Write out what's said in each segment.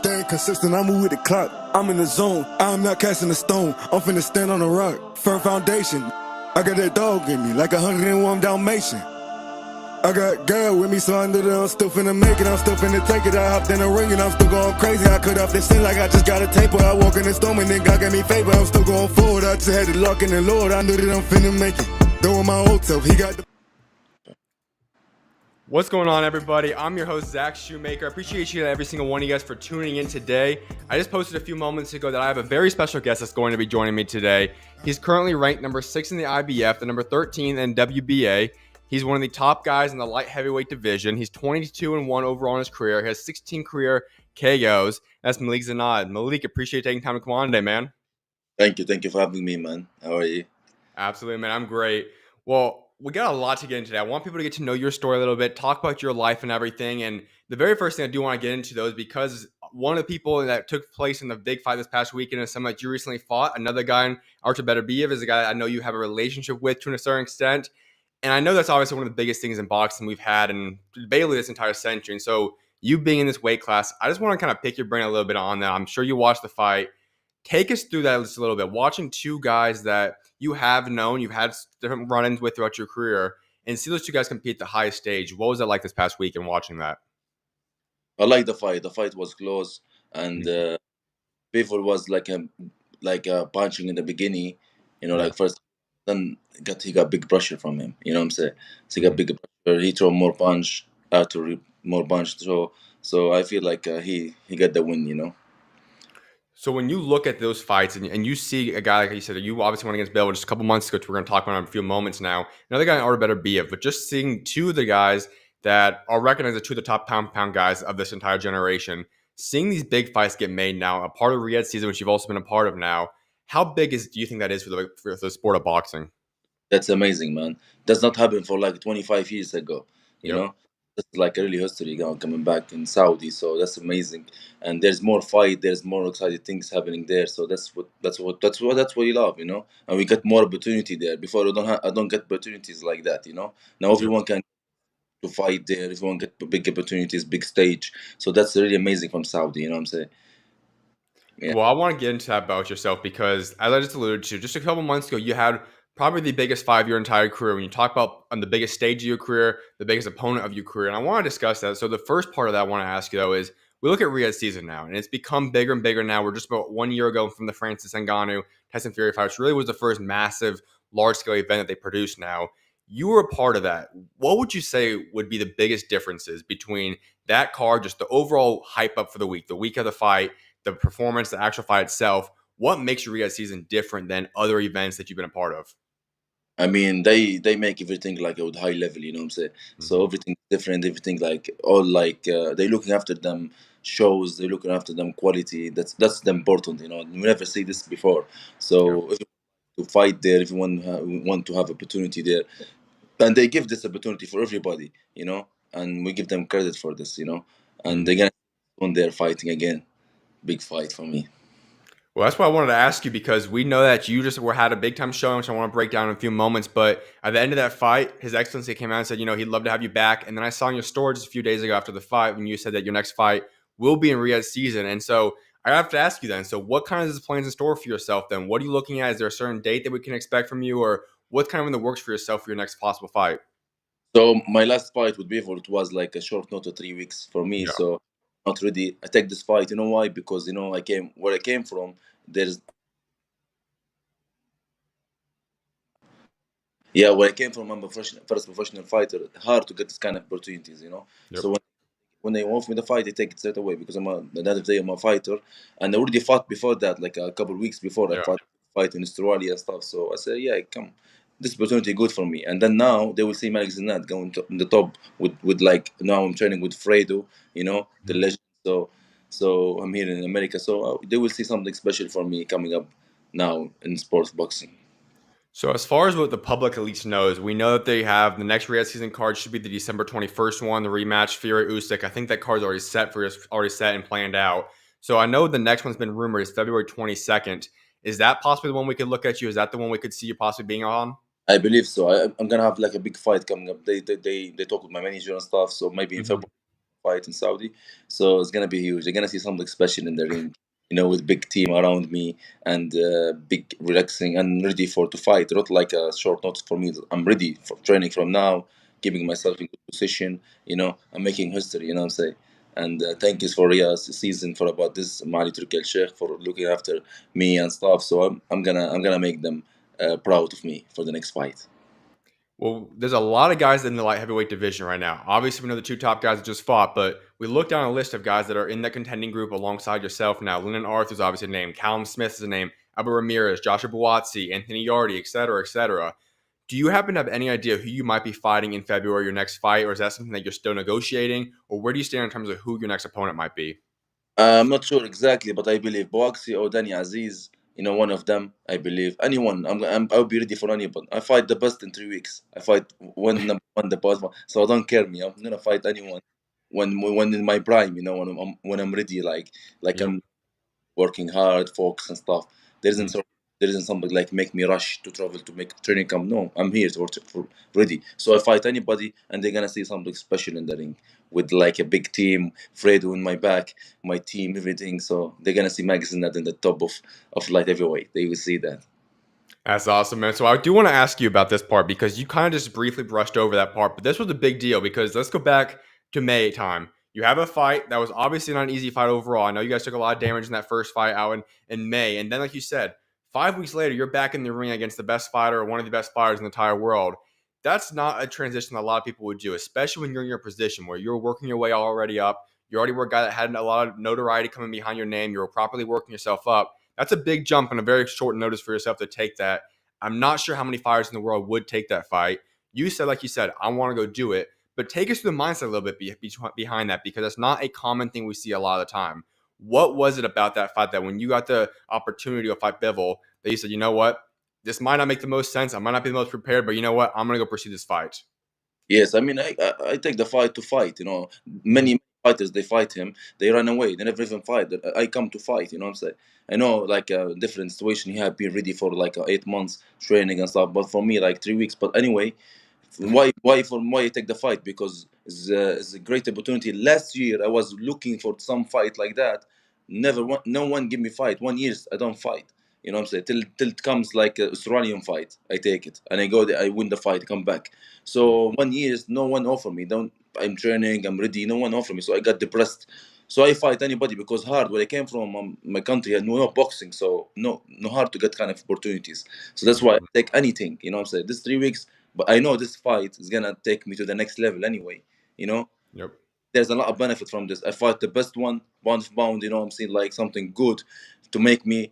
Staying consistent, I move with the clock. I'm in the zone, I'm not casting a stone. I'm finna stand on a rock, firm foundation. I got that dog in me, like 101 Dalmatian. I got girl with me, so I knew that I'm still finna make it. I'm still finna take it. I hopped in the ring and I'm still going crazy. I cut off this thing like I just got a taper. I walk in the storm and then God gave me favor. I'm still going forward. I just had the luck in the Lord. I knew that I'm finna make it. Doing my old self, he got the... What's going on, everybody? I'm your host, Zach Shoemaker. I appreciate you, every single one of you guys, for tuning in today. I just posted a few moments ago that I have a very special guest that's going to be joining me today. He's currently ranked number 6 in the IBF, the number 13 in WBA. He's one of the top guys in the light heavyweight division. He's 22-1 overall in his career. He has 16 career KOs. That's Malik Zinad. Malik, appreciate taking time to come on today, man. Thank you for having me, man. How are you? Absolutely, man. I'm great. Well, we got a lot to get into today. I want people to get to know your story a little bit, talk about your life and everything. And the very first thing I do want to get into, though, is because one of the people that took place in the big fight this past weekend is someone that you recently fought. Another guy in Artur Beterbiev is a guy I know you have a relationship with to a certain extent. And I know that's obviously one of the biggest things in boxing we've had and debatably this entire century. And so you being in this weight class, I just want to kind of pick your brain a little bit on that. I'm sure you watched the fight. Take us through that just a little bit. Watching two guys that you have known, you've had different run-ins with throughout your career, and see those two guys compete at the highest stage. What was it like this past week and watching that? I like the fight. The fight was close, and Bivol was like a punching in the beginning. Like first, then he got big pressure from him. You know what I'm saying? So he got big pressure. He threw more punch after more punch. So I feel like he got the win. So when you look at those fights and you see a guy, like you said, you obviously went against Bill just a couple months ago, which we're going to talk about in a few moments now. Another guy in Artur Beterbiev, but just seeing two of the guys that are recognized as two of the top pound guys of this entire generation, seeing these big fights get made now, a part of Riyadh season, which you've also been a part of now, how big do you think that is for the sport of boxing? That's amazing, man. That's not happened for like 25 years ago. You know, that's like a really history coming back in Saudi. So that's amazing. And there's more fight. There's more exciting things happening there. So that's what you love. And we get more opportunity there. Before I don't get opportunities like that. Now everyone can to fight there. Everyone get big opportunities, big stage. So that's really amazing from Saudi. You know what I'm saying? Yeah. Well, I want to get into that about yourself because, as I just alluded to, just a couple months ago, you had probably the biggest fight of your entire career. When you talk about on the biggest stage of your career, the biggest opponent of your career, and I want to discuss that. So the first part of that I want to ask you, though, is we look at Riyadh season now, and it's become bigger and bigger now. We're just about 1 year ago from the Francis Ngannou Tyson Fury fight, which really was the first massive, large-scale event that they produced now. You were a part of that. What would you say would be the biggest differences between that card, just the overall hype up for the week of the fight, the performance, the actual fight itself? What makes your Riyadh season different than other events that you've been a part of? I mean, they make everything like at high level, you know what I'm saying? So everything different, everything like all like they looking after them shows, they looking after them quality. That's the important, We never see this before. So if you want to fight there, if you want to have opportunity there, and they give this opportunity for everybody, and we give them credit for this, and they're gonna on there fighting again, big fight for me. Well, that's why I wanted to ask you because we know that you just had a big time showing, which I want to break down in a few moments. But at the end of that fight, His Excellency came out and said, he'd love to have you back. And then I saw in your story just a few days ago after the fight when you said that your next fight will be in Riyadh season. And so I have to ask you then, so what kind of plans in store for yourself then? What are you looking at? Is there a certain date that we can expect from you, or what's kind of in the works for yourself for your next possible fight? So my last fight with Bivol, it was like a short notice, 3 weeks for me. Yeah. So not ready. I take this fight. You know why? Because where I came from. There's where I came from. I'm a first professional fighter. Hard to get this kind of opportunities. Yep. So when they offer me the fight, I take it straight away because I'm a fighter, and I already fought before that, like a couple of weeks before. I fight in Australia and stuff. So I said, come. This opportunity good for me, and then now they will see Malik Zinad going in the top with like now I'm training with Fredo, the legend. So I'm here in America, so they will see something special for me coming up now in sports boxing. So as far as what the public at least knows, we know that they have the next Riyadh season card should be the December 21st one, the rematch Fury Usyk. I think that card's already set and planned out. So I know the next one's been rumored is February 22nd. Is that possibly the one we could look at you? Is that the one we could see you possibly being on? I believe so. I'm gonna have like a big fight coming up. They talk with my manager and stuff, so maybe in February fight in Saudi. So it's gonna be huge. You're gonna see something special in the ring, with big team around me and big relaxing and ready for to fight. Not like a short notice for me. I'm ready for training from now, keeping myself in good position. I'm making history. You know what I'm saying? And thank you for Riyadh's season for about this Mali Turki Al Sheikh for looking after me and stuff. So I'm gonna make them proud of me for the next fight. Well, there's a lot of guys in the light heavyweight division right now. Obviously, we know the two top guys that just fought, but we look down a list of guys that are in that contending group alongside yourself now. Lyndon Arthur's obviously a name. Callum Smith is a name. Albert Ramirez, Joshua Buatsi, Anthony Yardy, et cetera, et cetera. Do you happen to have any idea who you might be fighting in February, your next fight, or is that something that you're still negotiating? Or where do you stand in terms of who your next opponent might be? I'm not sure exactly, but I believe Boaxi or Danny Aziz, one of them. I believe anyone. I'll be ready for anyone. I fight the best in 3 weeks. I fight one number one the best one. So I don't care me. I'm gonna fight anyone when in my prime. When I'm ready. Like Yep. I'm working hard, focus and stuff. There isn't Mm. so there isn't something like make me rush to travel to make training camp. No, I'm here for ready. So I fight anybody, and they're gonna see something special in the ring with like a big team, Fredo in my back, my team, everything. So they're gonna see magazine that in the top of light heavyweight. They will see that. That's awesome, man. So I do want to ask you about this part because you kind of just briefly brushed over that part, but this was a big deal because let's go back to May time. You have a fight that was obviously not an easy fight overall. I know you guys took a lot of damage in that first fight out in May. And then, like you said, 5 weeks later, you're back in the ring against the best fighter or one of the best fighters in the entire world. That's not a transition that a lot of people would do, especially when you're in your position where you're working your way already up. You already were a guy that had a lot of notoriety coming behind your name. You were properly working yourself up. That's a big jump and a very short notice for yourself to take that. I'm not sure how many fighters in the world would take that fight. You said, like you said, I want to go do it, but take us through the mindset a little bit behind that because that's not a common thing we see a lot of the time. What was it about that fight that when you got the opportunity to fight Bivol that you said, you know what, this might not make the most sense. I might not be the most prepared, but you know what, I'm going to go pursue this fight. Yes, I mean I take the fight to fight. Mm-hmm. Many fighters they fight him, they run away, they never even fight. I come to fight. You know what I'm saying? I know like a different situation. He had been ready for like 8 months training and stuff, but for me like 3 weeks. But anyway, why I take the fight because it's a great opportunity. Last year I was looking for some fight like that. No one give me fight. 1 year I don't fight. You know what I'm saying? Till it comes like a Australian fight, I take it and I go there, I win the fight, come back. So 1 year no one offer me. Don't I'm training, I'm ready. No one offer me, so I got depressed. So I fight anybody because hard. Where I came from, my country had no boxing, so no hard to get kind of opportunities. So that's why I Mm-hmm. take anything. You know what I'm saying? This 3 weeks, but I know this fight is gonna take me to the next level anyway. You know, Yep. there's a lot of benefit from this. I fight the best one, pound for pound. You know, I'm seeing like something good to make me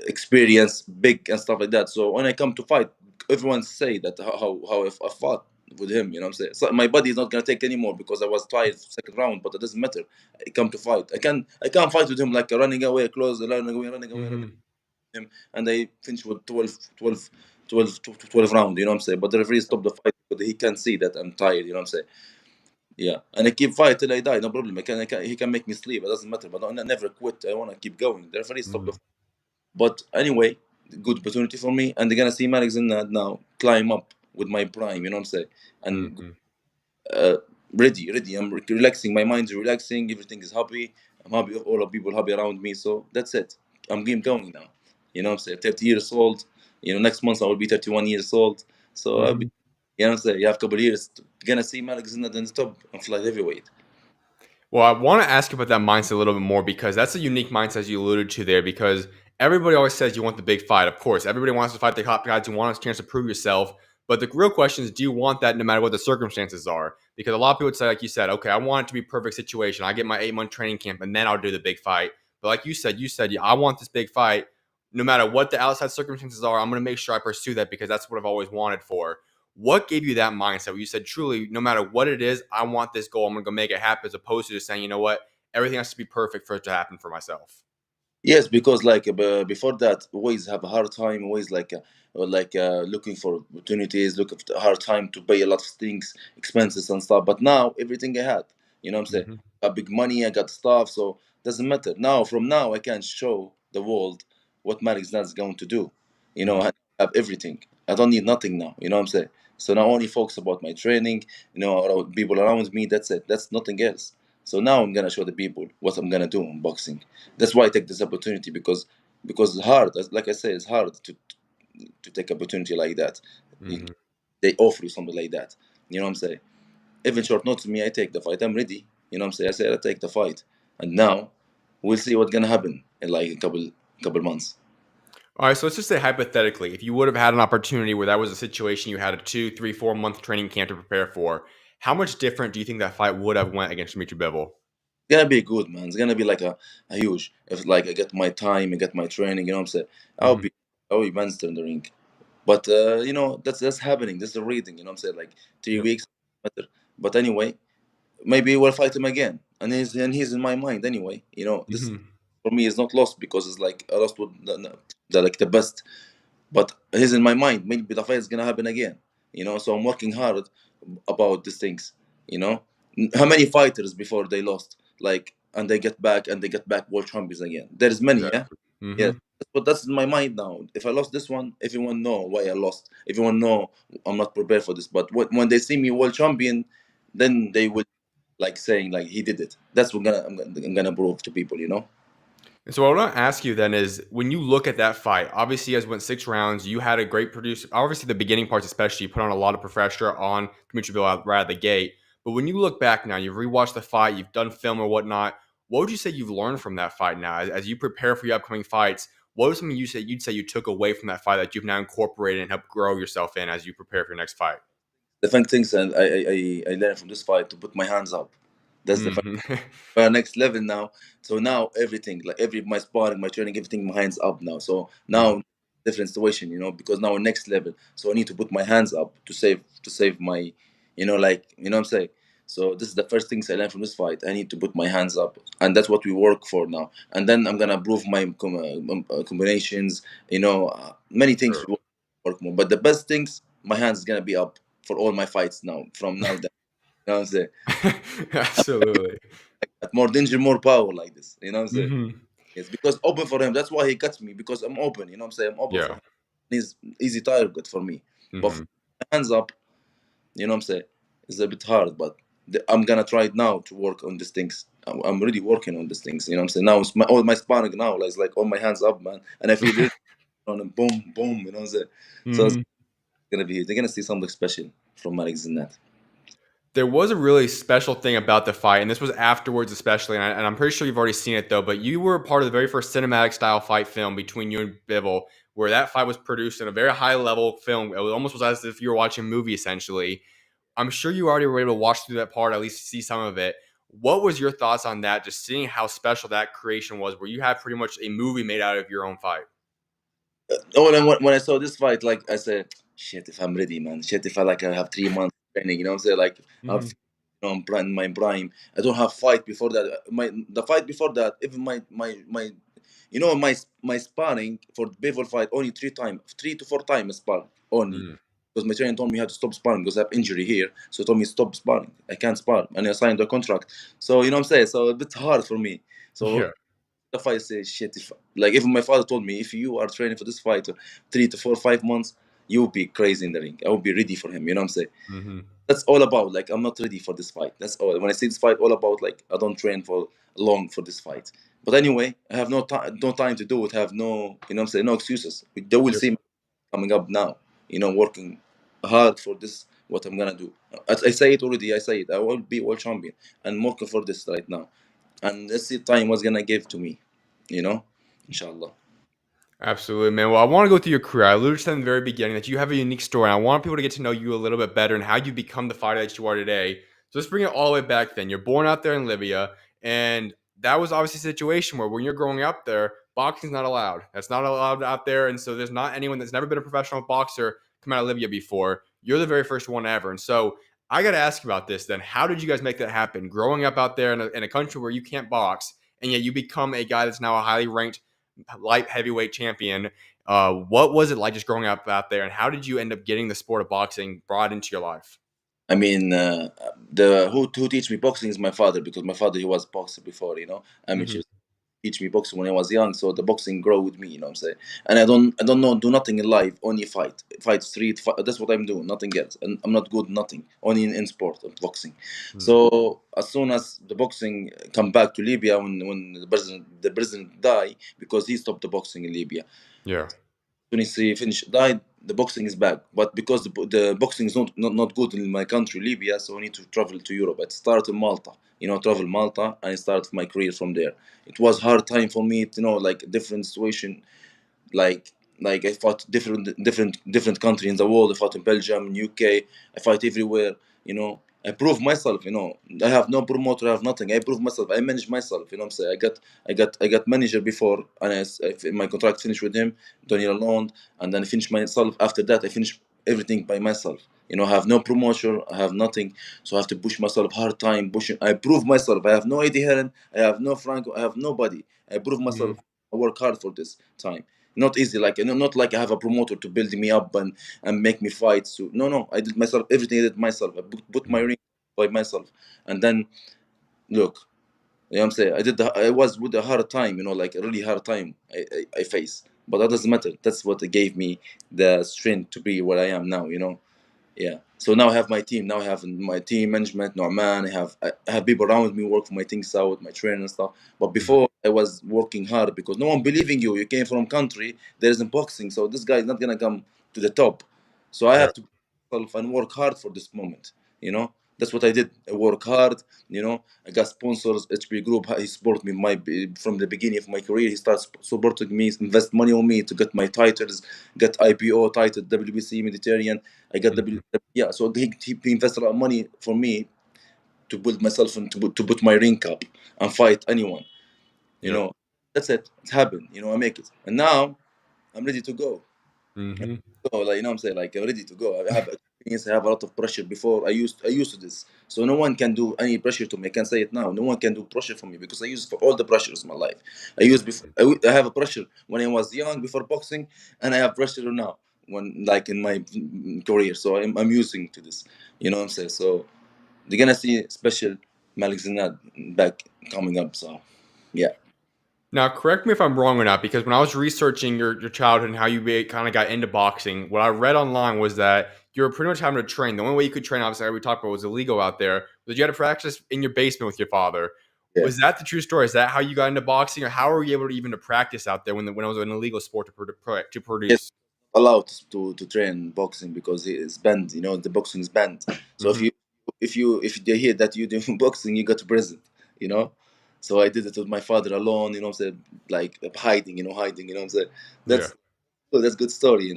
experience big and stuff like that. So when I come to fight, everyone say that how if I fought with him. You know what I'm saying? So my body is not gonna take anymore because I was tired second round, but it doesn't matter. I come to fight. I can't fight with him like running away, close, running Mm-hmm. him, and I finish with 12 round. You know what I'm saying? But the referee stopped the fight because he can see that I'm tired. You know what I'm saying? Yeah, and I keep fight till I die. No problem. He can make me sleep. It doesn't matter. But I never quit. I wanna keep going. The referee stopped the fight. But anyway, good opportunity for me, and they're gonna see Malik Zinad now climb up with my prime. You know what I'm saying? And Mm-hmm. uh, ready. I'm relaxing. My mind's relaxing. Everything is happy. I'm happy. All the people happy around me. So that's it. I'm game going now. You know what I'm saying? 30 years old. Next month I will be 31 years old. So I'll be, Mm-hmm. you know what I'm saying? You have a couple of years. Gonna see Malik Zinad in the top and fly heavyweight. Well, I want to ask you about that mindset a little bit more because that's a unique mindset as you alluded to there. Because everybody always says you want the big fight. Of course, everybody wants to fight the top guys. You want a chance to prove yourself. But the real question is, do you want that no matter what the circumstances are? Because a lot of people would say, like you said, okay, I want it to be perfect situation. I get my 8 month training camp and then I'll do the big fight. But like you said, yeah, I want this big fight. No matter what the outside circumstances are, I'm going to make sure I pursue that because that's what I've always wanted for. What gave you that mindset where you said, truly, no matter what it is, I want this goal. I'm going to go make it happen as opposed to just saying, you know what, everything has to be perfect for it to happen for myself. Yes, because like before that, always have a hard time, always looking for opportunities, looking for a hard time to pay a lot of things, expenses and stuff. But now everything I had, you know what I'm saying? Mm-hmm. I got big money, I got stuff, so doesn't matter. Now from now I can show the world what Malik's not going to do. I have everything. I don't need nothing now. You know what I'm saying? So now only focus about my training, people around me. That's it. That's nothing else. So now I'm gonna show the people what I'm gonna do in boxing. That's why I take this opportunity, because it's hard. Like I say, it's hard to take opportunity like that. You- Hmm. They offer you something like that. You know what I'm saying? Even short notice, me, I take the fight. I'm ready. You know what I'm saying? I said I take the fight, and now we'll see what's gonna happen in like a couple months. All right, so let's just say hypothetically, if you would have had an opportunity where that was a situation you had a 2, 3, 4 month training camp to prepare for, how much different do you think that fight would have went against Dimitri Bivol? It's gonna be good, man. It's gonna be like a huge. If like I get my time, I get my training. You know what I'm saying? I'll Hmm. be I'll be monster in the ring. But that's happening. This is a reading. You know what I'm saying? Like three Yep. weeks. Better. But anyway, maybe we'll fight him again, and he's in my mind anyway. This Hmm. for me is not lost, because it's like I lost with like the best, but he's in my mind. Maybe the fight is gonna happen again. So I'm working hard about these things. You know, how many fighters before they lost, like, and they get back world champions again? There's many, yeah. Exactly. Hmm. Yes, but that's in my mind now. If I lost this one, everyone know why I lost. Everyone know I'm not prepared for this. But when they see me world champion, then they will like saying like he did it. That's what I'm gonna prove to people. And so what I want to ask you then is, when you look at that fight, obviously you guys went 6 rounds. You had a great producer. Obviously, the beginning parts, especially, you put on a lot of pressure on Dimitri Bivol right out the gate. But when you look back now, you've rewatched the fight, you've done film or whatnot. What would you say you've learned from that fight now, as you prepare for your upcoming fights? What was something you'd say you took away from that fight that you've now incorporated and helped grow yourself in as you prepare for your next fight? The fun things, and I learned from this fight to put my hands up. That's the Hmm. next level now. So now everything, like every my sparring, my training, everything, my hands up now. So Hmm. now different situation, because now next level. So I need to put my hands up to save my, like what I'm saying. So this is the first things I learned from this fight. I need to put my hands up, and that's what we work for now. And then I'm gonna prove my combinations. Many things Sure. we work more. But the best things, my hands is gonna be up for all my fights now. From now, you know what I'm saying. Absolutely. More danger, more power, like this. You know what I'm saying. Hmm. It's because open for him. That's why he cuts me, because I'm open. You know what I'm saying? I'm open for Yeah. him. He's easy target for me. But Hmm. for hands up, you know what I'm saying? It's a bit hard, but I'm gonna try it now to work on these things. I'm really working on these things. You know what I'm saying? Now it's all my sparring now. Like, it's like all my hands up, man, and I feel really on him. Boom, boom. You know what I'm saying? So it's Hmm. gonna be. They're gonna see something special from Malik Zinad. There was a really special thing about the fight, and this was afterwards, especially. And I'm pretty sure you've already seen it though. But you were a part of the very first cinematic style fight film between you and Bivol, where that fight was produced in a very high level film. It almost was as if you were watching a movie, essentially. I'm sure you already were able to watch through that part, at least see some of it. What was your thoughts on that? Just seeing how special that creation was, where you had pretty much a movie made out of your own fight. Oh, and then when I saw this fight, like I said, shit, if I'm ready, man. Shit, if I have 3 months training, you know what I'm saying? Like, I'm, Hmm. I'm in my prime. I don't have fight before that. The fight before that, even my sparring for the Bevel fight only 3 to 4 times sparring only. Mm. Because my trainer told me I had to stop sparring because I have injury here. So he told me stop sparring. I can't spar, and I signed the contract. So you know what I'm saying. So a bit hard for me. So Yeah. the fight say shit. If like even my father told me, if you are training for this fight 3 to 4 5 months, you'll be crazy in the ring. I will be ready for him. You know what I'm saying? Hmm. That's all about. Like, I'm not ready for this fight. That's all. When I see this fight, all about, like, I don't train for long for this fight. But anyway, I have no time to do it. I have no, you know what I'm saying, no excuses. They will Yep. see me coming up now. Working hard for this. What I'm gonna do. As I say it already. I say it. I will be world champion. And working for this right now. And let's see time what's gonna give to me. Inshallah. Absolutely, man. Well, I want to go through your career. I alluded to that in the very beginning that you have a unique story. And I want people to get to know you a little bit better and how you become the fighter that you are today. So let's bring it all the way back then. You're born out there in Libya, and that was obviously a situation where when you're growing up there, boxing's not allowed. That's not allowed out there. And so there's not anyone that's never been a professional boxer come out of Libya before. You're the very first one ever. And so I got to ask you about this then. How did you guys make that happen? Growing up out there in a country where you can't box, and yet you become a guy that's now a highly ranked light heavyweight champion. What was it like just growing up out there, and how did you end up getting the sport of boxing brought into your life? I mean, the who teach me boxing is my father, because my father, he was boxer before, Hmm. amateur. teach me boxing when I was young, so the boxing grow with me. You know what I'm saying? And I don't know do nothing in life, only fight street fight. That's what I'm doing, nothing else. And I'm not good, nothing, only in sport of boxing. Hmm. So as soon as the boxing come back to Libya, when the president died, because he stopped the boxing in Libya. Yeah. Soon as he finished died, the boxing is back. But because the boxing is not good in my country, Libya, so I need to travel to Europe. I started in Malta, travel Malta, and I started my career from there. It was hard time for me, like different situation, like I fought different country in the world. I fought in Belgium, UK. I fight everywhere. I prove myself. I have no promoter. I have nothing. I prove myself. I manage myself. You know what I'm saying? I got manager before, and my contract finished with him, Daniel alone, and then I finished myself. After that, I finished everything by myself. I have no promotion. I have nothing, so I have to push myself hard time pushing. I prove myself. I have no Eddie Heron. I have no Franco. I have nobody. I prove Hmm. myself. I work hard for this time. Not easy, like not like I have a promoter to build me up and make me fight. So no, I did myself everything. I did myself. I put my ring by myself, and then look, you know what I'm saying. I was with a hard time, like a really hard time I face, but that doesn't matter. That's what gave me the strength to be where I am now. Yeah. So now I have my team. Now I have my team management. No man, I have people around me work for my things out, my training and stuff. But before I was working hard because no one believing you. You came from country there isn't boxing, so this guy is not gonna come to the top. So I Yeah. have to myself and work hard for this moment. That's what I did. I work hard. I got sponsors. HB Group, he supported me from the beginning of my career. He starts supporting me, invest money on me to get my titles, get IPO title, WBC Mediterranean. I got Mhm. yeah. So he invested a lot of money for me to build myself and to put my ring up and fight anyone. You Yep. know, that's it. It's happened. I make it, and now I'm ready to go. Hmm. So, like, I'm saying, like, I'm ready to go. I have experience. I have a lot of pressure before. I used to this, so no one can do any pressure to me. I can say it now. No one can do pressure for me because I used for all the pressures in my life. I used before. I have a pressure when I was young before boxing, and I have pressure now when like in my career. So I'm using to this. You know what I'm saying? So they're gonna see special Malik Zinad back coming up. So yeah. Now, correct me if I'm wrong or not, because when I was researching your childhood and how you kind of got into boxing, what I read online was that you were pretty much having to train. The only way you could train, obviously, like we talked about, was illegal out there. But you had to practice in your basement with your father. Yeah. Was that the true story? Is that how you got into boxing, or how were you able to even to practice out there when it was an illegal sport to Yes, produce? allowed to train boxing because it's banned. The boxing is banned. So if Hmm. you if they hear that you do boxing, you go to prison. You know. So I did it with my father alone. What I'm saying, like hiding. Hiding. What I'm saying. Yeah. That's that's good story.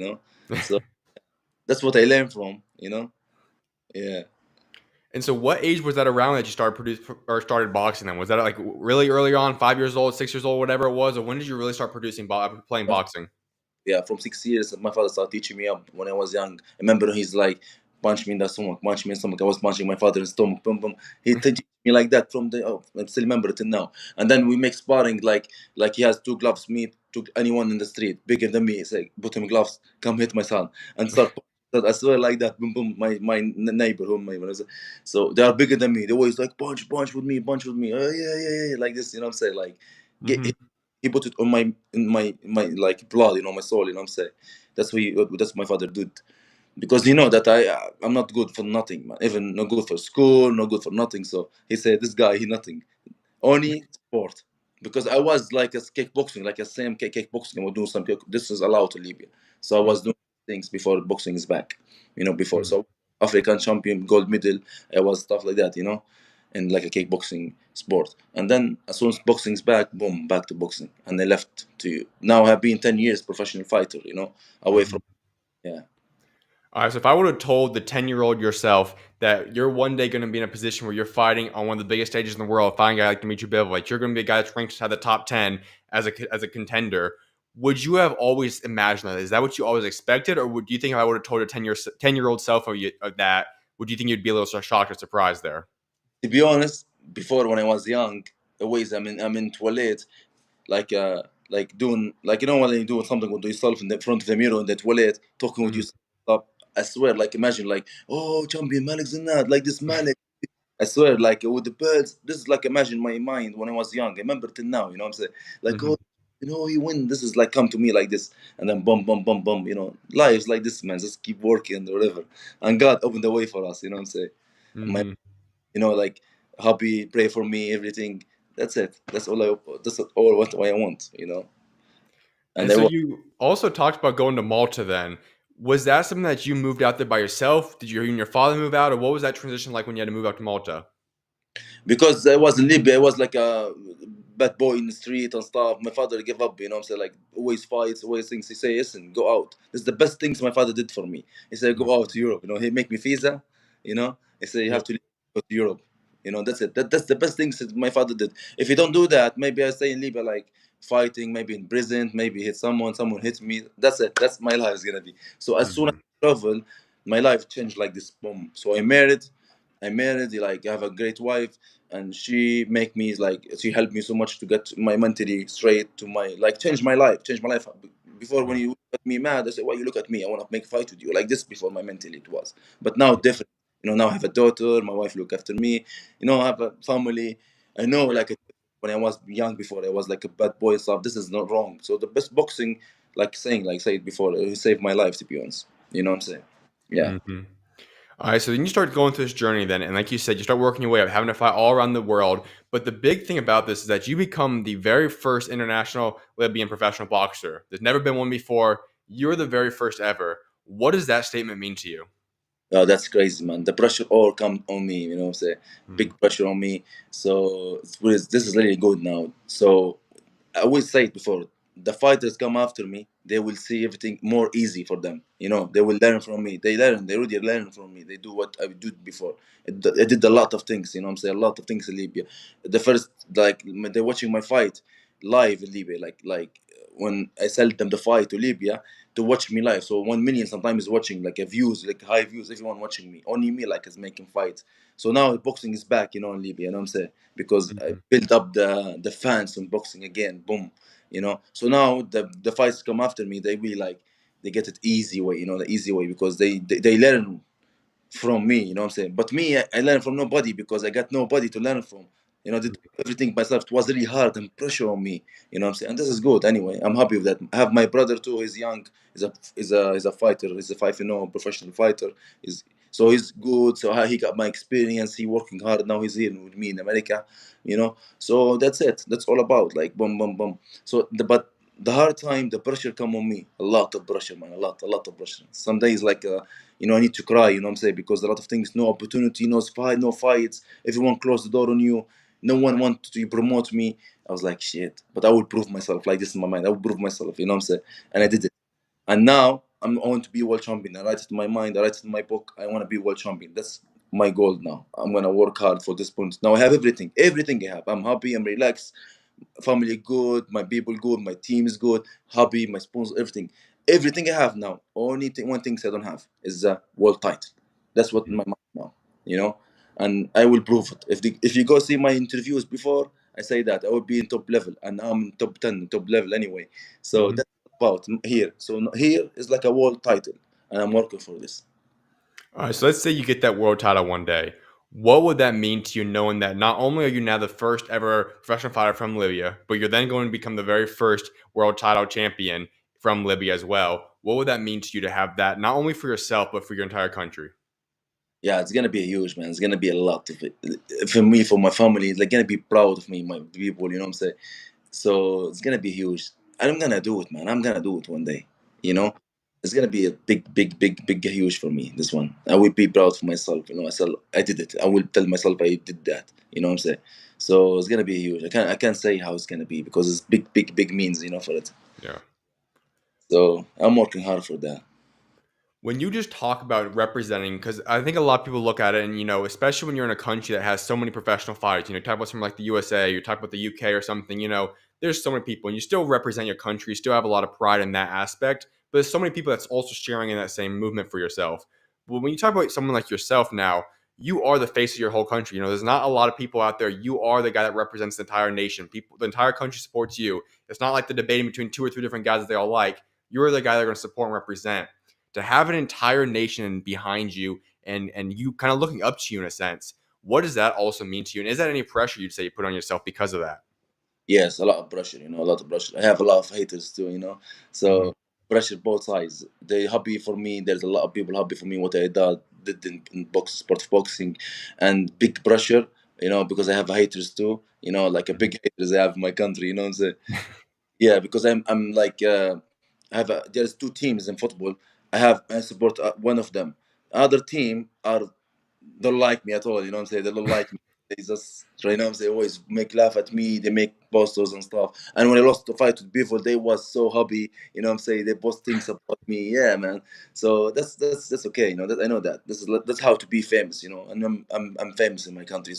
So that's what I learned from. Yeah. And so, what age was that around that you started or started boxing? Then was that like really early on, 5 years old, 6 years old, whatever it was, or when did you really start playing boxing? Yeah, from 6 years, my father started teaching me up when I was young. I remember he's like, punch me in the stomach, punch me in the stomach. I was punching my father in the stomach, boom, boom. He teach me like that from I still remember it till now. And then we make sparring like he has two gloves, me, to anyone in the street, bigger than me. He say, put him gloves, come hit my son. And start, I swear like that, boom, boom, my neighbor, so they are bigger than me. They always like, punch with me, punch with me. Oh, yeah, like this, what I'm saying? Like, get, Hmm. he put it on my like blood, my soul. What I'm saying? That's what my father did, because he know that I'm not good for nothing, man. Even not good for school, not good for nothing. So he said, this guy, he nothing, only sport. Because I was like a kickboxing, like a same kickboxing. I was doing some this is allowed to Libya, so I was doing things before boxing is back, before. Hmm. So African champion, gold medal, I was stuff like that. And like a kickboxing sport. And then as soon as boxing's back, boom, back to boxing. And I left to now I have been 10 years professional fighter, away Hmm. from yeah. All right. So, if I would have told the 10-year-old yourself that you're one day going to be in a position where you're fighting on one of the biggest stages in the world, fighting a guy like Dimitri Bivol, like you're going to be a guy that's ranked inside the top 10 as a contender, would you have always imagined that? Is that what you always expected, or do you think if I would have told a 10-year-old self of that, would you think you'd be a little shocked or surprised there? To be honest, before when I was young, always I'm in toilet, like doing like when you do something with yourself in the front of the mirror in the toilet, talking with Mhm. yourself. I swear, like imagine like, oh champion Malik Zinad, like this Malik. I swear, like with the birds, this is like imagine my mind when I was young. I remember till now, you know what I'm saying? Like, Hmm. oh, you win. This is like come to me like this, and then boom, boom, boom, boom. Lives like this, man. Just keep working or whatever, and God opened the way for us. You know what I'm saying? My, Hmm. like happy, pray for me, everything. That's it. That's all I. That's all what I want. And And I so was. you also talked about going to Malta then. Was that something that you moved out there by yourself? Did you and your father move out, or what was that transition like when you had to move out to Malta? Because I was in Libya, I was like a bad boy in the street and stuff. My father gave up, you know what I'm saying? Like, always fights, always things. He say, listen, go out. This is the best things my father did for me. He said, Mhm. go out to Europe. He make me visa, He said, you have Yep. to go to Europe. That's it. That's the best things that my father did. If you don't do that, maybe I stay in Libya, like, fighting, maybe in prison, maybe hit someone hits me. That's it. That's my life is going to be. So as soon as Mhm. I travel, my life changed like this. Boom. So I married, like, I have a great wife, and she make me, like, she helped me so much to get my mentally straight, to my, like, change my life. Before, when Mhm. you look at me mad, I say, why you look at me, I want to make a fight with you, like this. Before, my mentally it was, but now different. Now I have a daughter, my wife look after me, I have a family. I know, like, when I was young, before I was like a bad boy and stuff. This is not wrong. So the best boxing, like saying, like say it before, it saved my life, to be honest. You know what I'm saying? Yeah. Mhm. All right, so then you start going through this journey then, and like you said, you start working your way up, having to fight all around the world. But the big thing about this is that you become the very first international Libyan professional boxer. There's never been one before. You're the very first ever. What does that statement mean to you? Oh, that's crazy, man. The pressure all come on me, you know what I'm saying? Mhm. Big pressure on me. So this is really good now. So I always say it before, the fighters come after me, they will see everything more easy for them. They will learn from me. They already learn from me. They do what I did before. I did a lot of things, you know what I'm saying? A lot of things in Libya. The first, like, they're watching my fight live in Libya, like when I sell them the fight to Libya, to watch me live. So 1 million sometimes is watching, like, a views, like high views, everyone watching me. Only me, like, is making fights. So now boxing is back, in Libya, you know what I'm saying? Because I Mhm. built up the fans on boxing again. Boom. So now the fights come after me, they be like, they get it easy way, the easy way, because they learn from me, you know what I'm saying? But me, I learn from nobody, because I got nobody to learn from. Did everything myself. It was really hard and pressure on me, you know what I'm saying? And this is good anyway. I'm happy with that. I have my brother too, he's young, he's a fighter, he's a 5 professional fighter. He's good. So how he got my experience, he working hard, now he's here with me in America, So that's it. That's all about, like, boom, boom, boom. But the hard time, the pressure come on me. A lot of pressure, man. A lot of pressure. Some days, like, I need to cry, you know what I'm saying? Because a lot of things, no opportunity, no fights. Everyone closed the door on you. No one wanted to promote me. I was like, shit. But I will prove myself. Like, this in my mind. I will prove myself, you know what I'm saying? And I did it. And now I want to be world champion. I write it in my mind. I write it in my book. I want to be world champion. That's my goal now. I'm gonna work hard for this point. Now I have everything. Everything I have. I'm happy. I'm relaxed. Family good, my people good, my team is good, happy, my sponsor, everything I have now. Only one thing I don't have is a world title. That's what in my mind now, and I will prove it. If you go see my interviews before, I say that I will be in top level, and I'm in top 10, top level anyway. So Mhm. that's about here. So here is like a world title, and I'm working for this. All right, so let's say you get that world title one day. What would that mean to you, knowing that not only are you now the first ever professional fighter from Libya, but you're then going to become the very first world title champion from Libya as well? What would that mean to you to have that, not only for yourself, but for your entire country? Yeah, it's gonna be a huge, man. It's gonna be a lot of it for me, for my family. They're gonna be proud of me, my people. You know what I'm saying? So it's gonna be huge. And I'm gonna do it, man. I'm gonna do it one day. You know, it's gonna be a big, big, big, big, huge for me. This one, I will be proud for myself. I did it. I will tell myself I did that. You know what I'm saying? So it's gonna be huge. I can't say how it's gonna be, because it's big, big, big means. For it. Yeah. So I'm working hard for that. When you just talk about representing, because I think a lot of people look at it and, especially when you're in a country that has so many professional fighters, talk about something like the USA, you talk about the UK or something, there's so many people and you still represent your country, you still have a lot of pride in that aspect. But there's so many people that's also sharing in that same movement for yourself. But when you talk about someone like yourself now, you are the face of your whole country. There's not a lot of people out there. You are the guy that represents the entire nation. The entire country supports you. It's not like the debating between two or three different guys that they all like. You're the guy they're going to support and represent. To have an entire nation behind you and you kind of looking up to you in a sense, What does that also mean to you? And is that any pressure you'd say you put on yourself because of that? Yes, a lot of pressure, a lot of pressure. I have a lot of haters too. Hmm. So pressure both sides. They happy for me. There's a lot of people happy for me what I did in sport boxing, and big pressure. Because I have haters too. Like a big haters I have in my country. What I'm saying? Yeah, because I'm like there's two teams in football. I support one of them. Other team are don't like me at all. What I'm saying? They don't like me. They just they always make laugh at me. They make posters and stuff. And when I lost the fight with people, they was so happy. What I'm saying? They post things about me. Yeah, man. So that's okay. That I know that that's how to be famous. And I'm famous in my country.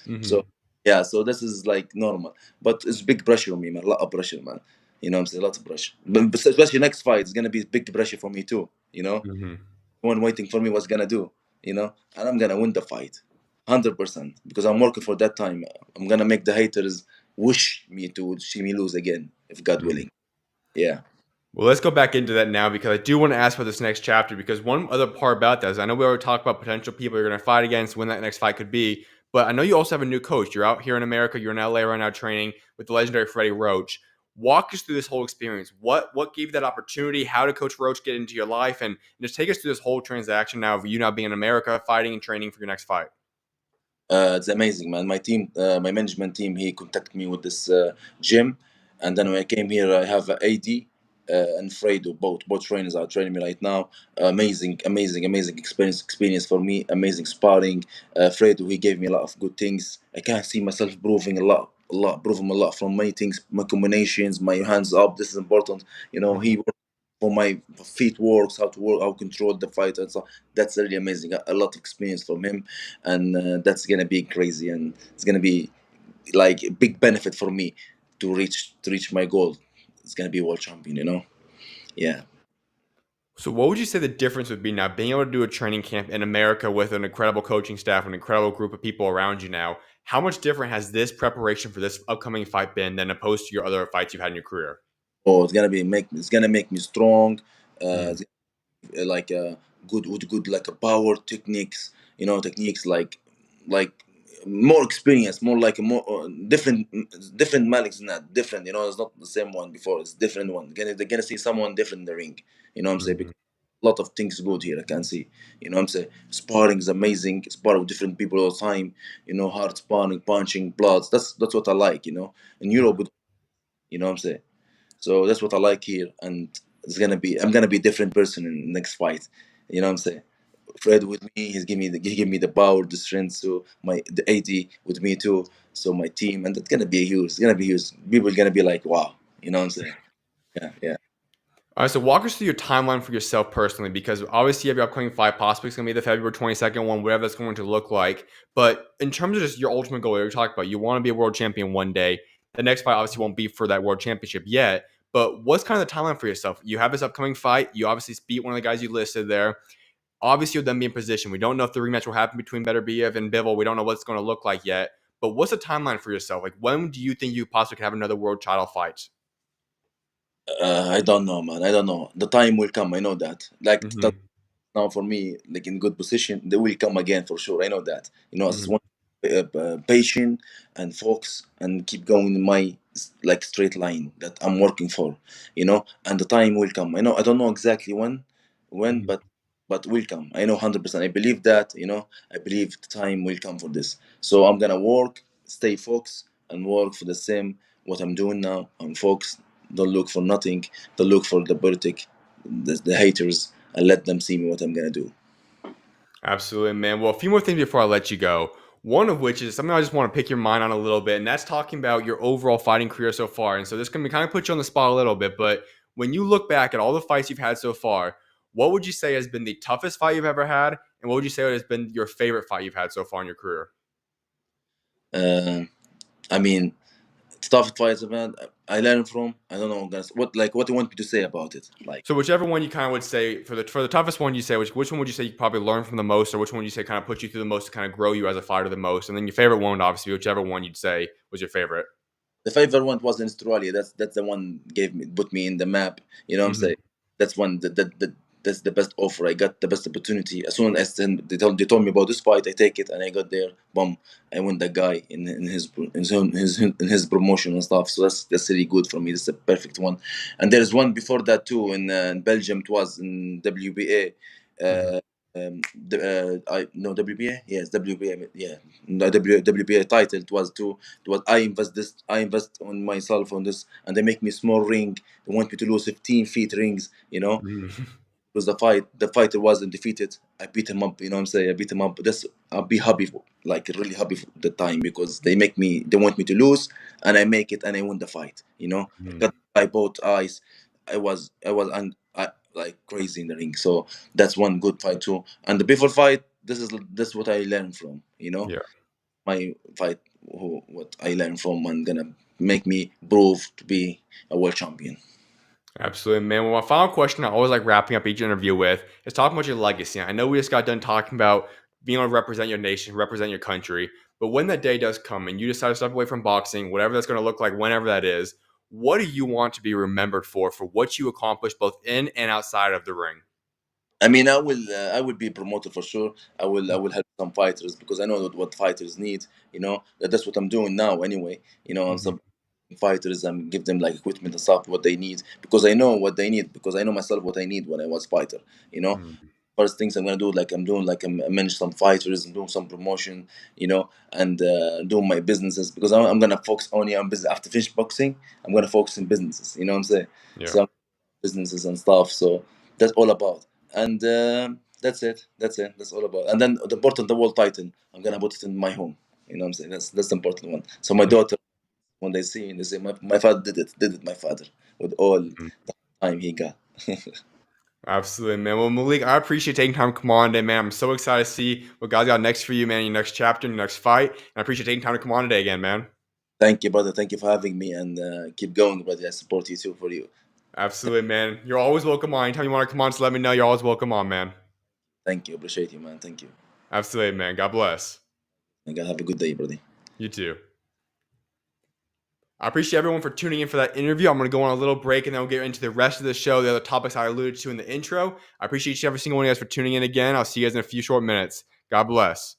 Hmm. So yeah. So this is like normal, but it's big pressure on me, man. A lot of pressure, man. What I'm saying? Lots of pressure. But especially next fight, it's gonna be big pressure for me too. Hmm. One waiting for me what's gonna do, and I'm gonna win the fight, 100%, because I'm working for that time. I'm gonna make the haters wish me to see me lose again, if God willing. Yeah. Well, let's go back into that now because I do want to ask about this next chapter. Because one other part about that is I know we already talked about potential people you're going to fight against, when that next fight could be. But I know you also have a new coach. You're out here in America. You're in LA right now training with the legendary Freddie Roach. Walk us through this whole experience. What gave you that opportunity? How did Coach Roach get into your life? And just take us through this whole transaction now of you now being in America, fighting and training for your next fight. It's amazing, man. My team, my management team, he contacted me with this gym, and then when I came here, I have AD and Fredo, both trainers are training me right now. Amazing, amazing, amazing experience for me. Amazing sparring. Fredo, he gave me a lot of good things. I can see myself improving proving a lot from many things. My combinations, my hands up. This is important. He worked for my feet works, how to work, how to control the fight, and so that's really amazing. A lot of experience from him, and that's gonna be crazy, and it's gonna be like a big benefit for me to reach my goal. It's gonna be world champion. Yeah. So, what would you say the difference would be now being able to do a training camp in America with an incredible coaching staff, an incredible group of people around you now? How much different has this preparation for this upcoming fight been than opposed to your other fights you've had in your career? Oh, it's gonna make me strong. Mm-hmm. Like good like a power techniques, techniques like more experience, more like a more different Malik's not different. It's not the same one before. It's different one. They're gonna see someone different in the ring. What I'm saying? Mm-hmm. A lot of things good here I can see. What I'm saying? Sparring is amazing. Spar with different people all the time. Hard sparring, punching, bloods. That's what I like. In Europe, what I'm saying? So that's what I like here, and I'm gonna be a different person in the next fight. What I'm saying? Fred with me, he give me the power, the strength. So the AD with me too. So my team, and that's gonna be huge. It's gonna be huge. People are gonna be like, wow. What I'm saying? Yeah, yeah. All right, so walk us through your timeline for yourself personally, because obviously you have your upcoming fight. Possibly it's going to be the February 22nd one, whatever that's going to look like. But in terms of just your ultimate goal, you're talking about, you want to be a world champion one day. The next fight obviously won't be for that world championship yet. But what's kind of the timeline for yourself? You have this upcoming fight. You obviously beat one of the guys you listed there. Obviously, you'll then be in position. We don't know if the rematch will happen between Beterbiev and Bivol. We don't know what it's going to look like yet. But what's the timeline for yourself? Like, when do you think you possibly could have another world title fight? I don't know, man. I don't know. The time will come. I know that. Like Mm-hmm. now for me, like in good position, they will come again for sure. I know that. I just Mm-hmm. want patient and focus and keep going in my like straight line that I'm working for. And the time will come. I know. I don't know exactly when, Mm-hmm. but will come. I know 100%. I believe that. I believe the time will come for this. So I'm gonna work, stay focused, and work for the same what I'm doing now. I'm focused. Don't look for nothing. Don't look for the politic, the haters, and let them see me what I'm gonna do. Absolutely, man. Well, a few more things before I let you go. One of which is something I just want to pick your mind on a little bit, and that's talking about your overall fighting career so far. And so this can kind of put you on the spot a little bit, but when you look back at all the fights you've had so far, what would you say has been the toughest fight you've ever had, and what would you say has been your favorite fight you've had so far in your career? Uh, I mean, stuff fights event I learned from. I don't know, guys. What do you want me to say about it? Like, So whichever one you kind of would say for the toughest one, you say which one would you say you probably learned from the most, or which one would you say kind of put you through the most to kind of grow you as a fighter the most, and then your favorite one, obviously, whichever one you'd say was your favorite. the favorite one was in Australia. That's the one put me in the map. What I'm Mm-hmm. saying? That's one that that's the best offer. I got the best opportunity. As soon as then they told me about this fight, I take it, and I got there. Boom! I win that guy in his promotion and stuff. So that's really good for me. That's a perfect one. And there's one before that too in Belgium. It was in WBA. Mhm. I no WBA. Yes, WBA. Yeah, the WBA title. It was too. It was I invest on myself on this, and they make me small ring. They want me to lose 15 feet rings. Mhm. Was the fight. The fighter wasn't defeated. I beat him up. You know what I'm saying? I beat him up. This I'll be happy for, like really happy for the time because they want me to lose, and I make it and I win the fight. I Mhm. got by both eyes. I was like crazy in the ring. So that's one good fight too. And the before fight, this is what I learned from. Yeah. My fight, what I learned from, and gonna make me prove to be a world champion. Absolutely, man. Well, my final question I always like wrapping up each interview with is talking about your legacy. I know we just got done talking about being able to represent your nation, represent your country. But when that day does come and you decide to step away from boxing, whatever that's going to look like, whenever that is, what do you want to be remembered for what you accomplished both in and outside of the ring? I mean, I will be promoted for sure. I will help some fighters because I know what fighters need. That's what I'm doing now anyway. I'm Mhm. some fighters and give them like equipment and stuff what they need because I know what they need because I know myself what I need when I was fighter. You know, Mhm. First things I'm gonna do, like I'm doing, like I'm manage some fighters and doing some promotion. And doing my businesses because I'm gonna focus only on business after finish boxing. I'm gonna focus on businesses. You know what I'm saying? Yeah. So businesses and stuff. So that's all about. And that's it. That's it. That's all about. And then the world title, I'm gonna put it in my home. You know what I'm saying? That's the important one. So my daughter, when they see it, they say, my father did it, my father, with all the Mhm. time he got. Absolutely, man. Well, Malik, I appreciate taking time to come on today, man. I'm so excited to see what God's got next for you, man, your next chapter, your next fight. And I appreciate taking time to come on today again, man. Thank you, brother. Thank you for having me, and keep going, brother. I support you too for you. Absolutely, man. You're always welcome on. Anytime you want to come on, just let me know. You're always welcome on, man. Thank you. Appreciate you, man. Thank you. Absolutely, man. God bless. And have a good day, brother. You too. I appreciate everyone for tuning in for that interview. I'm going to go on a little break and then we'll get into the rest of the show, the other topics I alluded to in the intro. I appreciate each and every single one of you guys for tuning in again. I'll see you guys in a few short minutes. God bless.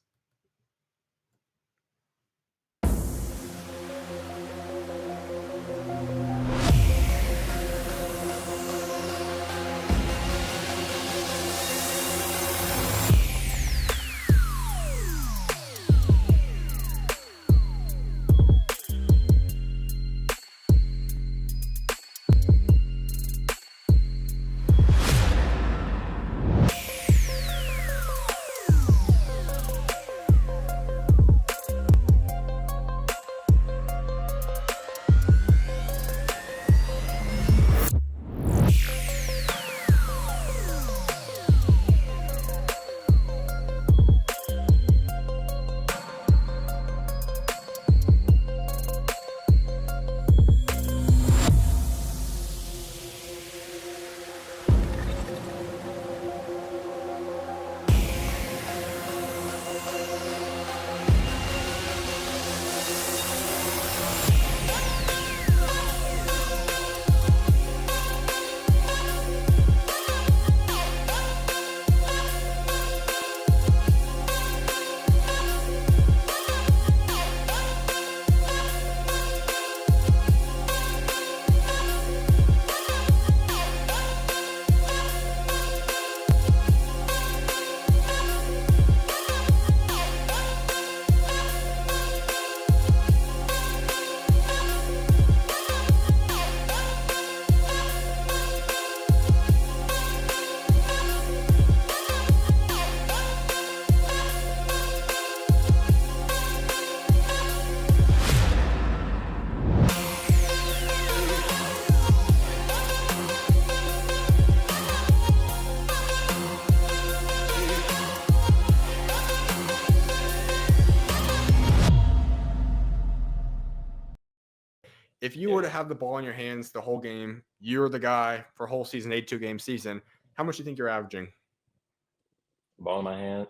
If you were to have the ball in your hands the whole game, you're the guy for a whole season, 82 game season, how much do you think you're averaging? Ball in my hand,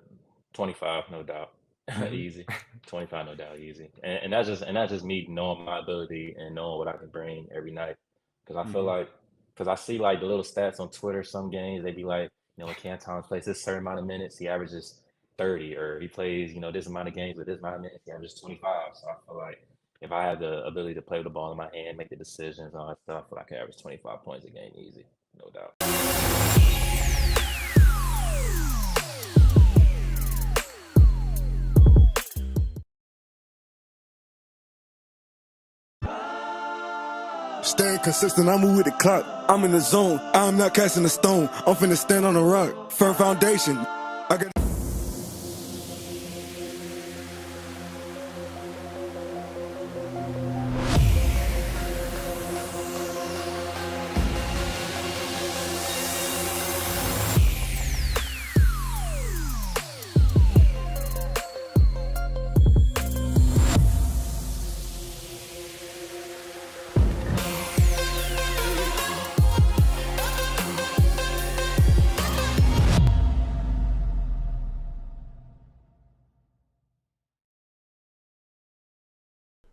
25, no doubt. Mhm. Easy. 25, no doubt, easy. And that's just me knowing my ability and knowing what I can bring every night. Because I feel Mhm. like, because I see like the little stats on Twitter, some games they be like, when Cam Thomas plays this certain amount of minutes, he averages 30, or he plays, this amount of games with this amount of minutes, he averages 25. So I feel like if I have the ability to play with the ball in my hand, make the decisions and all that stuff, I feel like I can average 25 points a game easy, no doubt. Staying consistent, I move with the clock. I'm in the zone, I'm not casting a stone. I'm finna stand on a rock. Firm foundation. I got.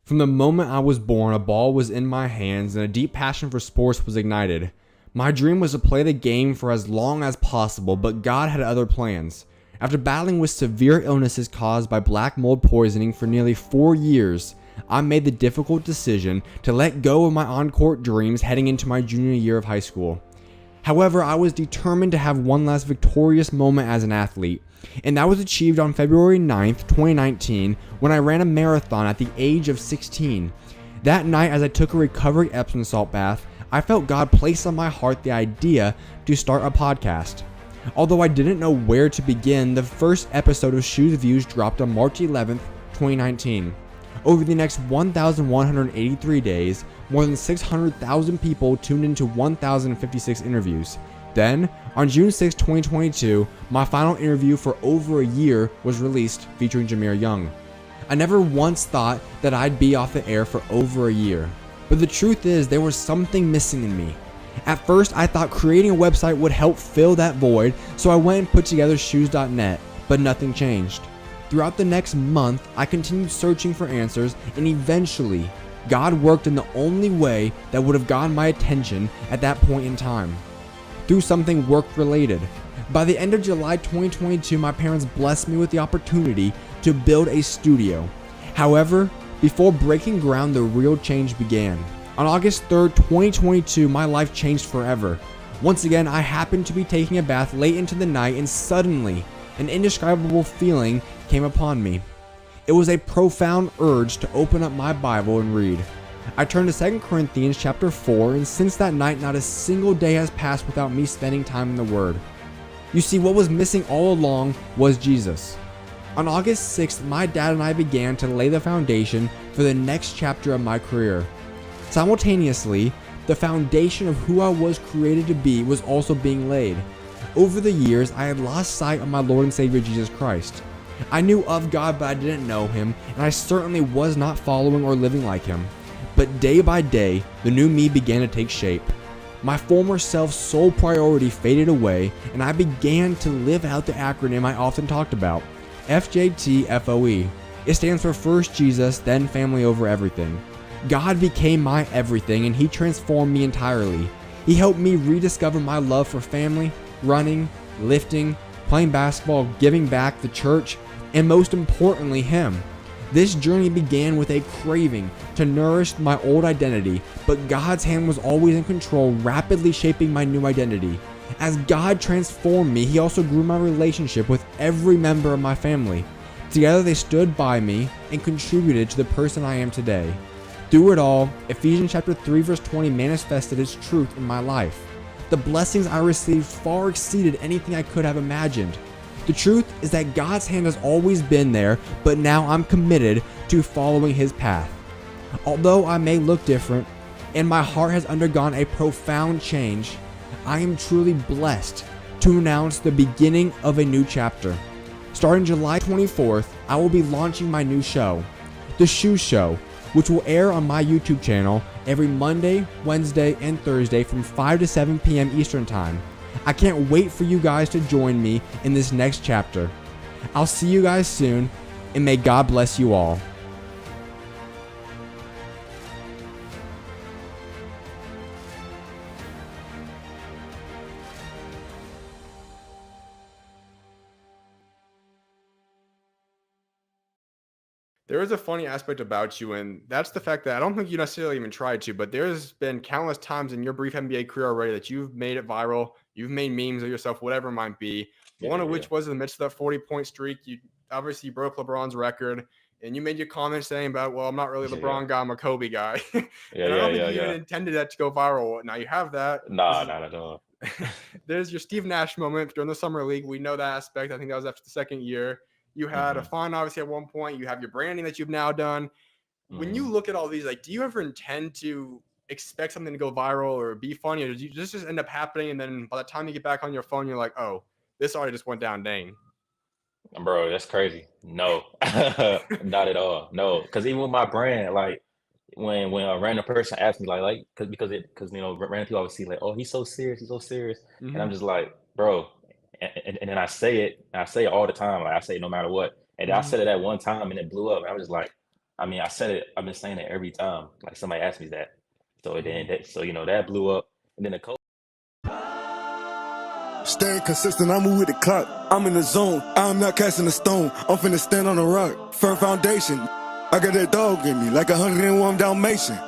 From the moment I was born, a ball was in my hands and a deep passion for sports was ignited. My dream was to play the game for as long as possible, but God had other plans. After battling with severe illnesses caused by black mold poisoning for nearly 4 years, I made the difficult decision to let go of my on-court dreams heading into my junior year of high school. However, I was determined to have one last victorious moment as an athlete, and that was achieved on February 9th, 2019, when I ran a marathon at the age of 16. That night, as I took a recovery Epsom salt bath, I felt God place on my heart the idea to start a podcast. Although I didn't know where to begin, the first episode of SchuZ Views dropped on March 11th, 2019. Over the next 1,183 days, more than 600,000 people tuned into 1,056 interviews. Then, on June 6, 2022, my final interview for over a year was released featuring Jameer Young. I never once thought that I'd be off the air for over a year, but the truth is there was something missing in me. At first, I thought creating a website would help fill that void, so I went and put together SchuZ.net, but nothing changed. Throughout the next month, I continued searching for answers, and eventually, God worked in the only way that would have gotten my attention at that point in time. Through something work-related. By the end of July 2022, my parents blessed me with the opportunity to build a studio. However, before breaking ground, the real change began. On August 3rd, 2022, my life changed forever. Once again, I happened to be taking a bath late into the night, and suddenly, an indescribable feeling came upon me. It was a profound urge to open up my Bible and read. I turned to 2 Corinthians chapter 4, and since that night, not a single day has passed without me spending time in the Word. You see, what was missing all along was Jesus. On August 6th, my dad and I began to lay the foundation for the next chapter of my career. Simultaneously, the foundation of who I was created to be was also being laid. Over the years, I had lost sight of my Lord and Savior Jesus Christ. I knew of God, but I didn't know Him, and I certainly was not following or living like Him. But day by day, the new me began to take shape. My former self's sole priority faded away, and I began to live out the acronym I often talked about, FJTFOE. It stands for First Jesus, then Family Over Everything. God became my everything, and He transformed me entirely. He helped me rediscover my love for family, running, lifting, playing basketball, giving back, the church, and most importantly, Him. This journey began with a craving to nourish my old identity, but God's hand was always in control, rapidly shaping my new identity. As God transformed me, He also grew my relationship with every member of my family. Together they stood by me and contributed to the person I am today. Through it all, Ephesians chapter 3 verse 20 manifested its truth in my life. The blessings I received far exceeded anything I could have imagined. The truth is that God's hand has always been there, but now I'm committed to following His path. Although I may look different, and my heart has undergone a profound change, I am truly blessed to announce the beginning of a new chapter. Starting July 24th, I will be launching my new show, the SchuZ Show, which will air on my YouTube channel every Monday, Wednesday, and Thursday from 5 to 7 p.m. Eastern Time. I can't wait for you guys to join me in this next chapter. I'll see you guys soon, and may God bless you all. There is a funny aspect about you, and that's the fact that I don't think you necessarily even tried to, but there's been countless times in your brief NBA career already that you've made it viral. You've made memes of yourself, whatever it might be. One of which was in the midst of that 40-point streak. You obviously broke LeBron's record, and you made your comment saying about, well, I'm not really a LeBron guy, I'm a Kobe guy. And I don't think you even intended that to go viral. Now you have that. Nah, not at all. There's your Steve Nash moment during the summer league. We know that aspect. I think that was after the second year. You had a fun, obviously, at one point. You have your branding that you've now done. When you look at all these, like, do you ever intend to expect something to go viral or be funny, or does you just end up happening, and then by the time you get back on your phone, you're like, oh, this already just went down, dang. Bro, that's crazy. No, not at all. No, because even with my brand, like when a random person asks me because random people always see like, oh, he's so serious, and I'm just like, bro, and then I say it all the time, like I say it no matter what, and I said it at one time and it blew up. And I was just like, I mean, I've been saying it every time, like somebody asks me that, so then that blew up, and then the coach. Staying consistent, I move with the clock. I'm in the zone, I'm not casting a stone. I'm finna stand on a rock, firm foundation. I got that dog in me, like 101 Dalmatian.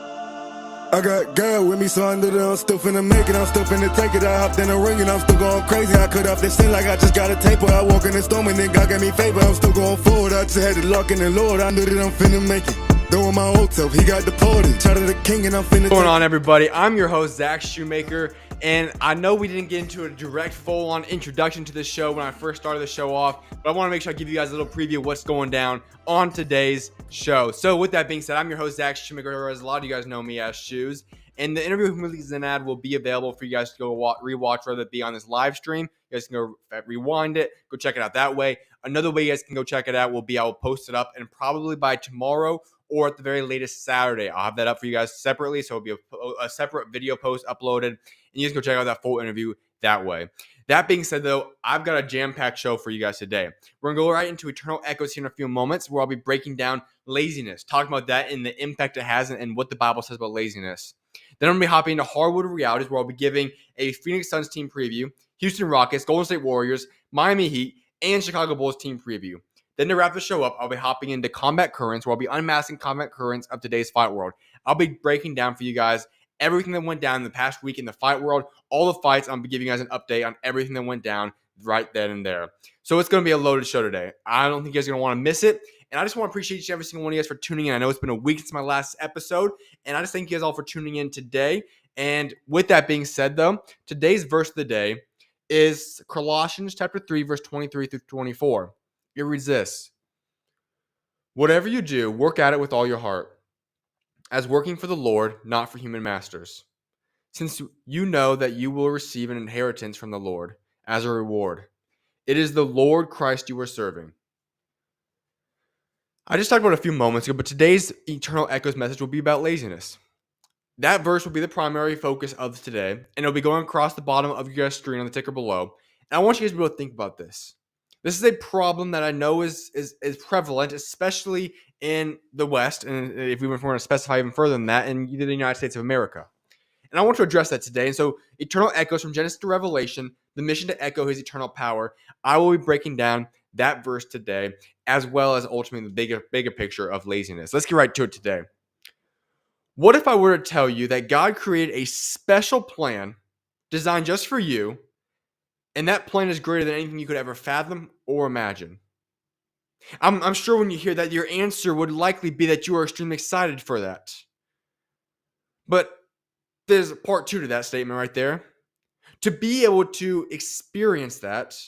I got girl with me, so I know that I'm still finna make it. I'm still finna take it. I hopped in the ring and I'm still going crazy. I cut off this sin like I just got a taper. I walk in the storm and then God gave me favor. I'm still going forward. I just had to lock in the Lord. I knew that I'm finna make it. Doing my old self, he got deported. Shout out to the king and I'm finna. What's going on, everybody? I'm your host, Zach Shoemaker. And I know we didn't get into a direct full-on introduction to this show when I first started the show off, but I want to make sure I give you guys a little preview of what's going down on today's show. So with that being said, I'm your host, Zach Shoemaker, or as a lot of you guys know me as SchuZ. And the interview with Malik Zinad will be available for you guys to go rewatch, whether it be on this live stream. You guys can go rewind it, go check it out that way. Another way you guys can go check it out will be I will post it up, and probably by tomorrow or at the very latest Saturday, I'll have that up for you guys separately. So it'll be a separate video post uploaded, and you guys go check out that full interview that way. That being said, though, I've got a jam-packed show for you guys today. We're going to go right into Eternal Echoes here in a few moments, where I'll be breaking down laziness, talking about that and the impact it has and what the Bible says about laziness. Then I'm going to be hopping into Hardwood Realities, where I'll be giving a Phoenix Suns team preview, Houston Rockets, Golden State Warriors, Miami Heat, and Chicago Bulls team preview. Then to wrap the show up, I'll be hopping into Combat Currents, where I'll be unmasking Combat Currents of today's fight world. I'll be breaking down for you guys everything that went down in the past week in the fight world, all the fights. I'll be giving you guys an update on everything that went down right then and there. So it's going to be a loaded show today. I don't think you guys are going to want to miss it. And I just want to appreciate each and every single one of you guys for tuning in. I know it's been a week since my last episode, and I just thank you guys all for tuning in today. And with that being said, though, today's verse of the day is Colossians chapter 3, verse 23 through 24. It reads this: whatever you do, work at it with all your heart, as working for the Lord, not for human masters, since you know that you will receive an inheritance from the Lord as a reward. It is the Lord Christ you are serving. I just talked about it a few moments ago, but today's Eternal Echoes message will be about laziness. That verse will be the primary focus of today, and it'll be going across the bottom of your guys' screen on the ticker below. And I want you guys to be able to think about this. This is a problem that I know is prevalent, especially in the West, and if we want to specify even further than that, in the United States of America. And I want to address that today. And so, Eternal Echoes from Genesis to Revelation, the mission to echo his eternal power. I will be breaking down that verse today, as well as ultimately the bigger picture of laziness. Let's get right to it today. What if I were to tell you that God created a special plan designed just for you, and that plan is greater than anything you could ever fathom or imagine? I'm sure when you hear that, your answer would likely be that you are extremely excited for that. But there's part two to that statement right there. To be able to experience that,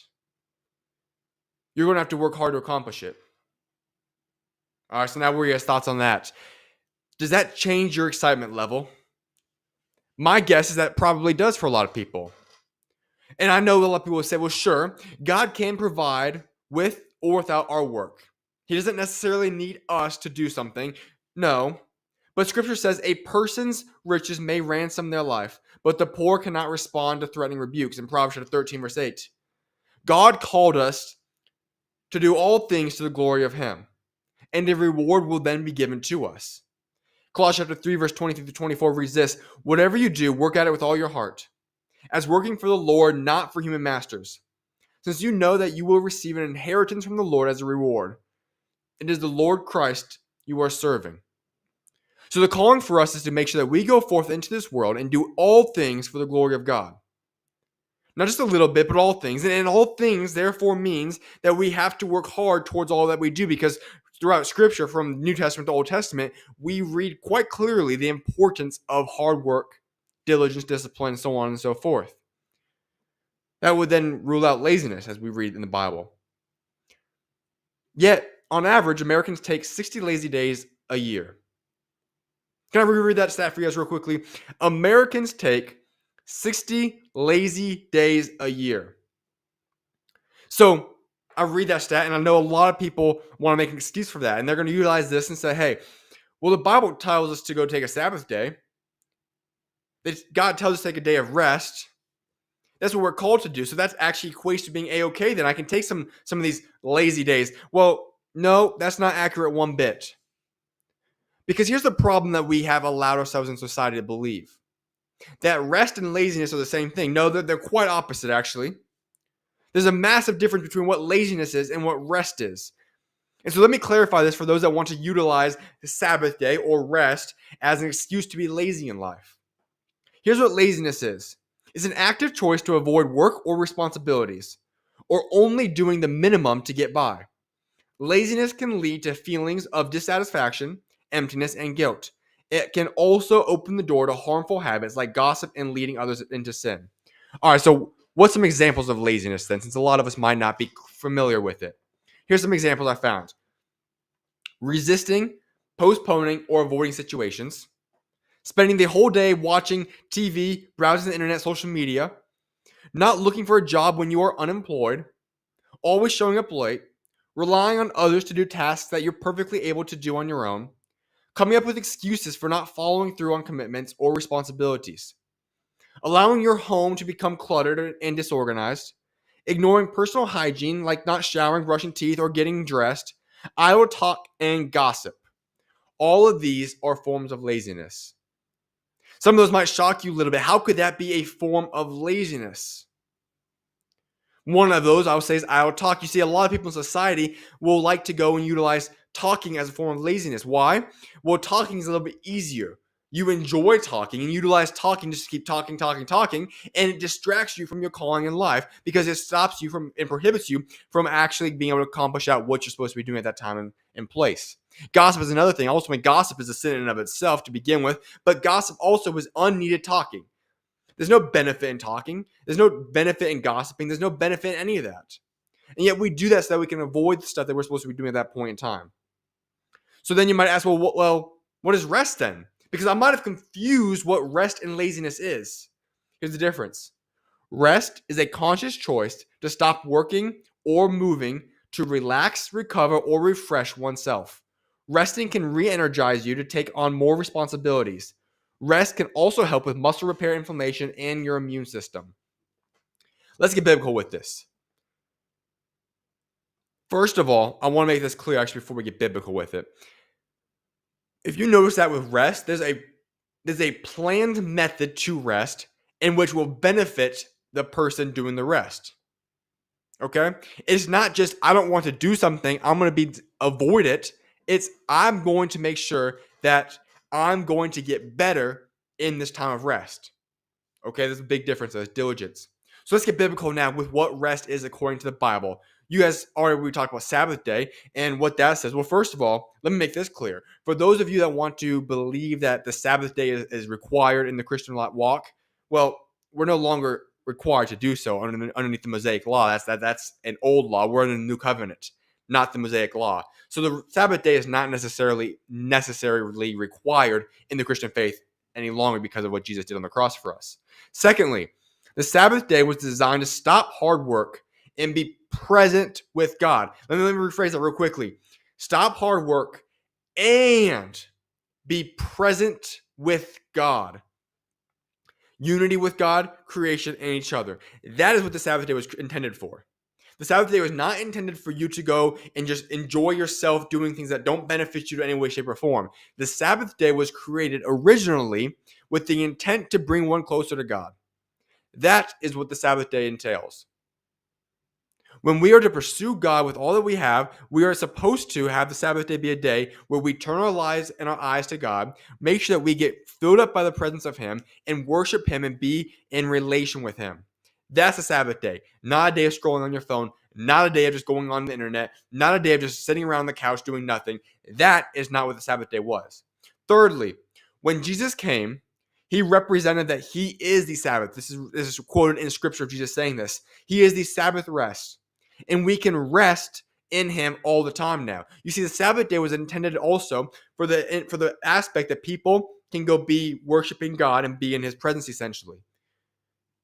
you're going to have to work hard to accomplish it. All right, so now what are your thoughts on that? Does that change your excitement level? My guess is that probably does for a lot of people. And I know a lot of people will say, well, sure, God can provide with or without our work. He doesn't necessarily need us to do something. No. But Scripture says a person's riches may ransom their life, but the poor cannot respond to threatening rebukes in Proverbs chapter 13, verse 8. God called us to do all things to the glory of Him, and a reward will then be given to us. Colossians chapter 3, verse 23 to 24 reads this: whatever you do, work at it with all your heart, as working for the Lord, not for human masters, since you know that you will receive an inheritance from the Lord as a reward. It is the Lord Christ you are serving. So the calling for us is to make sure that we go forth into this world and do all things for the glory of God. Not just a little bit, but all things. And all things, therefore, means that we have to work hard towards all that we do, because throughout Scripture, from New Testament to Old Testament, we read quite clearly the importance of hard work, diligence, discipline, so on and so forth. That would then rule out laziness, as we read in the Bible. Yet, on average, Americans take 60 lazy days a year. Can I reread that stat for you guys real quickly? Americans take 60 lazy days a year. So I read that stat, and I know a lot of people want to make an excuse for that, and they're going to utilize this and say, hey, well, the Bible tells us to go take a Sabbath day. God tells us to take a day of rest. That's what we're called to do. So that's actually equates to being A-okay. Then I can take some of these lazy days. Well, no, that's not accurate one bit. Because here's the problem that we have allowed ourselves in society to believe. That rest and laziness are the same thing. No, they're quite opposite, actually. There's a massive difference between what laziness is and what rest is. And so let me clarify this for those that want to utilize the Sabbath day or rest as an excuse to be lazy in life. Here's what laziness is. It's an active choice to avoid work or responsibilities, or only doing the minimum to get by. Laziness can lead to feelings of dissatisfaction, emptiness, and guilt. It can also open the door to harmful habits like gossip and leading others into sin. All right, so what's some examples of laziness then, since a lot of us might not be familiar with it? Here's some examples I found. Resisting, postponing, or avoiding situations. Spending the whole day watching TV, browsing the internet, social media. Not looking for a job when you are unemployed. Always showing up late. Relying on others to do tasks that you're perfectly able to do on your own. Coming up with excuses for not following through on commitments or responsibilities. Allowing your home to become cluttered and disorganized. Ignoring personal hygiene like not showering, brushing teeth, or getting dressed. Idle talk and gossip. All of these are forms of laziness. Some of those might shock you a little bit. How could that be a form of laziness? One of those, I would say, is idle talk. You see, a lot of people in society will like to go and utilize talking as a form of laziness. Why? Well, talking is a little bit easier. You enjoy talking and utilize talking just to keep talking, and it distracts you from your calling in life because it stops you from and prohibits you from actually being able to accomplish out what you're supposed to be doing at that time and place. Gossip is another thing. Ultimately, gossip is a sin in and of itself to begin with, but gossip also is unneeded talking. There's no benefit in talking. There's no benefit in gossiping. There's no benefit in any of that. And yet we do that so that we can avoid the stuff that we're supposed to be doing at that point in time. So then you might ask, well, what is rest then? Because I might have confused what rest and laziness is. Here's the difference. Rest is a conscious choice to stop working or moving to relax, recover, or refresh oneself. Resting can re-energize you to take on more responsibilities. Rest can also help with muscle repair, inflammation, and your immune system. Let's get biblical with this. First of all, I want to make this clear actually before we get biblical with it. If you notice that with rest, there's a planned method to rest in which will benefit the person doing the rest. Okay? It's not just, I don't want to do something, I'm going to avoid it. It's, I'm going to make sure that I'm going to get better in this time of rest. Okay? There's a big difference. There's diligence. So let's get biblical now with what rest is according to the Bible. You guys we talked about Sabbath day and what that says. Well, first of all, let me make this clear. For those of you that want to believe that the Sabbath day is required in the Christian walk, well, we're no longer required to do so underneath the Mosaic law. That's an old law. We're in the new covenant, not the Mosaic law. So the Sabbath day is not necessarily required in the Christian faith any longer because of what Jesus did on the cross for us. Secondly, the Sabbath day was designed to stop hard work and be present with God. Let me rephrase that real quickly. Stop hard work and be present with God. Unity with God, creation, and each other. That is what the Sabbath day was intended for. The Sabbath day was not intended for you to go and just enjoy yourself doing things that don't benefit you in any way, shape, or form. The Sabbath day was created originally with the intent to bring one closer to God. That is what the Sabbath day entails. When we are to pursue God with all that we have, we are supposed to have the Sabbath day be a day where we turn our lives and our eyes to God, make sure that we get filled up by the presence of Him, and worship Him and be in relation with Him. That's the Sabbath day. Not a day of scrolling on your phone, not a day of just going on the internet, not a day of just sitting around the couch doing nothing. That is not what the Sabbath day was. Thirdly, when Jesus came, He represented that He is the Sabbath. This is quoted in Scripture of Jesus saying this. He is the Sabbath rest. And we can rest in Him all the time now. You see, the Sabbath day was intended also for the aspect that people can go be worshiping God and be in His presence essentially.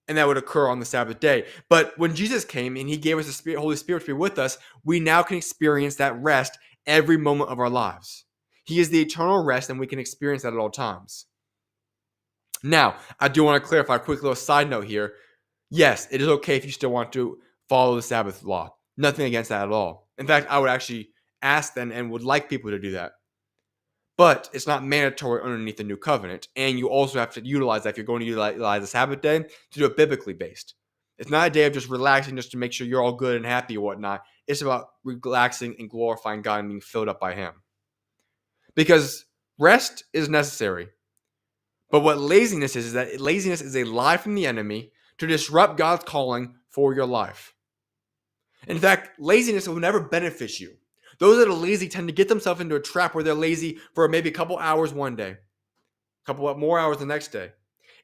And that would occur on the Sabbath day. But when Jesus came and He gave us the Holy Spirit to be with us, we now can experience that rest every moment of our lives. He is the eternal rest, and we can experience that at all times. Now, I do want to clarify a quick little side note here. Yes, it is okay if you still want to follow the Sabbath law. Nothing against that at all. In fact, I would actually ask them and would like people to do that. But it's not mandatory underneath the new covenant. And you also have to utilize that if you're going to utilize the Sabbath day to do it biblically based. It's not a day of just relaxing just to make sure you're all good and happy or whatnot. It's about relaxing and glorifying God and being filled up by Him. Because rest is necessary. But what laziness is that laziness is a lie from the enemy to disrupt God's calling for your life. In fact, laziness will never benefit you. Those that are lazy tend to get themselves into a trap where they're lazy for maybe a couple hours one day, a couple more hours the next day.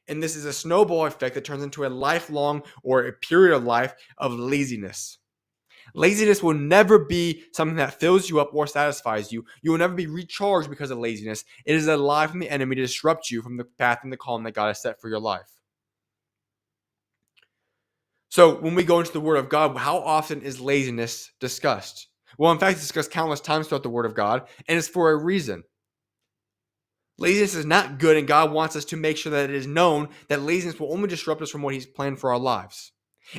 And this is a snowball effect that turns into a lifelong or a period of life of laziness. Laziness will never be something that fills you up or satisfies you. You will never be recharged because of laziness. It is a lie from the enemy to disrupt you from the path and the calling that God has set for your life. So when we go into the Word of God, how often is laziness discussed? Well, in fact, it's discussed countless times throughout the Word of God, and it's for a reason. Laziness is not good, and God wants us to make sure that it is known that laziness will only disrupt us from what He's planned for our lives.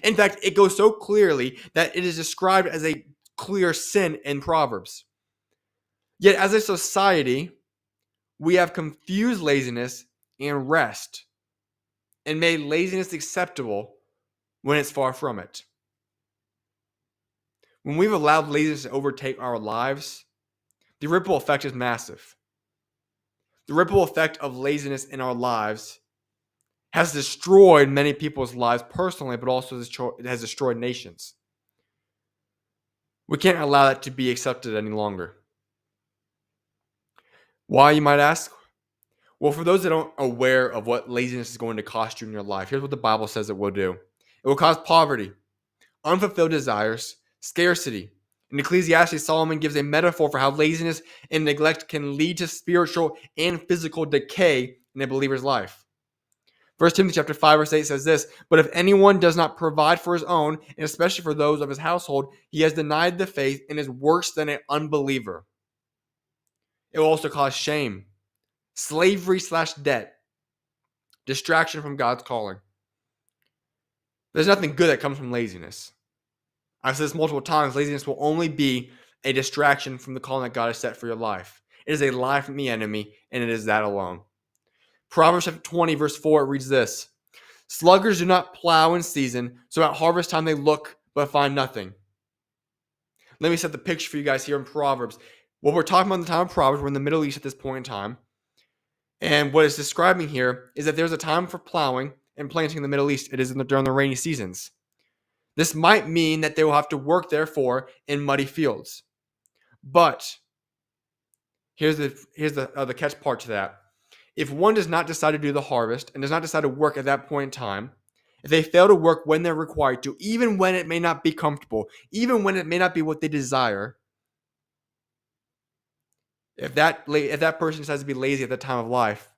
In fact, it goes so clearly that it is described as a clear sin in Proverbs. Yet, as a society, we have confused laziness and rest and made laziness acceptable when it's far from it. When we've allowed laziness to overtake our lives, the ripple effect is massive. The ripple effect of laziness in our lives has destroyed many people's lives personally, but also it has destroyed nations. We can't allow that to be accepted any longer. Why, you might ask? Well, for those that aren't aware of what laziness is going to cost you in your life, here's what the Bible says it will do. It will cause poverty, unfulfilled desires, scarcity. In Ecclesiastes, Solomon gives a metaphor for how laziness and neglect can lead to spiritual and physical decay in a believer's life. 1 Timothy chapter 5, verse 8 says this, "But if anyone does not provide for his own, and especially for those of his household, he has denied the faith and is worse than an unbeliever." It will also cause shame, slavery/debt, distraction from God's calling. There's nothing good that comes from laziness. I've said this multiple times, laziness will only be a distraction from the calling that God has set for your life. It is a lie from the enemy, and it is that alone. Proverbs chapter 20, verse 4, it reads this, "Sluggards do not plow in season, so at harvest time they look, but find nothing." Let me set the picture for you guys here in Proverbs. What we're talking about in the time of Proverbs, we're in the Middle East at this point in time. And what it's describing here is that there's a time for plowing and planting in the Middle East. It is during the rainy seasons. This might mean that they will have to work, therefore, in muddy fields. But here's the catch part to that. If one does not decide to do the harvest and does not decide to work at that point in time, if they fail to work when they're required to, even when it may not be comfortable, even when it may not be what they desire, if that person decides to be lazy at that time of life,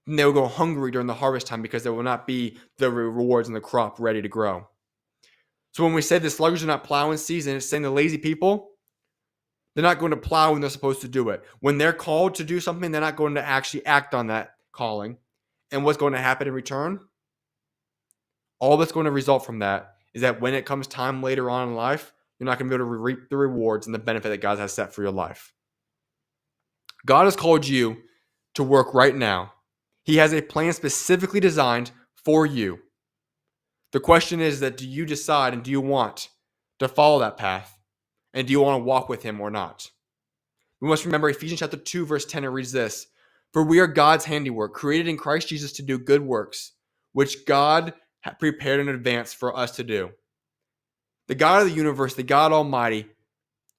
then they will go hungry during the harvest time because there will not be the rewards in the crop ready to grow. So when we say the sluggards do not plow in season, it's saying the lazy people, they're not going to plow when they're supposed to do it. When they're called to do something, they're not going to actually act on that calling. And what's going to happen in return? All that's going to result from that is that when it comes time later on in life, you're not going to be able to reap the rewards and the benefit that God has set for your life. God has called you to work right now. He has a plan specifically designed for you. The question is that do you decide and do you want to follow that path? And do you want to walk with him or not? We must remember Ephesians chapter 2, verse 10, it reads this: "For we are God's handiwork, created in Christ Jesus to do good works, which God had prepared in advance for us to do." The God of the universe, the God Almighty,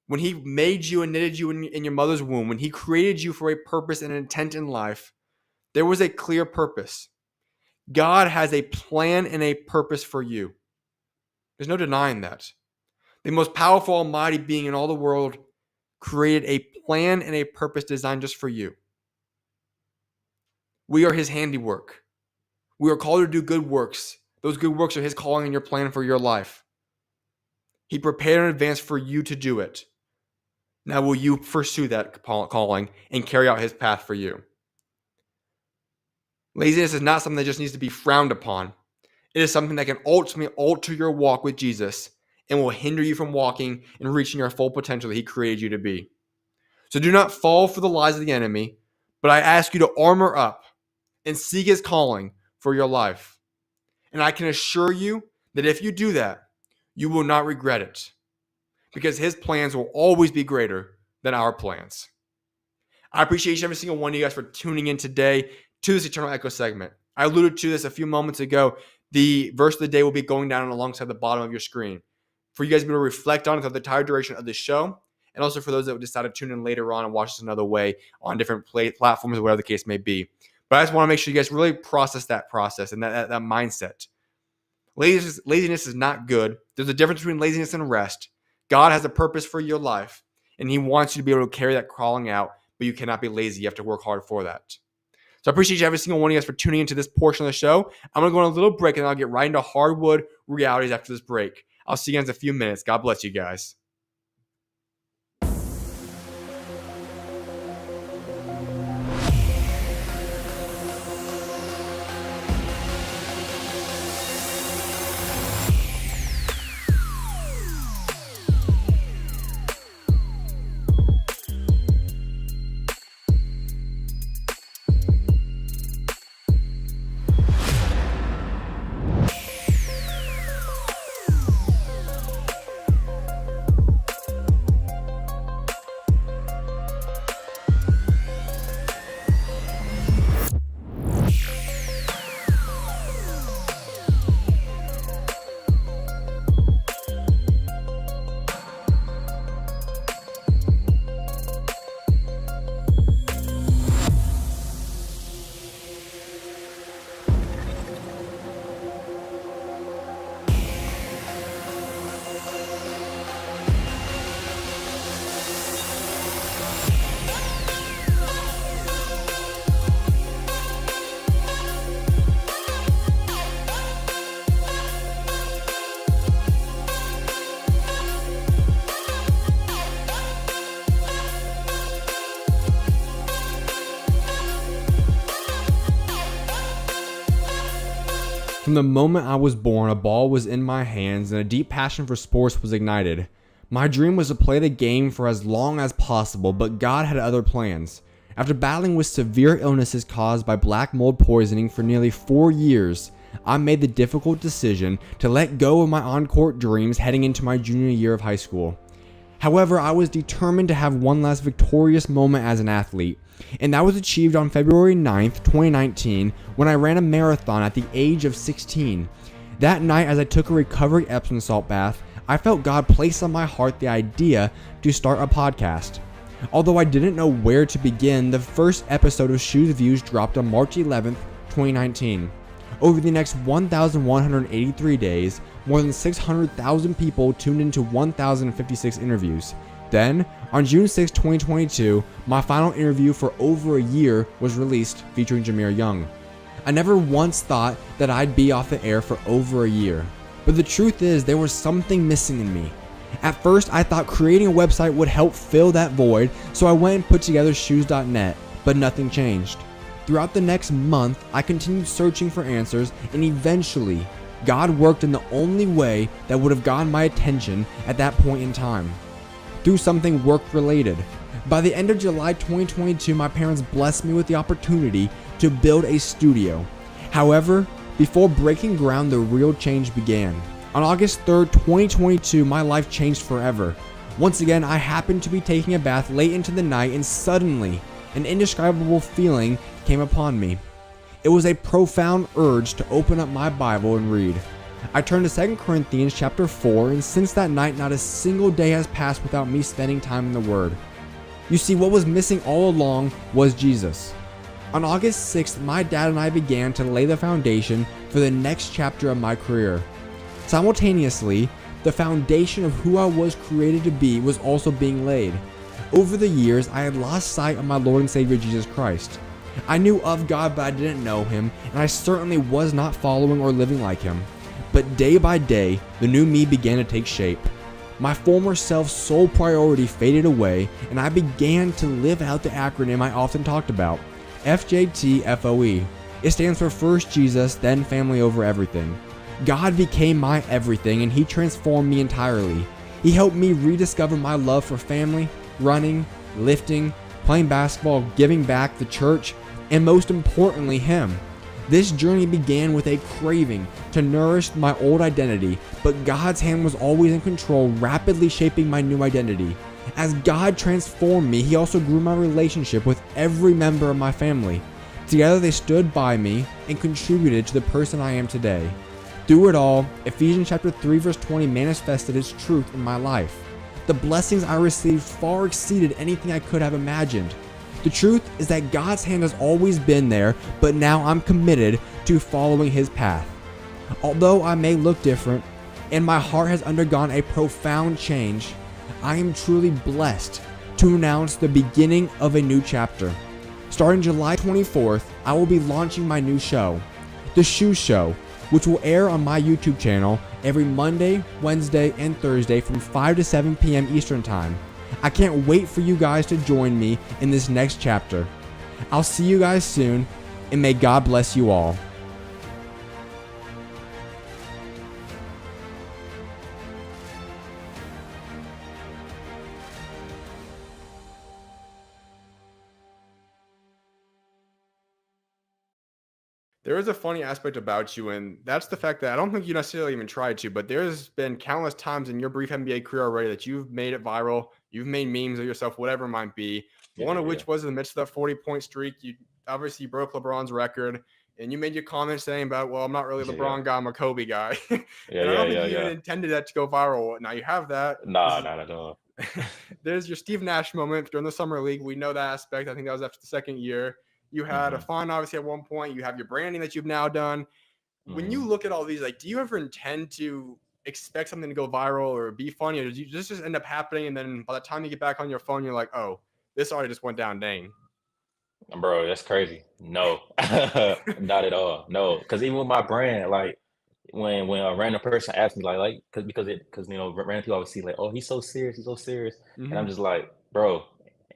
when he made you and knitted you in your mother's womb, when he created you for a purpose and an intent in life, there was a clear purpose. God has a plan and a purpose for you. There's no denying that. The most powerful, almighty being in all the world created a plan and a purpose designed just for you. We are his handiwork. We are called to do good works. Those good works are his calling and your plan for your life. He prepared in advance for you to do it. Now will you pursue that calling and carry out his path for you? Laziness is not something that just needs to be frowned upon. It is something that can ultimately alter your walk with Jesus and will hinder you from walking and reaching your full potential that he created you to be. So do not fall for the lies of the enemy, but I ask you to armor up and seek his calling for your life. And I can assure you that if you do that, you will not regret it, because his plans will always be greater than our plans. I appreciate every single one of you guys for tuning in today to this Eternal Echo segment. I alluded to this a few moments ago. The verse of the day will be going down alongside the bottom of your screen for you guys to be able to reflect on it throughout the entire duration of this show, and also for those that would decide to tune in later on and watch this another way on different platforms or whatever the case may be. But I just want to make sure you guys really process that process and that mindset. Laziness is not good. There's a difference between laziness and rest. God has a purpose for your life, and he wants you to be able to carry that calling out, but you cannot be lazy. You have to work hard for that. So I appreciate every single one of you guys for tuning into this portion of the show. I'm going to go on a little break, and then I'll get right into Hardwood realities after this break. I'll see you guys in a few minutes. God bless you guys. From the moment I was born, a ball was in my hands and a deep passion for sports was ignited. My dream was to play the game for as long as possible, but God had other plans. After battling with severe illnesses caused by black mold poisoning for nearly 4 years, I made the difficult decision to let go of my on-court dreams heading into my junior year of high school. However, I was determined to have one last victorious moment as an athlete, and that was achieved on February 9th, 2019, when I ran a marathon at the age of 16. That night, as I took a recovery Epsom salt bath, I felt God place on my heart the idea to start a podcast. Although I didn't know where to begin, the first episode of SchuZ Views dropped on March 11th, 2019. Over the next 1,183 days, more than 600,000 people tuned into 1,056 interviews. Then, on June 6, 2022, my final interview for over a year was released featuring Jameer Young. I never once thought that I'd be off the air for over a year, but the truth is there was something missing in me. At first, I thought creating a website would help fill that void, so I went and put together SchuZ.net, but nothing changed. Throughout the next month, I continued searching for answers, and eventually, God worked in the only way that would have gotten my attention at that point in time. Through something work-related. By the end of July 2022, my parents blessed me with the opportunity to build a studio. However, before breaking ground, the real change began. On August 3rd, 2022, my life changed forever. Once again, I happened to be taking a bath late into the night and suddenly, an indescribable feeling came upon me. It was a profound urge to open up my Bible and read. I turned to 2 Corinthians chapter 4, and since that night, not a single day has passed without me spending time in the Word. You see, what was missing all along was Jesus. On August 6th, my dad and I began to lay the foundation for the next chapter of my career. Simultaneously, the foundation of who I was created to be was also being laid. Over the years, I had lost sight of my Lord and Savior Jesus Christ. I knew of God, but I didn't know Him, and I certainly was not following or living like Him. But day by day, the new me began to take shape. My former self's sole priority faded away, and I began to live out the acronym I often talked about, FJTFOE. It stands for First Jesus, then Family Over Everything. God became my everything, and He transformed me entirely. He helped me rediscover my love for family, running, lifting, playing basketball, giving back, the church, and most importantly, Him. This journey began with a craving to nourish my old identity, but God's hand was always in control, rapidly shaping my new identity. As God transformed me, He also grew my relationship with every member of my family. Together they stood by me and contributed to the person I am today. Through it all, Ephesians chapter 3 verse 20 manifested its truth in my life. The blessings I received far exceeded anything I could have imagined. The truth is that God's hand has always been there, but now I'm committed to following His path. Although I may look different, and my heart has undergone a profound change, I am truly blessed to announce the beginning of a new chapter. Starting July 24th, I will be launching my new show, the SchuZ Show, which will air on my YouTube channel every Monday, Wednesday, and Thursday from 5 to 7 p.m. Eastern Time. I can't wait for you guys to join me in this next chapter. I'll see you guys soon, and may God bless you all. There is a funny aspect about you, and that's the fact that I don't think you necessarily even tried to, but there's been countless times in your brief NBA career already that you've made it viral. You've made memes of yourself, whatever it might be. One of which was in the midst of that 40-point streak. You obviously broke LeBron's record, and you made your comment saying about, well, I'm not really a LeBron guy, I'm a Kobe guy. And I don't think you even intended that to go viral. Now you have that. Nah, not at all. There's your Steve Nash moment during the Summer League. We know that aspect. I think that was after the second year. You had a fun, obviously, at one point. You have your branding that you've now done. When you look at all these, like, do you ever intend to expect something to go viral or be funny, or does you just end up happening, and then by the time you get back on your phone, you're like, oh, this already just went down, dang. Bro, that's crazy. No, not at all. No, because even with my brand, like when a random person asks me, because random people always see like, oh, he's so serious, and I'm just like, bro,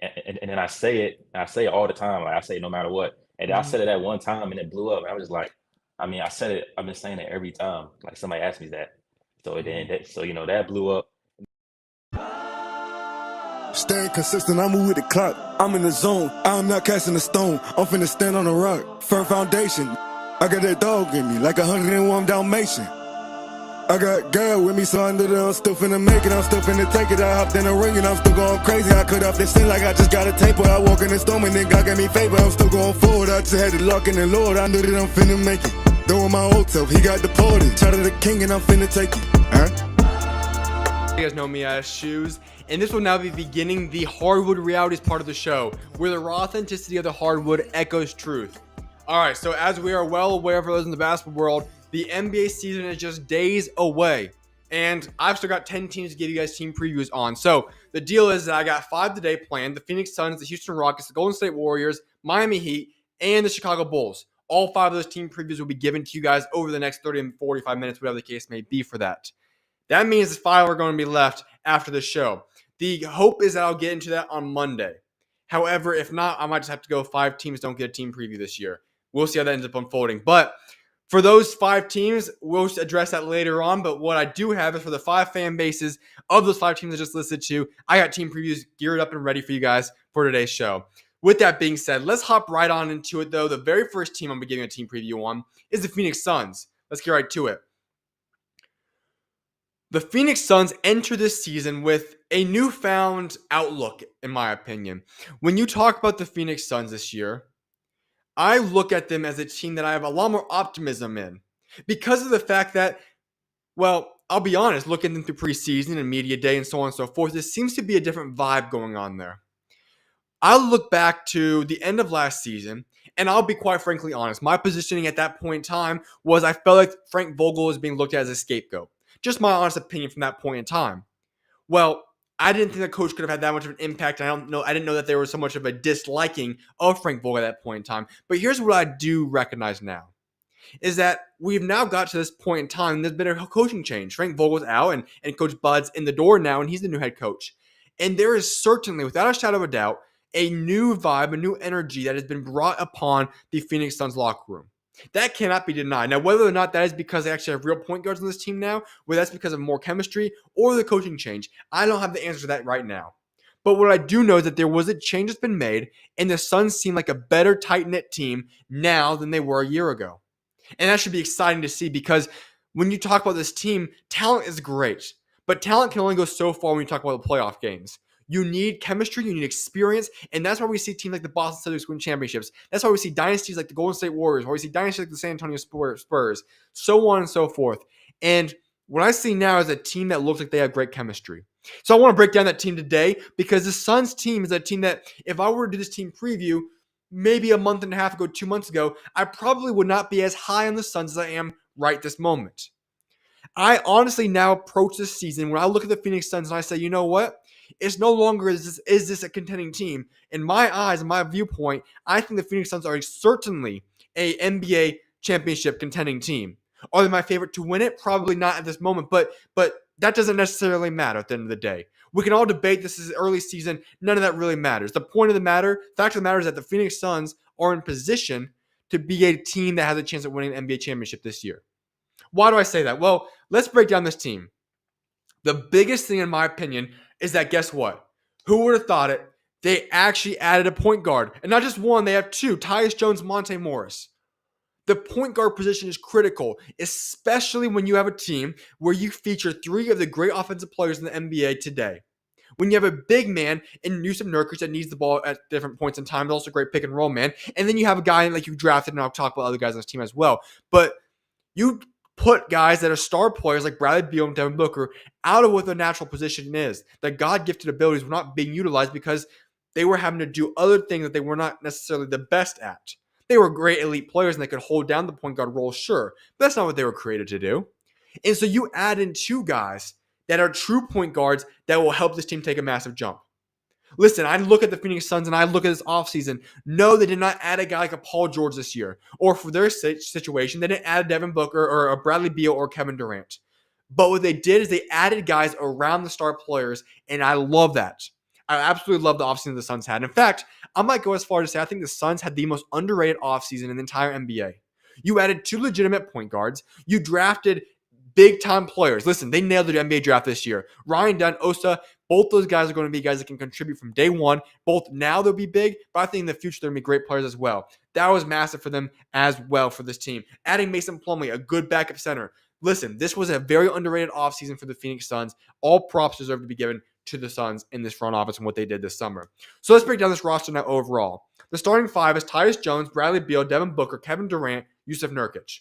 and then I say it all the time, like I say it no matter what, and I said it at one time and it blew up, and I was just like, I mean, I said it, I've been saying it every time, like somebody asked me that, so then that blew up. Staying consistent, I move with the clock. I'm in the zone, I'm not casting a stone. I'm finna stand on a rock, firm foundation. I got that dog in me, like 101 Dalmatian. I got girl with me, so I know that I'm still finna make it. I'm still finna take it. I hopped in the ring and I'm still going crazy. I cut off this shit like I just got a taper. I walk in the storm and then God gave me favor. I'm still going forward. I just had to lock in the Lord. I knew that I'm finna make it. Doing my old self, he got deported. Shout out to the king and I'm finna take it. You guys know me as SchuZ, and this will now be beginning the Hardwood realities part of the show, where the raw authenticity of the Hardwood echoes truth. Alright, so as we are well aware for those in the basketball world, the NBA season is just days away, and I've still got 10 teams to give you guys team previews on. So the deal is that I got 5 today planned: the Phoenix Suns, the Houston Rockets, the Golden State Warriors, Miami Heat, and the Chicago Bulls. All 5 of those team previews will be given to you guys over the next 30 and 45 minutes, whatever the case may be for that. That means 5 are going to be left after the show. The hope is that I'll get into that on Monday. However, if not, I might just have to go 5 teams don't get a team preview this year. We'll see how that ends up unfolding. But for those 5 teams, we'll address that later on. But what I do have is for the 5 fan bases of those 5 teams I just listed to, I got team previews geared up and ready for you guys for today's show. With that being said, let's hop right on into it, though. The very first team I'm going to be giving a team preview on is the Phoenix Suns. Let's get right to it. The Phoenix Suns enter this season with a newfound outlook, in my opinion. When you talk about the Phoenix Suns this year, I look at them as a team that I have a lot more optimism in because of the fact that, well, I'll be honest, looking at them through preseason and media day and so on and so forth, there seems to be a different vibe going on there. I'll look back to the end of last season, and I'll be quite frankly honest. My positioning at that point in time was I felt like Frank Vogel was being looked at as a scapegoat. Just my honest opinion from that point in time. Well, I didn't think the coach could have had that much of an impact. I didn't know that there was so much of a disliking of Frank Vogel at that point in time. But here's what I do recognize now. Is that we've now got to this point in time, there's been a coaching change. Frank Vogel's out and Coach Bud's in the door now, and he's the new head coach. And there is certainly, without a shadow of a doubt, a new vibe, a new energy that has been brought upon the Phoenix Suns locker room. That cannot be denied. Now, whether or not that is because they actually have real point guards on this team now, whether that's because of more chemistry or the coaching change, I don't have the answer to that right now. But what I do know is that there was a change that's been made, and the Suns seem like a better tight-knit team now than they were a year ago. And that should be exciting to see because when you talk about this team, talent is great. But talent can only go so far when you talk about the playoff games. You need chemistry, you need experience, and that's why we see teams like the Boston Celtics win championships. That's why we see dynasties like the Golden State Warriors, or we see dynasties like the San Antonio Spurs, so on and so forth. And what I see now is a team that looks like they have great chemistry. So I want to break down that team today because the Suns team is a team that if I were to do this team preview, maybe a month and a half ago, 2 months ago, I probably would not be as high on the Suns as I am right this moment. I honestly now approach this season when I look at the Phoenix Suns and I say, you know what? It's no longer is this a contending team. In my eyes, in my viewpoint, I think the Phoenix Suns are certainly a NBA championship contending team. Are they my favorite to win it? Probably not at this moment, but that doesn't necessarily matter at the end of the day. We can all debate this is early season. None of that really matters. The fact of the matter is that the Phoenix Suns are in position to be a team that has a chance at winning an NBA championship this year. Why do I say that? Well, let's break down this team. The biggest thing, in my opinion, is that guess what? Who would have thought it? They actually added a point guard. And not just one, they have two. Tyus Jones, Monte Morris. The point guard position is critical, especially when you have a team where you feature three of the great offensive players in the NBA today. When you have a big man in Jusuf Nurkic that needs the ball at different points in time, also a great pick and roll man. And then you have a guy like you drafted, and I'll talk about other guys on this team as well. But you put guys that are star players like Bradley Beal and Devin Booker out of what their natural position is. Their God-gifted abilities were not being utilized because they were having to do other things that they were not necessarily the best at. They were great elite players and they could hold down the point guard role, sure. But that's not what they were created to do. And so you add in two guys that are true point guards that will help this team take a massive jump. Listen, I look at the Phoenix Suns and I look at this offseason. No, they did not add a guy like a Paul George this year. Or for their situation, they didn't add Devin Booker or a Bradley Beal or Kevin Durant. But what they did is they added guys around the star players, and I love that. I absolutely love the offseason the Suns had. In fact, I might go as far as to say I think the Suns had the most underrated offseason in the entire NBA. You added two legitimate point guards. You drafted big-time players. Listen, they nailed the NBA draft this year. Ryan Dunn, Osa, both those guys are going to be guys that can contribute from day one. Both now they'll be big, but I think in the future they're going to be great players as well. That was massive for them as well for this team. Adding Mason Plumlee, a good backup center. Listen, this was a very underrated offseason for the Phoenix Suns. All props deserve to be given to the Suns in this front office and what they did this summer. So let's break down this roster now overall. The starting five is Tyus Jones, Bradley Beal, Devin Booker, Kevin Durant, Jusuf Nurkic.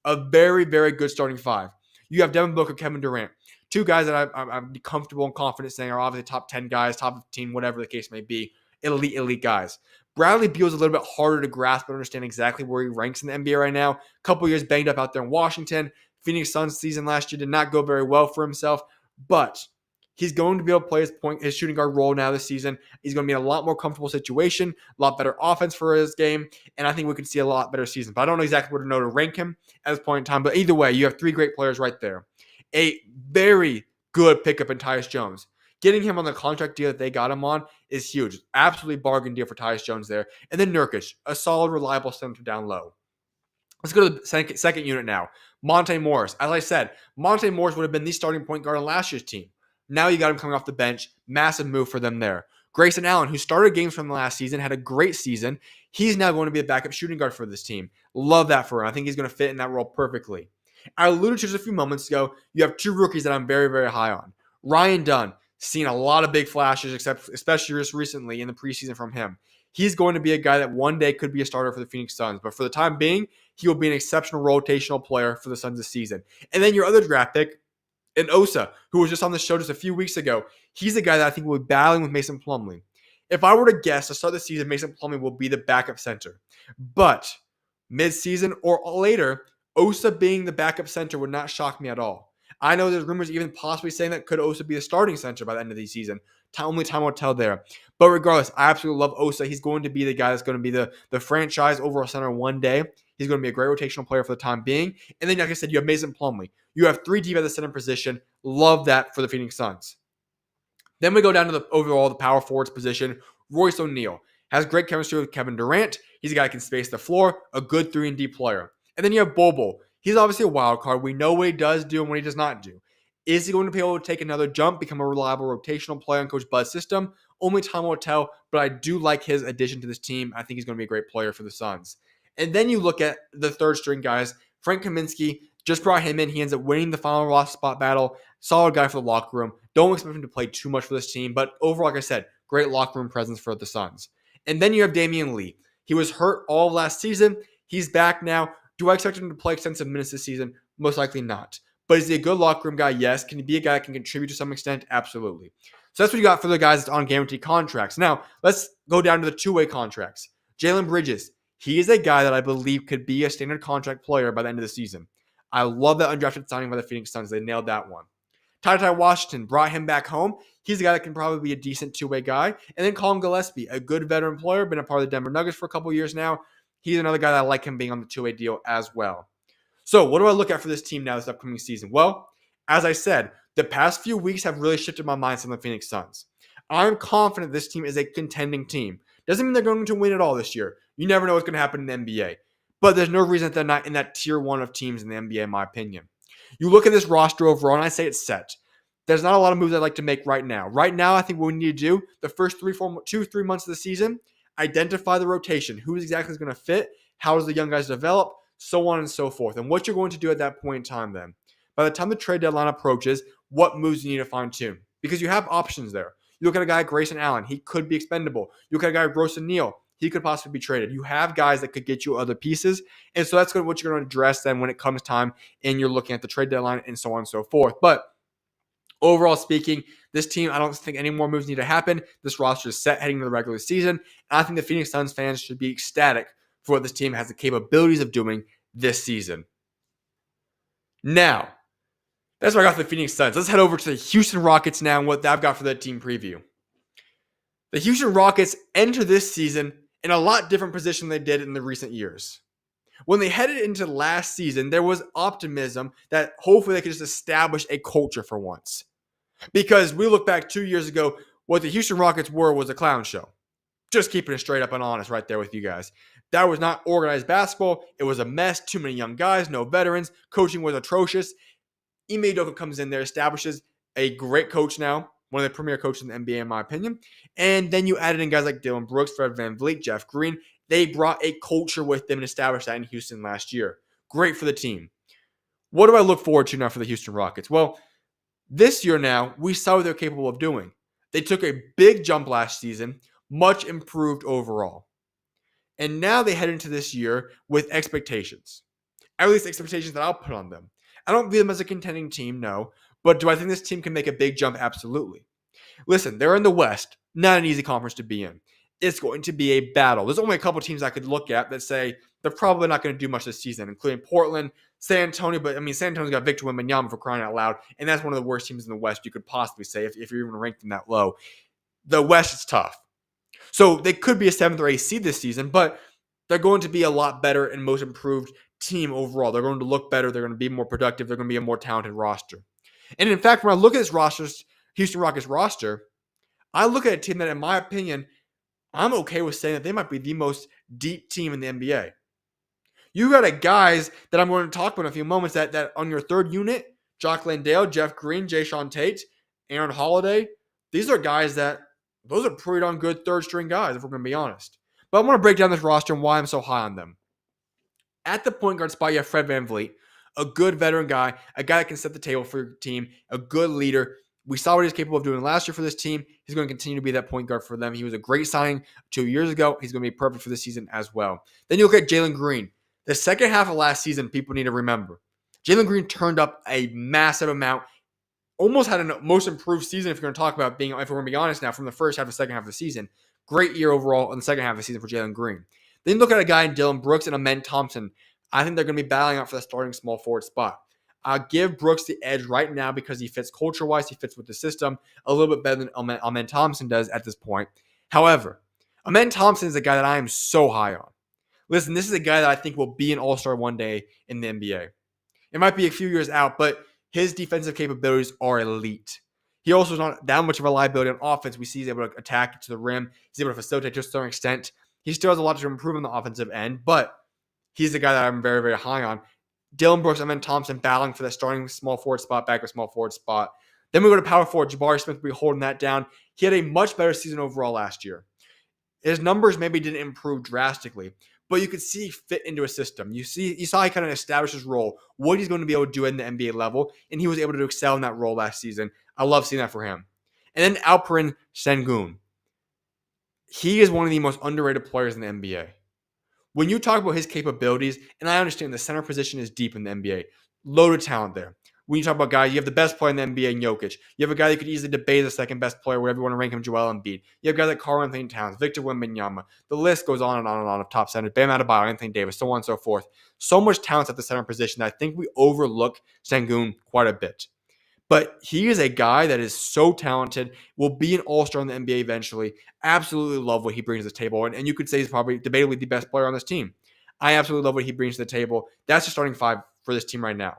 A very, very good starting five. You have Devin Booker, Kevin Durant. Two guys that I'm comfortable and confident saying are obviously top 10 guys, top 15, whatever the case may be. Elite guys. Bradley Beal is a little bit harder to grasp and understand exactly where he ranks in the NBA right now. A couple years banged up out there in Washington. Phoenix Suns season last year did not go very well for himself, but he's going to be able to play his shooting guard role now this season. He's going to be in a lot more comfortable situation, a lot better offense for his game, and I think we could see a lot better season. But I don't know exactly where to know to rank him at this point in time. But either way, you have three great players right there. A very good pickup in Tyus Jones. Getting him on the contract deal that they got him on is huge. Absolutely bargain deal for Tyus Jones there. And then Nurkic, a solid, reliable center down low. Let's go to the second unit now. Monte Morris. As I said, Monte Morris would have been the starting point guard on last year's team. Now you got him coming off the bench. Massive move for them there. Grayson Allen, who started games from the last season, had a great season. He's now going to be a backup shooting guard for this team. Love that for him. I think he's going to fit in that role perfectly. I alluded to just a few moments ago, you have two rookies that I'm very, very high on. Ryan Dunn, seen a lot of big flashes, especially just recently in the preseason from him. He's going to be a guy that one day could be a starter for the Phoenix Suns, but for the time being, he will be an exceptional rotational player for the Suns this season. And then your other draft pick, and Osa, who was just on the show just a few weeks ago, he's a guy that I think will be battling with Mason Plumlee. If I were to guess, to start the season, Mason Plumlee will be the backup center. But mid-season or later, Osa being the backup center would not shock me at all. I know there's rumors even possibly saying that could Osa be the starting center by the end of the season. Only time will tell there. But regardless, I absolutely love Osa. He's going to be the guy that's going to be the franchise overall center one day. He's going to be a great rotational player for the time being. And then, like I said, you have Mason Plumlee. You have 3 deep at the center position. Love that for the Phoenix Suns. Then we go down to the power forwards position. Royce O'Neal has great chemistry with Kevin Durant. He's a guy who can space the floor, a good 3-and-D player. And then you have Bobo. He's obviously a wild card. We know what he does do and what he does not do. Is he going to be able to take another jump, become a reliable rotational player in Coach Bud's system? Only time will tell, but I do like his addition to this team. I think he's going to be a great player for the Suns. And then you look at the third string guys. Frank Kaminsky, just brought him in. He ends up winning the final roster spot battle. Solid guy for the locker room. Don't expect him to play too much for this team, but overall, like I said, great locker room presence for the Suns. And then you have Damian Lee. He was hurt all of last season. He's back now. Do I expect him to play extensive minutes this season? Most likely not. But is he a good locker room guy? Yes. Can he be a guy that can contribute to some extent? Absolutely. So that's what you got for the guys that's on guaranteed contracts. Now, let's go down to the two-way contracts. Jalen Bridges. He is a guy that I believe could be a standard contract player by the end of the season. I love that undrafted signing by the Phoenix Suns. They nailed that one. Ty Washington, brought him back home. He's a guy that can probably be a decent two-way guy. And then Colin Gillespie, a good veteran player, been a part of the Denver Nuggets for a couple years now. He's another guy that I like him being on the two-way deal as well. So what do I look at for this team now this upcoming season? Well, as I said, the past few weeks have really shifted my mindset on the Phoenix Suns. I'm confident this team is a contending team. Doesn't mean they're going to win it all this year. You never know what's going to happen in the NBA. But there's no reason that they're not in that tier 1 of teams in the NBA, in my opinion. You look at this roster overall, and I say it's set. There's not a lot of moves I'd like to make right now. Right now, I think what we need to do, the first 3 months of the season, identify the rotation. Who exactly is going to fit? How does the young guys develop? So on and so forth. And what you're going to do at that point in time then. By the time the trade deadline approaches, what moves you need to fine-tune? Because you have options there. You look at a guy like Grayson Allen. He could be expendable. You look at a guy like Royce O'Neal. He could possibly be traded. You have guys that could get you other pieces. And so that's what you're going to address then when it comes time and you're looking at the trade deadline and so on and so forth. But overall speaking, this team, I don't think any more moves need to happen. This roster is set heading into the regular season. And I think the Phoenix Suns fans should be ecstatic for what this team has the capabilities of doing this season. Now, that's what I got for the Phoenix Suns. Let's head over to the Houston Rockets now and what I've got for that team preview. The Houston Rockets enter this season in a lot different position than they did in the recent years. When they headed into last season, there was optimism that hopefully they could just establish a culture for once. Because we look back 2 years ago, what the Houston Rockets were was a clown show. Just keeping it straight up and honest right there with you guys. That was not organized basketball. It was a mess. Too many young guys, no veterans. Coaching was atrocious. Ime Udoka comes in there, establishes a great coach now. One of the premier coaches in the NBA, in my opinion. And then you added in guys like Dylan Brooks, Fred VanVleet, Jeff Green. They brought a culture with them and established that in Houston last year. Great for the team. What do I look forward to now for the Houston Rockets? Well, this year now, we saw what they're capable of doing. They took a big jump last season, much improved overall. And now they head into this year with expectations. At least expectations that I'll put on them. I don't view them as a contending team, no. But do I think this team can make a big jump? Absolutely. Listen, they're in the West. Not an easy conference to be in. It's going to be a battle. There's only a couple teams I could look at that say they're probably not going to do much this season, including Portland, San Antonio. But, San Antonio's got Victor Wembanyama for crying out loud. And that's one of the worst teams in the West you could possibly say if you're even ranked them that low. The West is tough. So they could be a 7th or 8th seed this season, but they're going to be a lot better and most improved team overall. They're going to look better. They're going to be more productive. They're going to be a more talented roster. And in fact, when I look at this Houston Rockets roster, I look at a team that, in my opinion, I'm okay with saying that they might be the most deep team in the NBA. You got guys that I'm going to talk about in a few moments that on your third unit, Jock Landale, Jeff Green, Jayshawn Tate, Aaron Holiday, these are guys those are pretty darn good third string guys, if we're going to be honest. But I want to break down this roster and why I'm so high on them. At the point guard spot, you have Fred VanVleet, A good veteran guy, a guy that can set the table for your team, a good leader. We saw what he was capable of doing last year for this team. He's going to continue to be that point guard for them. He was a great signing 2 years ago. He's going to be perfect for this season as well. Then you look at Jalen Green. The second half of last season, people need to remember. Jalen Green turned up a massive amount. Almost had a most improved season if you're going to talk about being, if we're going to be honest now, from the first half to the second half of the season. Great year overall in the second half of the season for Jalen Green. Then you look at a guy in Dylan Brooks and Amen Thompson. I think they're going to be battling out for the starting small forward spot. I'll give Brooks the edge right now because he fits culture-wise. He fits with the system a little bit better than Amen Thompson does at this point. However, Amen Thompson is a guy that I am so high on. Listen, this is a guy that I think will be an all-star one day in the NBA. It might be a few years out, but his defensive capabilities are elite. He also is not that much of a liability on offense. We see he's able to attack to the rim. He's able to facilitate to a certain extent. He still has a lot to improve on the offensive end, but he's the guy that I'm very, very high on. Dylan Brooks and then Thompson battling for the starting small forward spot, backup small forward spot. Then we go to power forward. Jabari Smith will be holding that down. He had a much better season overall last year. His numbers maybe didn't improve drastically, but you could see he fit into a system. You saw he kind of established his role, what he's going to be able to do at the NBA level, and he was able to excel in that role last season. I love seeing that for him. And then Alperen Sengun. He is one of the most underrated players in the NBA. When you talk about his capabilities, and I understand the center position is deep in the NBA, loaded talent there. When you talk about guys, you have the best player in the NBA in Jokic. You have a guy that could easily debate the second best player, whatever you want to rank him, Joel Embiid. You have guys like Karl-Anthony Towns, Victor Wembanyama. The list goes on and on and on of top centers. Bam Adebayo, Anthony Davis, so on and so forth. So much talent at the center position that I think we overlook Sengun quite a bit. But he is a guy that is so talented, will be an all-star in the NBA eventually. Absolutely love what he brings to the table. And you could say he's probably debatably the best player on this team. I absolutely love what he brings to the table. That's the starting five for this team right now.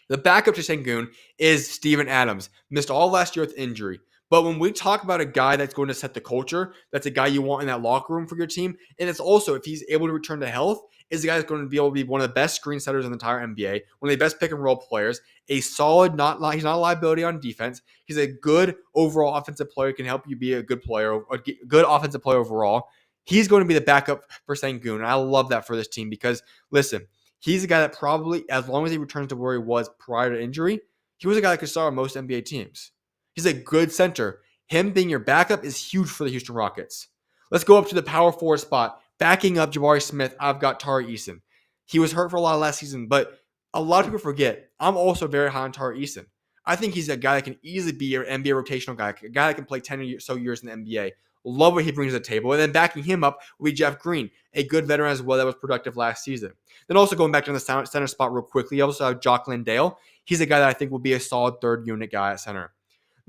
The backup to Sengun is Steven Adams. Missed all last year with injury. But when we talk about a guy that's going to set the culture, that's a guy you want in that locker room for your team, and it's also, if he's able to return to health, is a guy that's going to be able to be one of the best screen setters in the entire NBA, one of the best pick and roll players, a solid, he's not a liability on defense. He's a good overall offensive player, can help you be a good player, a good offensive player overall. He's going to be the backup for Sengun, and I love that for this team because, listen, he's a guy that probably, as long as he returns to where he was prior to injury, he was a guy that could start on most NBA teams. He's a good center. Him being your backup is huge for the Houston Rockets. Let's go up to the power forward spot. Backing up Jabari Smith, I've got Tari Eason. He was hurt for a lot of last season, but a lot of people forget, I'm also very high on Tari Eason. I think he's a guy that can easily be your NBA rotational guy, a guy that can play 10 or so years in the NBA. Love what he brings to the table. And then backing him up will be Jeff Green, a good veteran as well that was productive last season. Then also going back to the center spot real quickly, you also have Jock Landale. He's a guy that I think will be a solid third unit guy at center.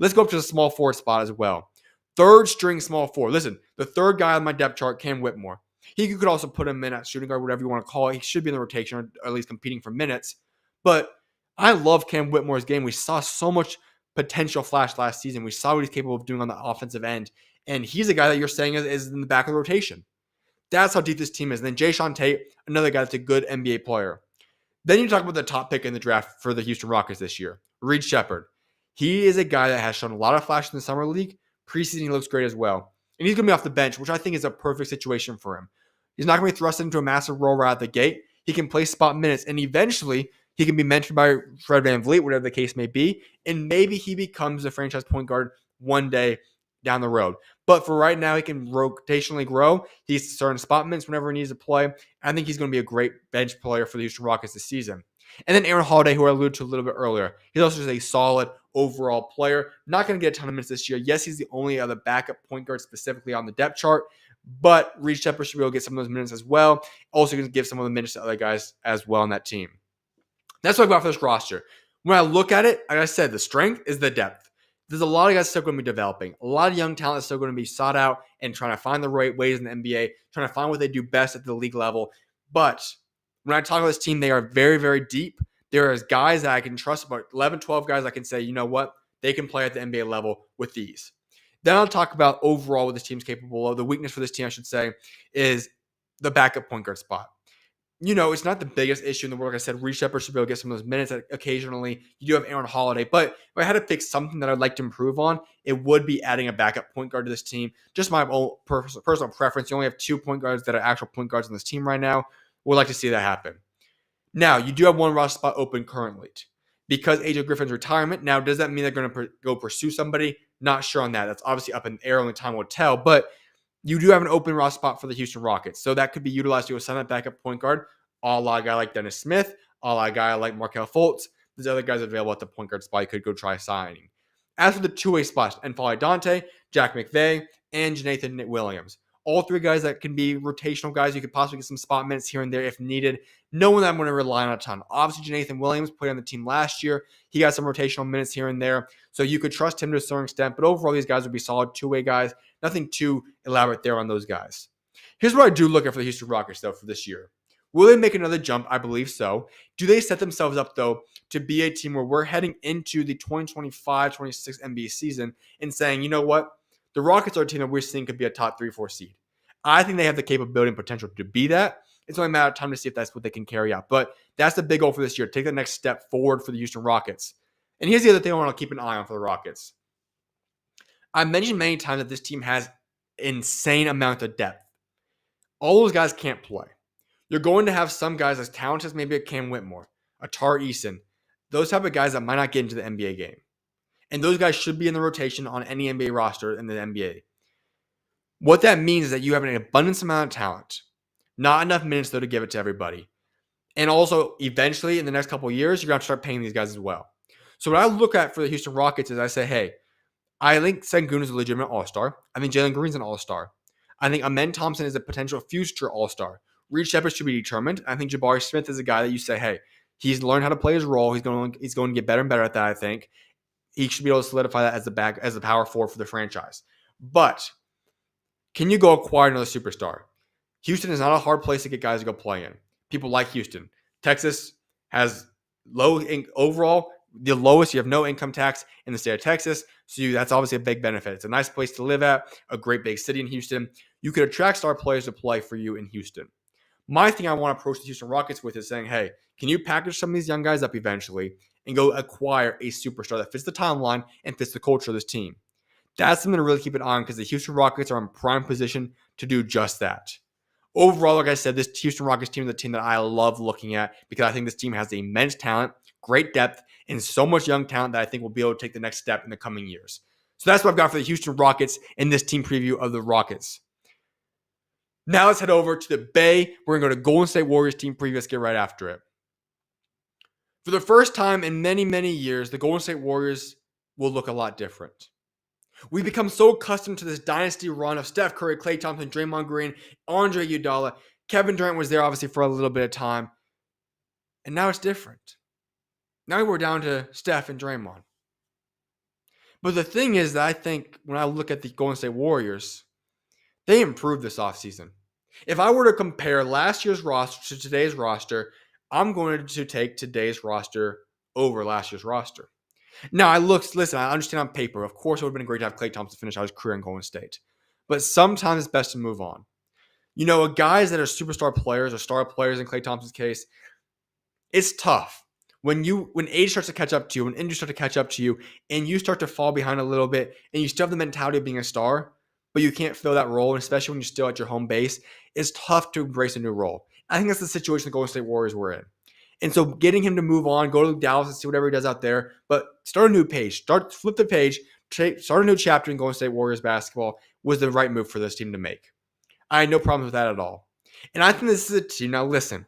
Let's go up to the small forward spot as well. Third string small forward. Listen, the third guy on my depth chart, Cam Whitmore. He could also put him in at shooting guard, whatever you want to call it. He should be in the rotation or at least competing for minutes. But I love Cam Whitmore's game. We saw so much potential flash last season. We saw what he's capable of doing on the offensive end. And he's a guy that you're saying is in the back of the rotation. That's how deep this team is. And then Jayshawn Tate, another guy that's a good NBA player. Then you talk about the top pick in the draft for the Houston Rockets this year, Reed Shepherd. He is a guy that has shown a lot of flash in the summer league. Preseason, he looks great as well. And he's going to be off the bench, which I think is a perfect situation for him. He's not going to be thrust into a massive role right out the gate. He can play spot minutes, and eventually he can be mentored by Fred VanVleet, whatever the case may be, and maybe he becomes a franchise point guard one day down the road. But for right now, he can rotationally grow. He's starting spot minutes whenever he needs to play. I think he's going to be a great bench player for the Houston Rockets this season. And then Aaron Holiday, who I alluded to a little bit earlier. He's also just a solid overall player. Not going to get a ton of minutes this year. Yes, he's the only other backup point guard specifically on the depth chart, but Reed Shepherd should be able to get some of those minutes as well. Also going to give some of the minutes to other guys as well on that team. That's what I've got for this roster. When I look at it, like I said, the strength is the depth. There's a lot of guys still going to be developing. A lot of young talent is still going to be sought out and trying to find the right ways in the NBA, trying to find what they do best at the league level. But when I talk about this team, they are very, very deep. There is guys that I can trust, about 11, 12 guys I can say, you know what, they can play at the NBA level with these. Then I'll talk about overall what this team's capable of. The weakness for this team, I should say, is the backup point guard spot. You know, it's not the biggest issue in the world. Like I said, Reed Shepherd should be able to get some of those minutes occasionally. You do have Aaron Holiday. But if I had to pick something that I'd like to improve on, it would be adding a backup point guard to this team. Just my own personal preference. You only have 2 point guards that are actual point guards on this team right now. Would like to see that happen. Now, you do have one roster spot open currently because AJ Griffin's retirement. Now, does that mean they're going to go pursue somebody? Not sure on that. That's obviously up in the air. Only time will tell. But you do have an open roster spot for the Houston Rockets. So that could be utilized to assign that backup point guard, a la a guy like Dennis Smith, a la a guy like Markelle Fultz. There's other guys available at the point guard spot you could go try signing. As for the two-way spots, N'Faly Dante, Jack McVay, and Jonathan Williams. All three guys that can be rotational guys. You could possibly get some spot minutes here and there if needed. No one that I'm going to rely on a ton. Obviously, Jonathan Williams played on the team last year. He got some rotational minutes here and there. So you could trust him to a certain extent. But overall, these guys would be solid two-way guys. Nothing too elaborate there on those guys. Here's what I do look at for the Houston Rockets, though, for this year. Will they make another jump? I believe so. Do they set themselves up, though, to be a team where we're heading into the 2025-26 NBA season and saying, you know what? The Rockets are a team that we're seeing could be a top 3-4 seed. I think they have the capability and potential to be that. It's only a matter of time to see if that's what they can carry out. But that's the big goal for this year. Take the next step forward for the Houston Rockets. And here's the other thing I want to keep an eye on for the Rockets. I mentioned many times that this team has insane amount of depth. All those guys can't play. You're going to have some guys as talented as maybe a Cam Whitmore, a Tar Eason, those type of guys that might not get into the NBA game. And those guys should be in the rotation on any NBA roster in the NBA. What that means is that you have an abundance amount of talent. Not enough minutes, though, to give it to everybody. And also, eventually, in the next couple of years, you're going to start paying these guys as well. So what I look at for the Houston Rockets is I say, hey, I think Sengun is a legitimate all-star. I think Jalen Green's an all-star. I think Amen Thompson is a potential future all-star. Reed Shepard should be determined. I think Jabari Smith is a guy that you say, hey, he's learned how to play his role. He's going to get better and better at that, I think. He should be able to solidify that as the power forward for the franchise. But can you go acquire another superstar? Houston is not a hard place to get guys to go play in. People like Houston. Texas has overall the lowest. You have no income tax in the state of Texas. So that's obviously a big benefit. It's a nice place to live at, a great big city in Houston. You could attract star players to play for you in Houston. My thing I want to approach the Houston Rockets with is saying, hey, can you package some of these young guys up eventually and go acquire a superstar that fits the timeline and fits the culture of this team? That's something to really keep an eye on because the Houston Rockets are in prime position to do just that. Overall, like I said, this Houston Rockets team is a team that I love looking at because I think this team has immense talent, great depth, and so much young talent that I think will be able to take the next step in the coming years. So that's what I've got for the Houston Rockets in this team preview of the Rockets. Now let's head over to the Bay. We're going to go to Golden State Warriors team preview. Let's get right after it. For the first time in many, many years, the Golden State Warriors will look a lot different. We've become so accustomed to this dynasty run of Steph Curry, Klay Thompson, Draymond Green, Andre Iguodala. Kevin Durant was there obviously for a little bit of time. And now it's different. Now we're down to Steph and Draymond. But the thing is that I think when I look at the Golden State Warriors, they improved this offseason. If I were to compare last year's roster to today's roster, I'm going to take today's roster over last year's roster. Now, I understand on paper. Of course, it would have been great to have Klay Thompson finish out his career in Golden State. But sometimes it's best to move on. You know, guys that are superstar players or star players in Klay Thompson's case, it's tough. When age starts to catch up to you, when injuries start to catch up to you, and you start to fall behind a little bit, and you still have the mentality of being a star, but you can't fill that role, and especially when you're still at your home base, it's tough to embrace a new role. I think that's the situation the Golden State Warriors were in. And so getting him to move on, go to Dallas and see whatever he does out there, but start a new page. Flip the page, start a new chapter in Golden State Warriors basketball was the right move for this team to make. I had no problems with that at all. And I think this is a team. Now listen,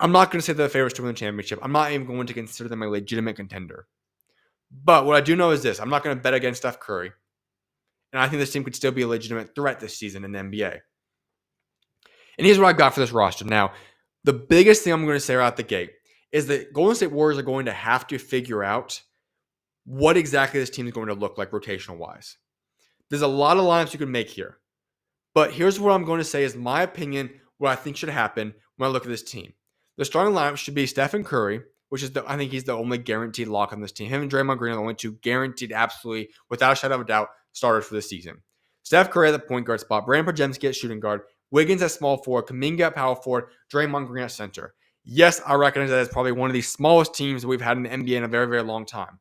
I'm not going to say they're the favorites to win the championship. I'm not even going to consider them a legitimate contender. But what I do know is this. I'm not going to bet against Steph Curry. And I think this team could still be a legitimate threat this season in the NBA. And here's what I've got for this roster. Now, the biggest thing I'm going to say right out the gate is that Golden State Warriors are going to have to figure out what exactly this team is going to look like rotational-wise. There's a lot of lineups you can make here. But here's what I'm going to say is my opinion, what I think should happen when I look at this team. The starting lineup should be Stephen Curry, which is I think he's the only guaranteed lock on this team. Him and Draymond Green are the only two guaranteed, absolutely, without a shadow of a doubt, starters for this season. Steph Curry at the point guard spot, Brandon Podziemski at shooting guard, Wiggins at small forward, Kuminga at power forward, Draymond Green at center. Yes, I recognize that it's probably one of the smallest teams that we've had in the NBA in a very, very long time.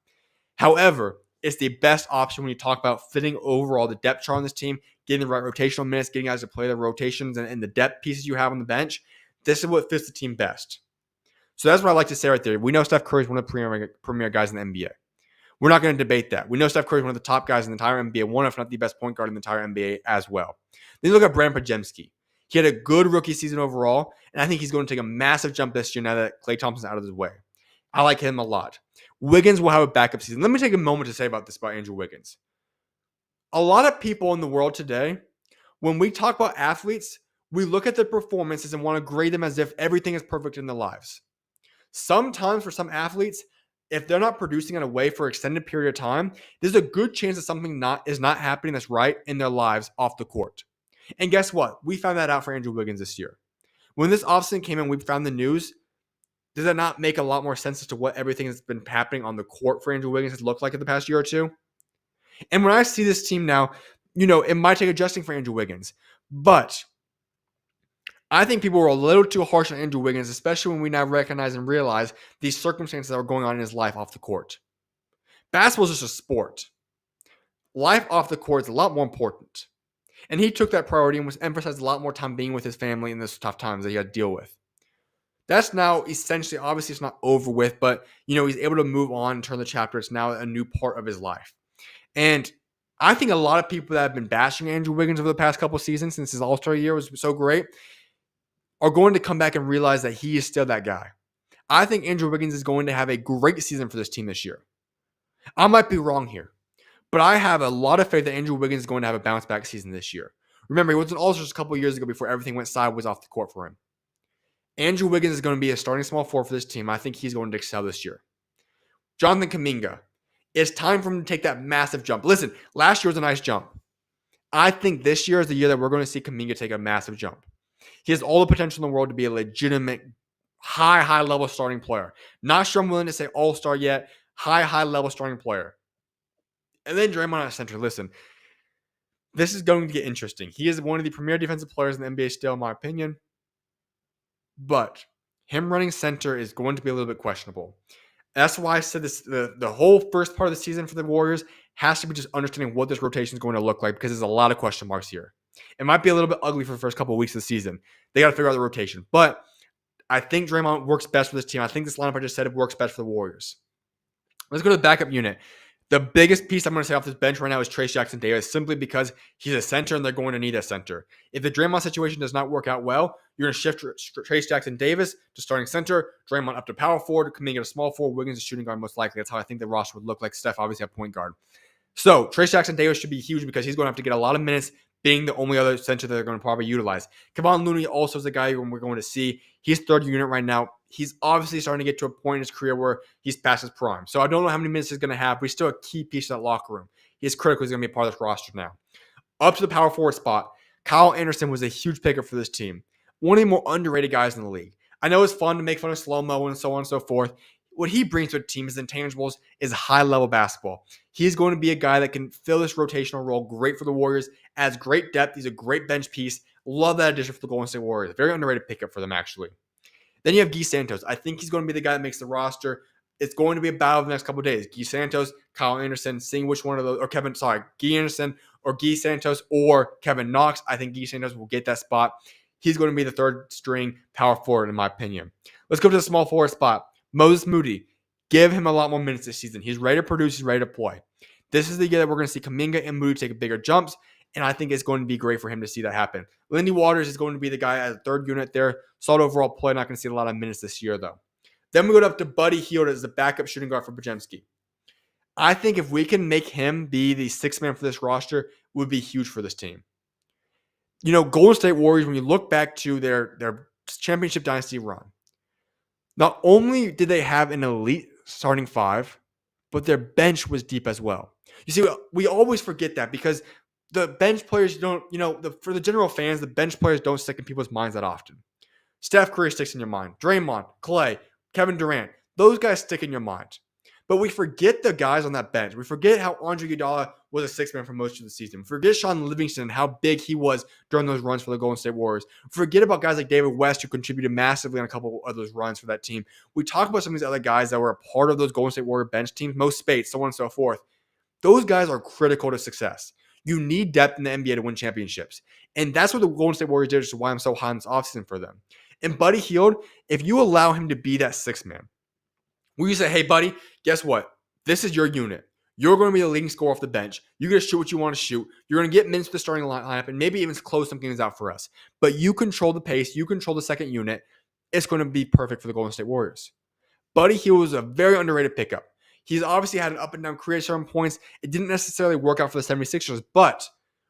However, it's the best option when you talk about fitting overall the depth chart on this team, getting the right rotational minutes, getting guys to play the rotations and the depth pieces you have on the bench. This is what fits the team best. So that's what I like to say right there. We know Steph Curry is one of the premier guys in the NBA. We're not going to debate that. We know Steph Curry is one of the top guys in the entire NBA, one if not the best point guard in the entire NBA as well. Then you look at Brandon Podziemski. He had a good rookie season overall, and I think he's going to take a massive jump this year now that Klay Thompson's out of his way. I like him a lot. Wiggins will have a backup season. Let me take a moment to say about this about Andrew Wiggins. A lot of people in the world today, when we talk about athletes, we look at their performances and want to grade them as if everything is perfect in their lives. Sometimes for some athletes, if they're not producing in a way for an extended period of time, there's a good chance that something is not happening that's right in their lives off the court. And guess what? We found that out for Andrew Wiggins this year. When this offseason came in, we found the news. Does that not make a lot more sense as to what everything that's been happening on the court for Andrew Wiggins has looked like in the past year or two? And when I see this team now, it might take adjusting for Andrew Wiggins. But I think people were a little too harsh on Andrew Wiggins, especially when we now recognize and realize these circumstances that are going on in his life off the court. Basketball is just a sport. Life off the court is a lot more important. And he took that priority and was emphasized a lot more time being with his family in those tough times that he had to deal with. That's now essentially, obviously it's not over with, but he's able to move on and turn the chapter. It's now a new part of his life. And I think a lot of people that have been bashing Andrew Wiggins over the past couple of seasons since his All-Star year was so great are going to come back and realize that he is still that guy. I think Andrew Wiggins is going to have a great season for this team this year. I might be wrong here, but I have a lot of faith that Andrew Wiggins is going to have a bounce-back season this year. Remember, he was an All-Star just a couple of years ago before everything went sideways off the court for him. Andrew Wiggins is going to be a starting small forward for this team. I think he's going to excel this year. Jonathan Kuminga. It's time for him to take that massive jump. Listen, last year was a nice jump. I think this year is the year that we're going to see Kuminga take a massive jump. He has all the potential in the world to be a legitimate, high-level starting player. Not sure I'm willing to say all-star yet. High-level starting player. And then Draymond at center. Listen, this is going to get interesting. He is one of the premier defensive players in the NBA still, in my opinion. But him running center is going to be a little bit questionable. That's why I said this. The whole first part of the season for the Warriors has to be just understanding what this rotation is going to look like, because there's a lot of question marks here. It might be a little bit ugly for the first couple of weeks of the season. They got to figure out the rotation. But I think Draymond works best for this team. I think this lineup I just said works best for the Warriors. Let's go to the backup unit. The biggest piece I'm going to say off this bench right now is Trayce Jackson-Davis, simply because he's a center and they're going to need a center. If the Draymond situation does not work out well, you're going to shift Trayce Jackson-Davis to starting center, Draymond up to power forward, Kuminga to small forward, Wiggins to shooting guard most likely. That's how I think the roster would look like. Steph obviously at point guard. So Trayce Jackson-Davis should be huge because he's going to have to get a lot of minutes, being the only other center that they're going to probably utilize. Kevon Looney also is a guy we're going to see. He's third unit right now. He's obviously starting to get to a point in his career where he's past his prime. So I don't know how many minutes he's going to have, but he's still a key piece of that locker room. He's critical. He's going to be a part of this roster now. Up to the power forward spot, Kyle Anderson was a huge pickup for this team. One of the more underrated guys in the league. I know it's fun to make fun of slow-mo and so on and so forth. What he brings to a team, his intangibles, is high-level basketball. He's going to be a guy that can fill this rotational role. Great for the Warriors. Adds great depth. He's a great bench piece. Love that addition for the Golden State Warriors. Very underrated pickup for them, actually. Then you have Guy Santos. I think he's going to be the guy that makes the roster. It's going to be a battle of the next couple of days. Guy Santos, Kyle Anderson, seeing which one of those, Guy Anderson or Guy Santos or Kevin Knox. I think Guy Santos will get that spot. He's going to be the third string power forward, in my opinion. Let's go to the small forward spot. Moses Moody. Give him a lot more minutes this season. He's ready to produce. He's ready to play. This is the year that we're going to see Kuminga and Moody take bigger jumps, and I think it's going to be great for him to see that happen. Lindy Waters is going to be the guy as a third unit there. Solid overall play. Not going to see a lot of minutes this year, though. Then we go up to Buddy Hield as the backup shooting guard for Podziemski. I think if we can make him be the sixth man for this roster, it would be huge for this team. Golden State Warriors, when you look back to their championship dynasty run, not only did they have an elite starting five, but their bench was deep as well. You see, we always forget that because the bench players don't, for the general fans, the bench players don't stick in people's minds that often. Steph Curry sticks in your mind. Draymond, Klay, Kevin Durant, those guys stick in your mind. But we forget the guys on that bench. We forget how Andre Iguodala was a sixth man for most of the season. We forget Sean Livingston, how big he was during those runs for the Golden State Warriors. We forget about guys like David West, who contributed massively on a couple of those runs for that team. We talk about some of these other guys that were a part of those Golden State Warrior bench teams, Mo Spates, so on and so forth. Those guys are critical to success. You need depth in the NBA to win championships. And that's what the Golden State Warriors did, which is why I'm so high on this offseason for them. And Buddy Hield, if you allow him to be that sixth man, where you say, hey, buddy, guess what? This is your unit. You're going to be the leading scorer off the bench. You're going to shoot what you want to shoot. You're going to get minutes for the starting lineup and maybe even close some games out for us. But you control the pace. You control the second unit. It's going to be perfect for the Golden State Warriors. Buddy Hield was a very underrated pickup. He's obviously had an up and down career at certain points. It didn't necessarily work out for the 76ers, but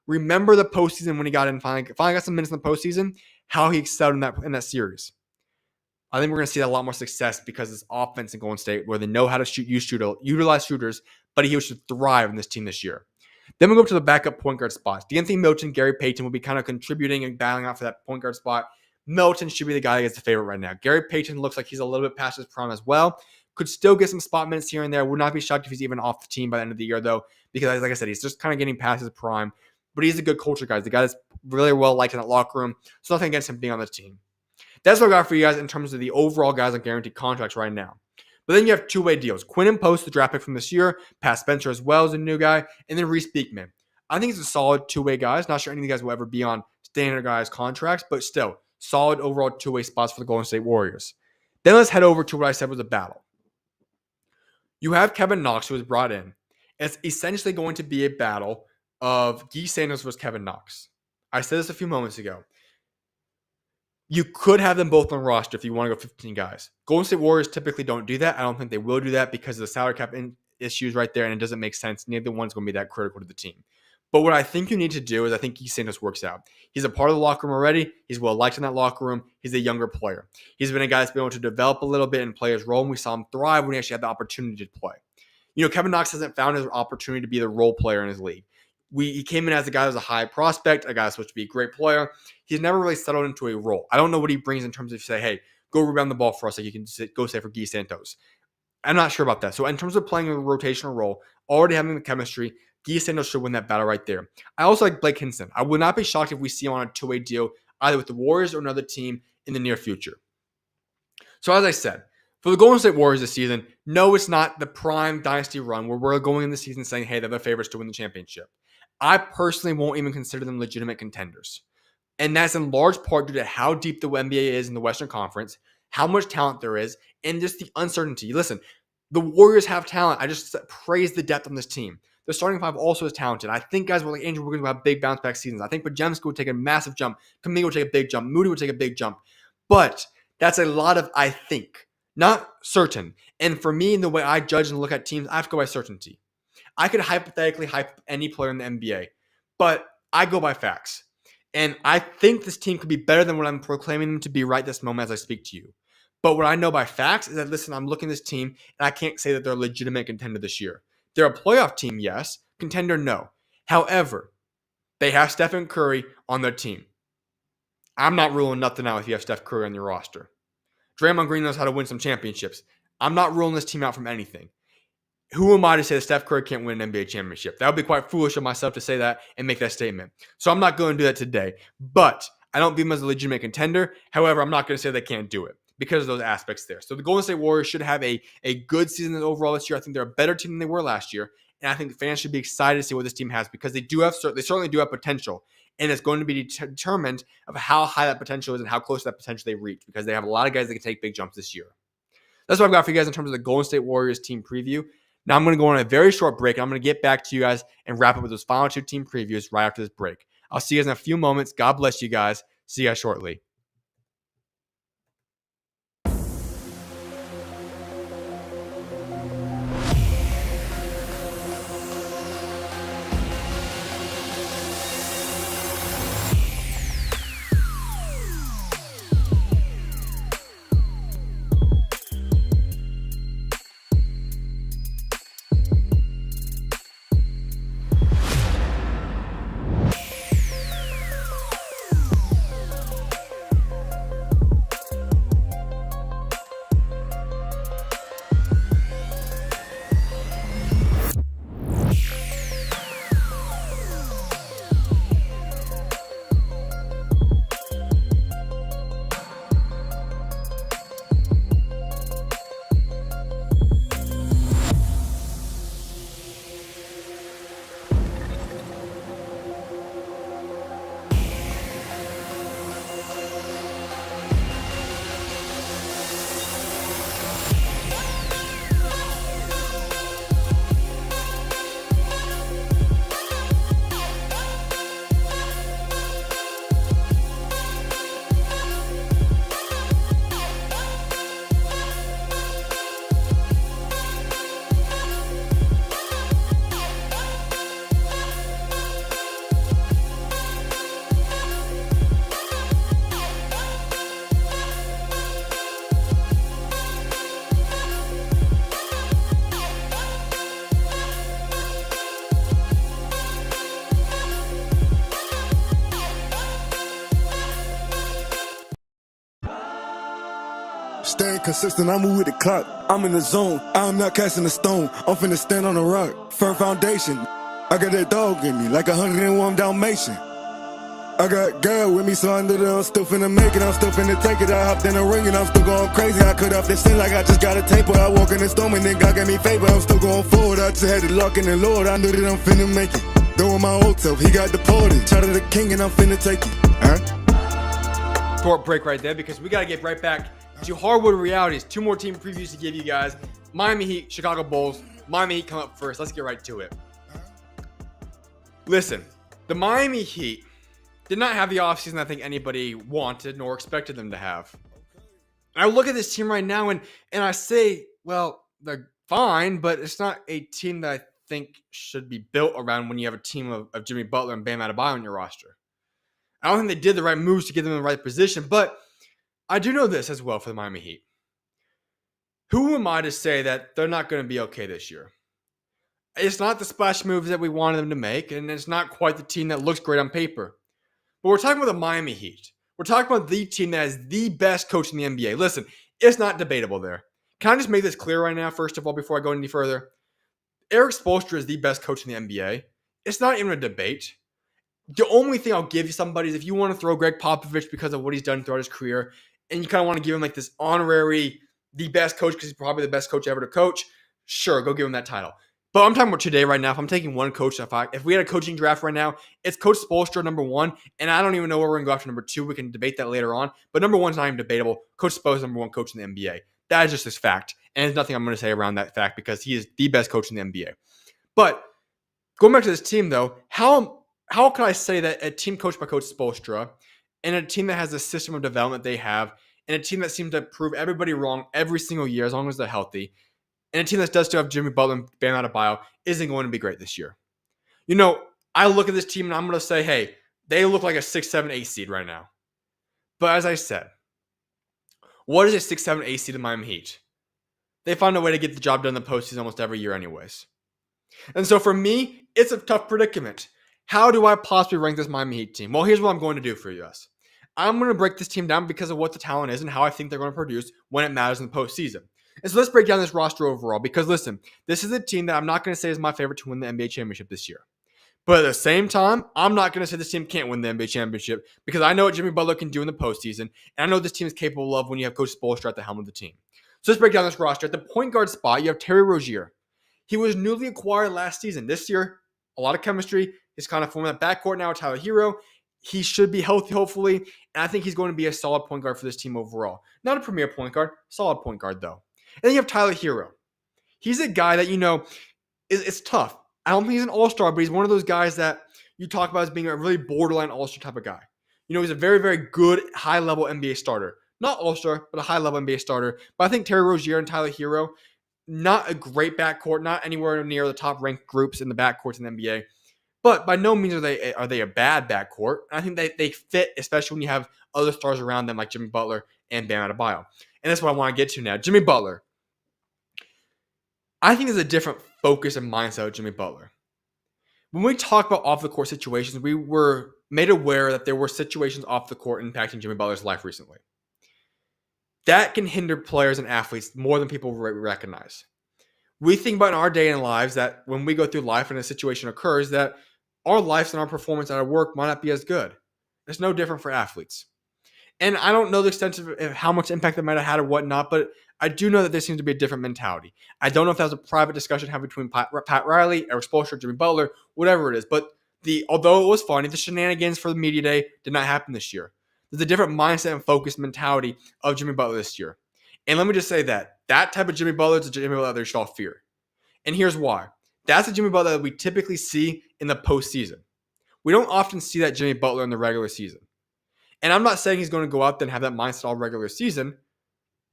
remember the postseason when he got in, finally got some minutes in the postseason, how he excelled in that series. I think we're going to see a lot more success because this offense in Golden State, where they know how to utilize shooters, Buddy Hield should thrive in this team this year. Then we go up to the backup point guard spots. D'Anthony Melton, Gary Payton will be kind of contributing and battling out for that point guard spot. Melton should be the guy that gets the favorite right now. Gary Payton looks like he's a little bit past his prime as well. Could still get some spot minutes here and there. Would not be shocked if he's even off the team by the end of the year, though, because, like I said, he's just kind of getting past his prime. But he's a good culture guy. He's the guy that's really well liked in that locker room. So nothing against him being on the team. That's what I got for you guys in terms of the overall guys on guaranteed contracts right now. But then you have two-way deals. Quinn Post, the draft pick from this year. Pat Spencer as well as a new guy. And then Reese Beekman. I think it's a solid two-way guys. Not sure any of the guys will ever be on standard guys contracts, but still, solid overall two-way spots for the Golden State Warriors. Then let's head over to what I said was a battle. You have Kevin Knox, who was brought in. It's essentially going to be a battle of Guy Santos versus Kevin Knox. I said this a few moments ago. You could have them both on the roster if you want to go 15 guys. Golden State Warriors typically don't do that. I don't think they will do that because of the salary cap issues right there, and it doesn't make sense. Neither one's going to be that critical to the team. But what I think you need to do is I think Guy Santos works out. He's a part of the locker room already. He's well-liked in that locker room. He's a younger player. He's been a guy that's been able to develop a little bit and play his role, and we saw him thrive when he actually had the opportunity to play. Kevin Knox hasn't found his opportunity to be the role player in his league. He came in as a guy that was a high prospect, a guy that's supposed to be a great player. He's never really settled into a role. I don't know what he brings in terms of say, hey, go rebound the ball for us like you can go say for Guy Santos. I'm not sure about that. So in terms of playing a rotational role, already having the chemistry, Guy Santos should win that battle right there. I also like Blake Hinson. I would not be shocked if we see him on a two-way deal either with the Warriors or another team in the near future. So as I said, for the Golden State Warriors this season, no, it's not the prime dynasty run where we're going in the season saying, hey, they're the favorites to win the championship. I personally won't even consider them legitimate contenders. And that's in large part due to how deep the NBA is in the Western Conference, how much talent there is, and just the uncertainty. Listen, the Warriors have talent. I just praise the depth on this team. The starting five also is talented. I think guys like Andrew Wiggins will have big bounce back seasons. I think Podziemski would take a massive jump. Kuminga would take a big jump. Moody would take a big jump. But that's a lot of I think, not certain. And for me, in the way I judge and look at teams, I have to go by certainty. I could hypothetically hype any player in the NBA, but I go by facts. And I think this team could be better than what I'm proclaiming them to be right this moment as I speak to you. But what I know by facts is that, listen, I'm looking at this team, and I can't say that they're a legitimate contender this year. They're a playoff team, yes. Contender, no. However, they have Stephen Curry on their team. I'm not ruling nothing out if you have Steph Curry on your roster. Draymond Green knows how to win some championships. I'm not ruling this team out from anything. Who am I to say that Steph Curry can't win an NBA championship? That would be quite foolish of myself to say that and make that statement. So I'm not going to do that today. But I don't view them as a legitimate contender. However, I'm not going to say they can't do it because of those aspects there. So the Golden State Warriors should have a good season overall this year. I think they're a better team than they were last year. And I think the fans should be excited to see what this team has because they certainly do have potential. And it's going to be determined of how high that potential is and how close to that potential they reach because they have a lot of guys that can take big jumps this year. That's what I've got for you guys in terms of the Golden State Warriors team preview. Now I'm going to go on a very short break. And I'm going to get back to you guys and wrap up with those final two team previews right after this break. I'll see you guys in a few moments. God bless you guys. See you guys shortly. Staying consistent, I move with the clock. I'm in the zone, I'm not casting a stone. I'm finna stand on a rock, firm foundation. I got that dog in me, like 101 Dalmatian. I got girl with me, so I know that I'm still finna make it. I'm still finna take it. I hopped in the ring and I'm still going crazy. I cut off this shit like I just got a taper. I walk in the storm and then God gave me favor. I'm still going forward. I just had to lock in the Lord. I knew that I'm finna make it. Doing my old self, he got deported. Shout out to the king and I'm finna take it. Short break right there because we got to get right back to Hardwood realities. 2 more team previews to give you guys. Miami Heat, Chicago Bulls. Miami Heat come up first. Let's get right to it. Listen, the Miami Heat did not have the offseason I think anybody wanted nor expected them to have. And I look at this team right now and I say, well, they're fine, but it's not a team that I think should be built around when you have a team of Jimmy Butler and Bam Adebayo on your roster. I don't think they did the right moves to get them in the right position, but I do know this as well for the Miami Heat. Who am I to say that they're not going to be okay this year? It's not the splash moves that we wanted them to make, and it's not quite the team that looks great on paper. But we're talking about the Miami Heat. We're talking about the team that has the best coach in the NBA. Listen, it's not debatable there. Can I just make this clear right now, first of all, before I go any further? Eric Spoelstra is the best coach in the NBA. It's not even a debate. The only thing I'll give you somebody is if you want to throw Greg Popovich because of what he's done throughout his career, and you kind of want to give him like this honorary, the best coach because he's probably the best coach ever to coach, sure, go give him that title. But I'm talking about today right now. If I'm taking one coach, if we had a coaching draft right now, it's Coach Spoelstra number 1, and I don't even know where we're going to go after number 2. We can debate that later on. But number 1 is not even debatable. Coach Spoelstra is number 1 coach in the NBA. That is just this fact. And there's nothing I'm going to say around that fact because he is the best coach in the NBA. But going back to this team, though, how can I say that a team coached by Coach Spoelstra and a team that has a system of development they have and a team that seems to prove everybody wrong every single year as long as they're healthy and a team that does still have Jimmy Butler and Bam Adebayo isn't going to be great this year? You know, I look at this team and I'm going to say, hey, they look like a 6, 7, 8 seed right now. But as I said, what is a 6, 7, 8 seed in Miami Heat? They find a way to get the job done in the postseason almost every year anyways. And so for me, it's a tough predicament. How do I possibly rank this Miami Heat team? Well, here's what I'm going to do for you guys. I'm going to break this team down because of what the talent is and how I think they're going to produce when it matters in the postseason. And so let's break down this roster overall because, listen, this is a team that I'm not going to say is my favorite to win the NBA championship this year. But at the same time, I'm not going to say this team can't win the NBA championship because I know what Jimmy Butler can do in the postseason, and I know what this team is capable of when you have Coach Spoelstra at the helm of the team. So let's break down this roster. At the point guard spot, you have Terry Rozier. He was newly acquired last season. This year, a lot of chemistry. He's kind of forming that backcourt now with Tyler Hero. He should be healthy, hopefully, and I think he's going to be a solid point guard for this team overall. Not a premier point guard, solid point guard, though. And then you have Tyler Hero. He's a guy that, you know, it's tough. I don't think he's an all-star, but he's one of those guys that you talk about as being a really borderline all-star type of guy. You know, he's a very, very good high-level NBA starter. Not all-star, but a high-level NBA starter. But I think Terry Rozier and Tyler Hero, not a great backcourt, not anywhere near the top-ranked groups in the backcourts in the NBA. But by no means are they a bad backcourt. I think they fit, especially when you have other stars around them like Jimmy Butler and Bam Adebayo. And that's what I want to get to now. Jimmy Butler. I think there's a different focus and mindset of Jimmy Butler. When we talk about off-the-court situations, we were made aware that there were situations off the court impacting Jimmy Butler's life recently. That can hinder players and athletes more than people recognize. We think about in our day and lives that when we go through life and a situation occurs that our lives and our performance at our work might not be as good. It's no different for athletes. And I don't know the extent of how much impact that might have had or whatnot, but I do know that there seems to be a different mentality. I don't know if that was a private discussion had between Pat Riley, Eric Spoelstra, Jimmy Butler, whatever it is. But although it was funny, the shenanigans for the media day did not happen this year. There's a different mindset and focused mentality of Jimmy Butler this year. And let me just say that type of Jimmy Butler is a Jimmy Butler that you should all fear. And here's why. That's the Jimmy Butler that we typically see in the postseason. We don't often see that Jimmy Butler in the regular season. And I'm not saying he's going to go out there and have that mindset all regular season,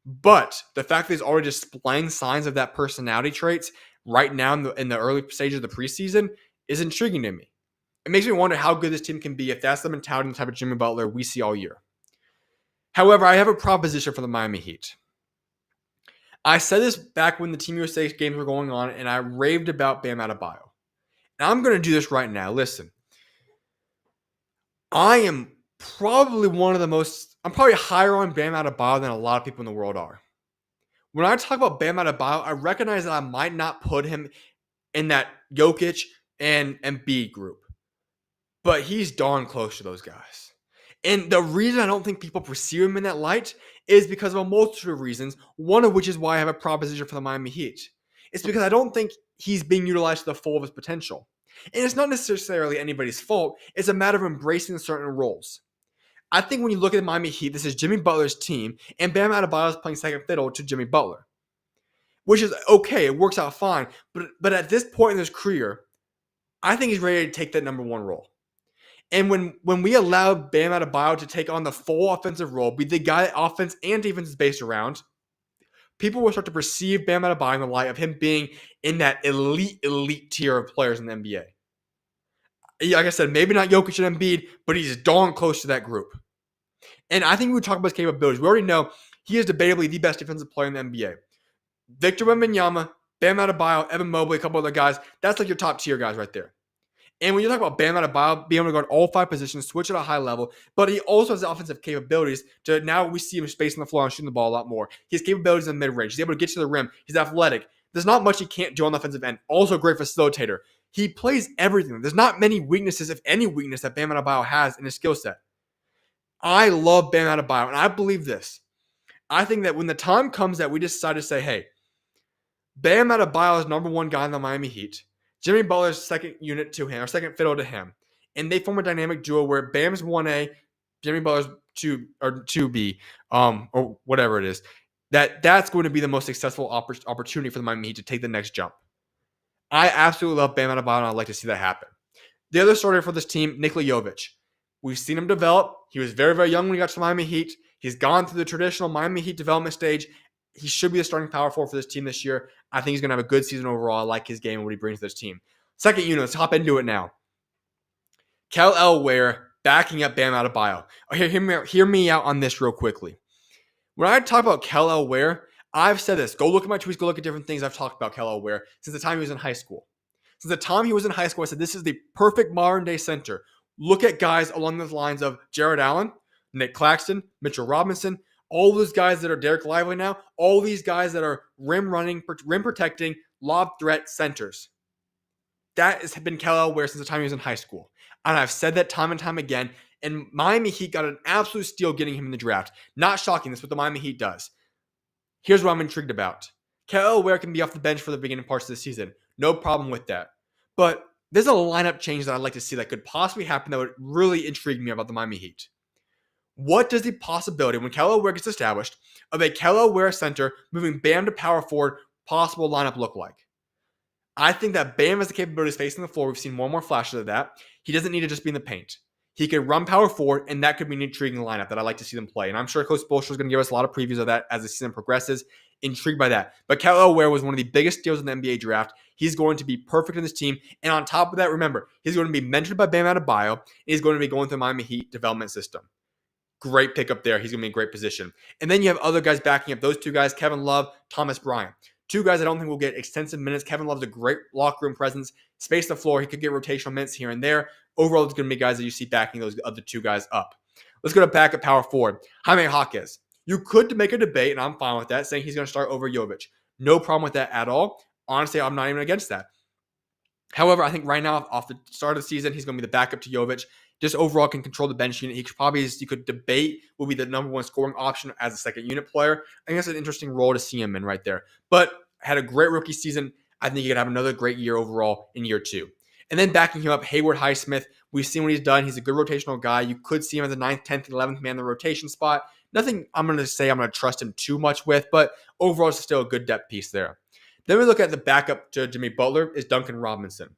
but the fact that he's already displaying signs of that personality traits right now in the early stages of the preseason is intriguing to me. It makes me wonder how good this team can be if that's the mentality and the type of Jimmy Butler we see all year. However, I have a proposition for the Miami Heat. I said this back when the Team USA games were going on, and I raved about Bam Adebayo. And I'm going to do this right now. Listen, I'm probably higher on Bam Adebayo than a lot of people in the world are. When I talk about Bam Adebayo, I recognize that I might not put him in that Jokic and Embiid group, but he's darn close to those guys. And the reason I don't think people perceive him in that light is because of a multitude of reasons, one of which is why I have a proposition for the Miami Heat. It's because I don't think he's being utilized to the full of his potential. And it's not necessarily anybody's fault. It's a matter of embracing certain roles. I think when you look at the Miami Heat, this is Jimmy Butler's team, and Bam Adebayo is playing second fiddle to Jimmy Butler, which is okay. It works out fine. But at this point in his career, I think he's ready to take that number one role. And when we allow Bam Adebayo to take on the full offensive role, be the guy that offense and defense is based around, people will start to perceive Bam Adebayo in the light of him being in that elite tier of players in the NBA. Like I said, maybe not Jokic and Embiid, but he's darn close to that group. And I think we would talk about his capabilities. We already know he is debatably the best defensive player in the NBA. Victor Wembanyama, Bam Adebayo, Evan Mobley, a couple other guys, that's like your top tier guys right there. And when you talk about Bam Adebayo being able to guard all five positions, switch at a high level, but he also has the offensive capabilities to now we see him spacing the floor and shooting the ball a lot more. He has capabilities in the mid-range. He's able to get to the rim. He's athletic. There's not much he can't do on the offensive end. Also a great facilitator. He plays everything. There's not many weaknesses, if any weakness, that Bam Adebayo has in his skill set. I love Bam Adebayo, and I believe this. I think that when the time comes that we decide to say, hey, Bam Adebayo is number one guy in the Miami Heat, Jimmy Butler's second unit to him, or second fiddle to him, and they form a dynamic duo where Bam's 1A, Jimmy Butler's 2B, or whatever it is, that's going to be the most successful opportunity for the Miami Heat to take the next jump. I absolutely love Bam Adebayo, and I'd like to see that happen. The other starter for this team, Nikola Jovic. We've seen him develop. He was very, very young when he got to the Miami Heat. He's gone through the traditional Miami Heat development stage. He should be the starting power forward for this team this year. I think he's going to have a good season overall. I like his game and what he brings to this team. Second unit, let's hop into it now. Kel Ware backing up Bam Adebayo. Hear me out on this real quickly. When I talk about Kel Ware, I've said this. Go look at my tweets. Go look at different things I've talked about Kel Ware since the time he was in high school. Since the time he was in high school, I said this is the perfect modern-day center. Look at guys along the lines of Jared Allen, Nick Claxton, Mitchell Robinson, all those guys that are Derek Lively now, all these guys that are rim running, rim protecting, lob threat centers. That has been Kel Ware since the time he was in high school. And I've said that time and time again. And Miami Heat got an absolute steal getting him in the draft. Not shocking, that's what the Miami Heat does. Here's what I'm intrigued about. Kel Ware can be off the bench for the beginning parts of the season. No problem with that. But there's a lineup change that I'd like to see that could possibly happen that would really intrigue me about the Miami Heat. What does the possibility, when Kel Ware gets established, of a Kel Ware center moving Bam to power forward possible lineup look like? I think that Bam has the capabilities facing the floor. We've seen more and more flashes of that. He doesn't need to just be in the paint. He could run power forward, and that could be an intriguing lineup that I'd like to see them play. And I'm sure Coach Spoelstra is going to give us a lot of previews of that as the season progresses. Intrigued by that. But Kel Ware was one of the biggest steals in the NBA draft. He's going to be perfect in this team. And on top of that, remember, he's going to be mentored by Bam Adebayo. And he's going to be going through the Miami Heat development system. Great pickup there. He's going to be in great position. And then you have other guys backing up those two guys, Kevin Love, Thomas Bryant. Two guys I don't think will get extensive minutes. Kevin Love's a great locker room presence. Space the floor. He could get rotational minutes here and there. Overall, it's going to be guys that you see backing those other two guys up. Let's go to backup power forward. Jaime Jaquez. You could make a debate, and I'm fine with that, saying he's going to start over Jovic. No problem with that at all. Honestly, I'm not even against that. However, I think right now, off the start of the season, he's going to be the backup to Jovic. Just overall can control the bench unit. You could debate will be the number one scoring option as a second unit player. I think that's an interesting role to see him in right there. But had a great rookie season. I think he could have another great year overall in year two. And then backing him up, Hayward Highsmith. We've seen what he's done. He's a good rotational guy. You could see him as the 9th, 10th, 11th man in the rotation spot. Nothing I'm going to trust him too much with, but overall it's still a good depth piece there. Then we look at the backup to Jimmy Butler is Duncan Robinson.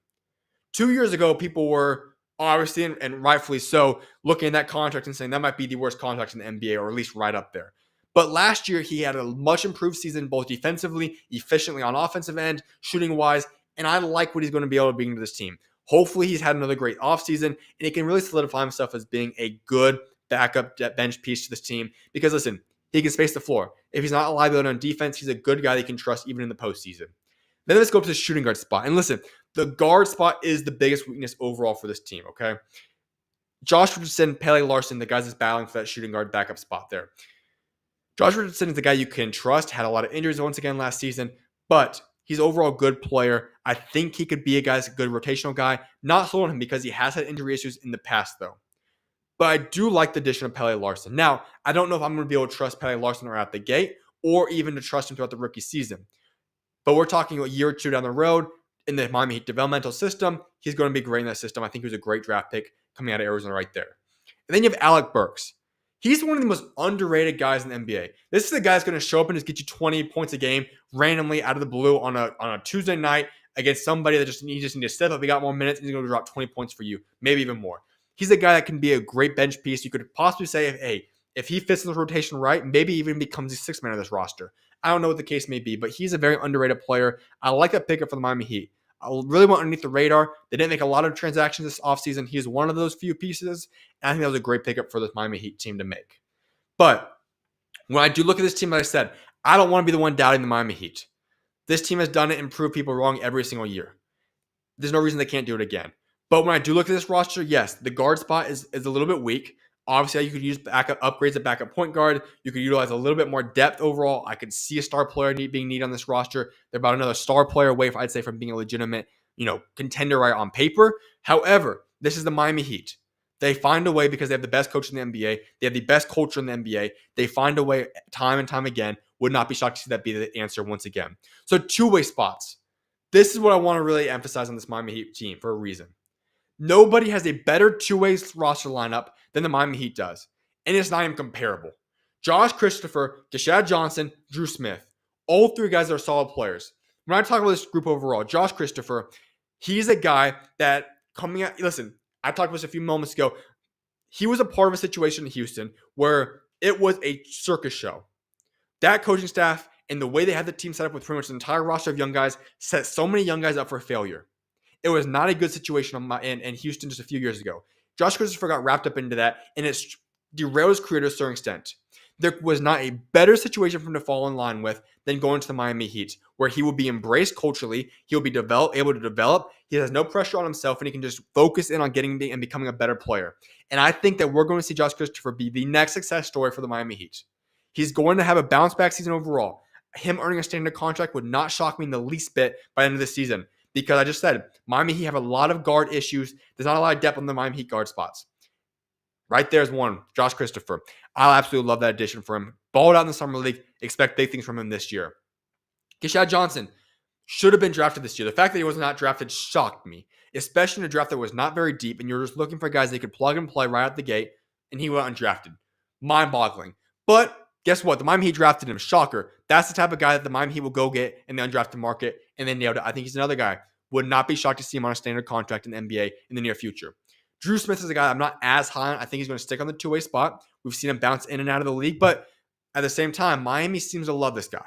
2 years ago, people were obviously, and rightfully so, looking at that contract and saying that might be the worst contract in the NBA, or at least right up there. But last year, he had a much improved season, both defensively, efficiently on offensive end, shooting-wise, and I like what he's going to be able to bring to this team. Hopefully, he's had another great offseason, and he can really solidify himself as being a good backup bench piece to this team. Because, listen, he can space the floor. If he's not a liability on defense, he's a good guy that you can trust even in the postseason. Then let's go up to the shooting guard spot. And listen, the guard spot is the biggest weakness overall for this team, okay? Josh Richardson, Pele Larson, the guys that's battling for that shooting guard backup spot there. Josh Richardson is the guy you can trust, had a lot of injuries once again last season, but he's overall a good player. I think he could be a good rotational guy. Not sold on him because he has had injury issues in the past, though. But I do like the addition of Pele Larson. Now, I don't know if I'm going to be able to trust Pele Larson right out the gate or even to trust him throughout the rookie season. But we're talking a year or two down the road in the Miami Heat developmental system. He's going to be great in that system. I think he was a great draft pick coming out of Arizona right there. And then you have Alec Burks. He's one of the most underrated guys in the NBA. This is the guy that's going to show up and just get you 20 points a game randomly out of the blue on a Tuesday night against somebody that you just need to step up. He got more minutes and he's going to drop 20 points for you, maybe even more. He's a guy that can be a great bench piece. You could possibly say, hey, if he fits in the rotation right, maybe even becomes a sixth man of this roster. I don't know what the case may be, but he's a very underrated player. I like that pickup for the Miami Heat. I really went underneath the radar. They didn't make a lot of transactions this offseason. He's one of those few pieces, and I think that was a great pickup for the Miami Heat team to make. But when I do look at this team, like I said, I don't want to be the one doubting the Miami Heat. This team has done it and proved people wrong every single year. There's no reason they can't do it again. But when I do look at this roster, yes, the guard spot is a little bit weak. Obviously, you could use backup upgrades at backup point guard. You could utilize a little bit more depth overall. I could see a star player being needed on this roster. They're about another star player away, I'd say, from being a legitimate, contender right on paper. However, this is the Miami Heat. They find a way because they have the best coach in the NBA. They have the best culture in the NBA. They find a way time and time again. Would not be shocked to see that be the answer once again. So two-way spots. This is what I want to really emphasize on this Miami Heat team for a reason. Nobody has a better two-way roster lineup than the Miami Heat does. And it's not even comparable. Josh Christopher, Geshad Johnson, Drew Smith. All three guys are solid players. When I talk about this group overall, Josh Christopher, he's a guy that coming out, listen, I talked about this a few moments ago. He was a part of a situation in Houston where it was a circus show. That coaching staff and the way they had the team set up with pretty much the entire roster of young guys set so many young guys up for failure. It was not a good situation in Houston just a few years ago. Josh Christopher got wrapped up into that, and it derailed his career to a certain extent. There was not a better situation for him to fall in line with than going to the Miami Heat, where he will be embraced culturally. He'll be able to develop. He has no pressure on himself, and he can just focus in on getting and becoming a better player. And I think that we're going to see Josh Christopher be the next success story for the Miami Heat. He's going to have a bounce-back season overall. Him earning a standard contract would not shock me in the least bit by the end of the season. Because I just said, Miami Heat have a lot of guard issues. There's not a lot of depth on the Miami Heat guard spots. Right there's one, Josh Christopher. I absolutely love that addition for him. Balled out in the Summer League. Expect big things from him this year. Geshad Johnson should have been drafted this year. The fact that he was not drafted shocked me, especially in a draft that was not very deep, and you're just looking for guys that could plug and play right out the gate, and he went undrafted. Mind-boggling. But guess what? The Miami Heat drafted him. Shocker. That's the type of guy that the Miami Heat will go get in the undrafted market, and they nailed it. I think he's another guy. Would not be shocked to see him on a standard contract in the NBA in the near future. Drew Smith is a guy I'm not as high on. I think he's going to stick on the two-way spot. We've seen him bounce in and out of the league, but at the same time, Miami seems to love this guy.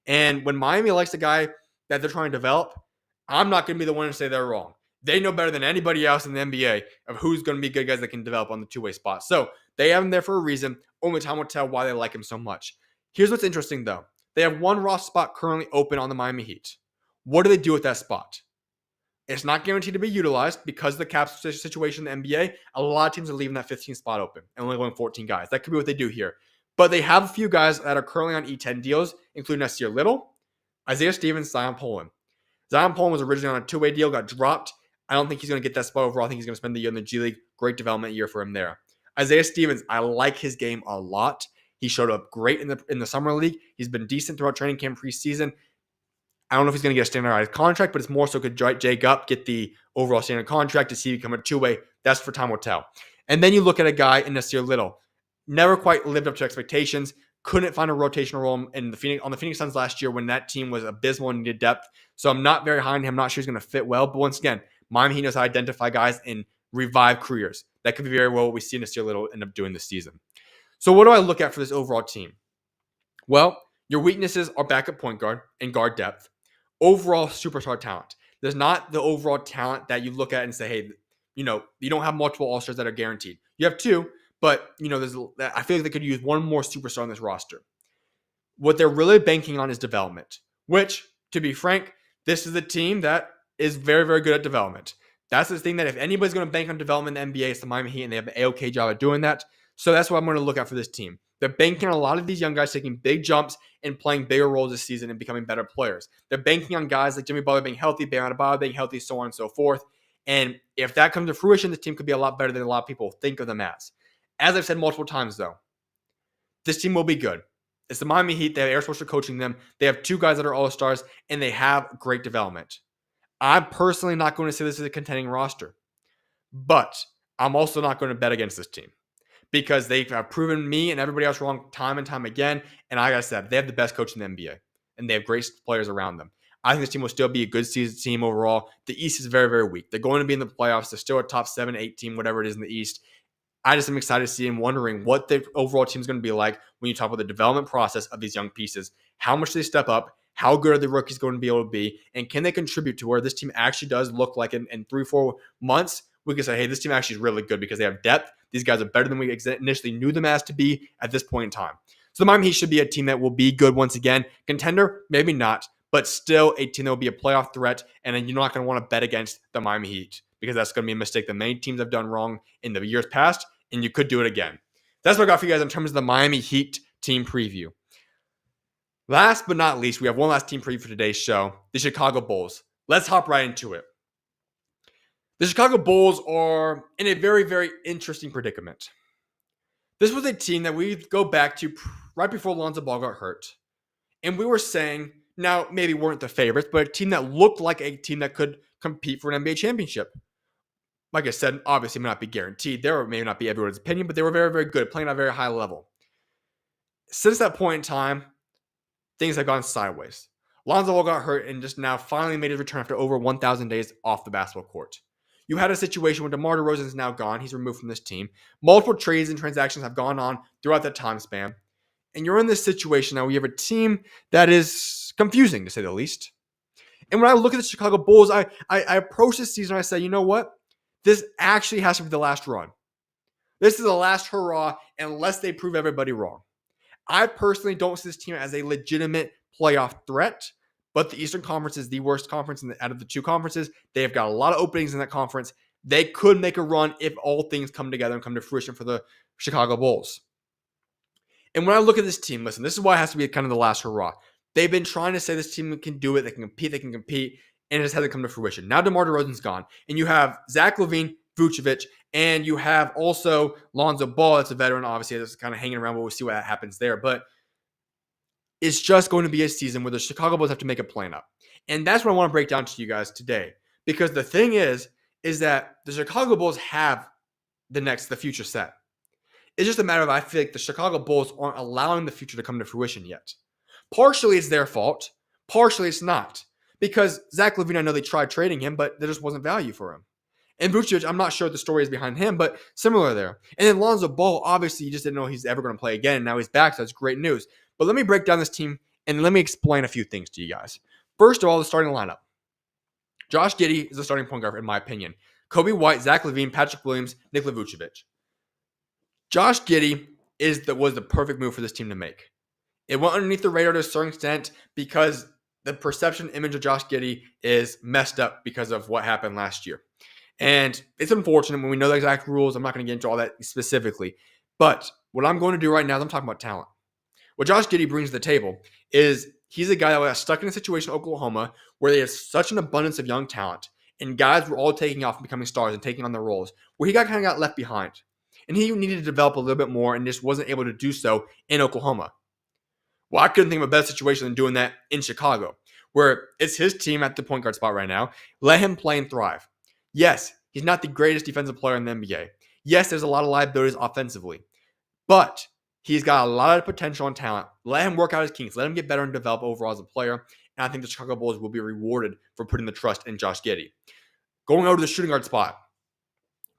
And when Miami likes a guy that they're trying to develop, I'm not going to be the one to say they're wrong. They know better than anybody else in the NBA of who's going to be good guys that can develop on the two-way spot. So they have him there for a reason. Only time will tell why they like him so much. Here's what's interesting, though. They have one roster spot currently open on the Miami Heat. What do they do with that spot? It's not guaranteed to be utilized because of the cap situation in the NBA. A lot of teams are leaving that 15 spot open and only going 14 guys. That could be what they do here. But they have a few guys that are currently on E10 deals, including Nasir Little, Isaiah Stevens, Zion Poland. Zion Poland was originally on a two-way deal, got dropped. I don't think he's going to get that spot overall. I think he's going to spend the year in the G League. Great development year for him there. Isaiah Stevens, I like his game a lot. He showed up great in the Summer League. He's been decent throughout training camp preseason. I don't know if he's going to get a standardized contract, but it's more so could Jake up, get the overall standard contract to see him become a two-way. That's for time will tell. And then you look at a guy in Nasir Little. Never quite lived up to expectations. Couldn't find a rotational role on the Phoenix Suns last year when that team was abysmal and needed depth. So I'm not very high on him. I'm not sure he's going to fit well. But once again, Miami Heat knows how to identify guys and revive careers. That could be very well what we see Nasir Little end up doing this season. So what do I look at for this overall team? Well, your weaknesses are backup point guard and guard depth. Overall superstar talent. There's not the overall talent that you look at and say, hey, you don't have multiple All-Stars that are guaranteed. You have two, but I feel like they could use one more superstar on this roster. What they're really banking on is development, which, to be frank, this is a team that is very, very good at development. That's the thing that if anybody's going to bank on development in the NBA, it's the Miami Heat, and they have an A-OK job at doing that. So that's what I'm going to look at for this team. They're banking on a lot of these young guys taking big jumps and playing bigger roles this season and becoming better players. They're banking on guys like Jimmy Butler being healthy, Bam Adebayo being healthy, so on and so forth. And if that comes to fruition, this team could be a lot better than a lot of people think of them as. As I've said multiple times, though, this team will be good. It's the Miami Heat. They have Eric Spoelstra coaching them. They have 2 guys that are all-stars, and they have great development. I'm personally not going to say this is a contending roster, but I'm also not going to bet against this team because they have proven me and everybody else wrong time and time again. And like I said, they have the best coach in the NBA, and they have great players around them. I think this team will still be a good season team overall. The East is very, very weak. They're going to be in the playoffs. They're still a top 7, 8 team, whatever it is in the East. I just am excited to see and wondering what the overall team is going to be like when you talk about the development process of these young pieces. How much do they step up? How good are the rookies going to be able to be? And can they contribute to where this team actually does look like in 3-4 months? We can say, hey, this team actually is really good because they have depth. These guys are better than we initially knew them as to be at this point in time. So the Miami Heat should be a team that will be good once again. Contender, maybe not, but still a team that will be a playoff threat. And then you're not going to want to bet against the Miami Heat because that's going to be a mistake that many teams have done wrong in the years past, and you could do it again. That's what I got for you guys in terms of the Miami Heat team preview. Last but not least, we have one last team preview for today's show, the Chicago Bulls. Let's hop right into it. The Chicago Bulls are in a very, very interesting predicament. This was a team that we go back to right before Lonzo Ball got hurt. And we were saying, now maybe weren't the favorites, but a team that looked like a team that could compete for an NBA championship. Like I said, obviously may not be guaranteed. There may not be everyone's opinion, but they were very, very good, playing at a very high level. Since that point in time, things have gone sideways. Lonzo Ball got hurt and just now finally made his return after over 1,000 days off the basketball court. You had a situation where DeMar DeRozan is now gone. He's removed from this team. Multiple trades and transactions have gone on throughout that time span. And you're in this situation now where you have a team that is confusing, to say the least. And when I look at the Chicago Bulls, I approach this season and I say, you know what? This actually has to be the last run. This is the last hurrah unless they prove everybody wrong. I personally don't see this team as a legitimate playoff threat, but the Eastern Conference is the worst conference out of the 2 conferences. They have got a lot of openings in that conference. They could make a run if all things come together and come to fruition for the Chicago Bulls. And when I look at this team, listen, this is why it has to be kind of the last hurrah. They've been trying to say this team can do it, they can compete, and it just hasn't come to fruition. Now DeMar DeRozan's gone, and you have Zach LaVine, Vucevic, and you have also Lonzo Ball. That's a veteran, obviously, that's kind of hanging around, but we'll see what happens there. But it's just going to be a season where the Chicago Bulls have to make a plan up. And that's what I want to break down to you guys today. Because the thing is that the Chicago Bulls have the future set. It's just a matter of, I feel like the Chicago Bulls aren't allowing the future to come to fruition yet. Partially it's their fault. Partially it's not. Because Zach LaVine, I know they tried trading him, but there just wasn't value for him. And Vucevic, I'm not sure what the story is behind him, but similar there. And then Lonzo Ball, obviously, you just didn't know he's ever going to play again, and now he's back, so that's great news. But let me break down this team, and let me explain a few things to you guys. First of all, the starting lineup. Josh Giddey is the starting point guard, in my opinion. Kobe White, Zach LaVine, Patrick Williams, Nikola Vucevic. Josh Giddey was the perfect move for this team to make. It went underneath the radar to a certain extent because the perception image of Josh Giddey is messed up because of what happened last year. And it's unfortunate when we know the exact rules. I'm not going to get into all that specifically. But what I'm going to do right now is I'm talking about talent. What Josh Giddey brings to the table is he's a guy that got stuck in a situation in Oklahoma where they have such an abundance of young talent and guys were all taking off and becoming stars and taking on their roles where he kind of got left behind. And he needed to develop a little bit more and just wasn't able to do so in Oklahoma. Well, I couldn't think of a better situation than doing that in Chicago, where it's his team at the point guard spot right now. Let him play and thrive. Yes, he's not the greatest defensive player in the NBA. Yes, there's a lot of liabilities offensively. But he's got a lot of potential and talent. Let him work out his kinks. Let him get better and develop overall as a player. And I think the Chicago Bulls will be rewarded for putting the trust in Josh Giddey. Going over to the shooting guard spot,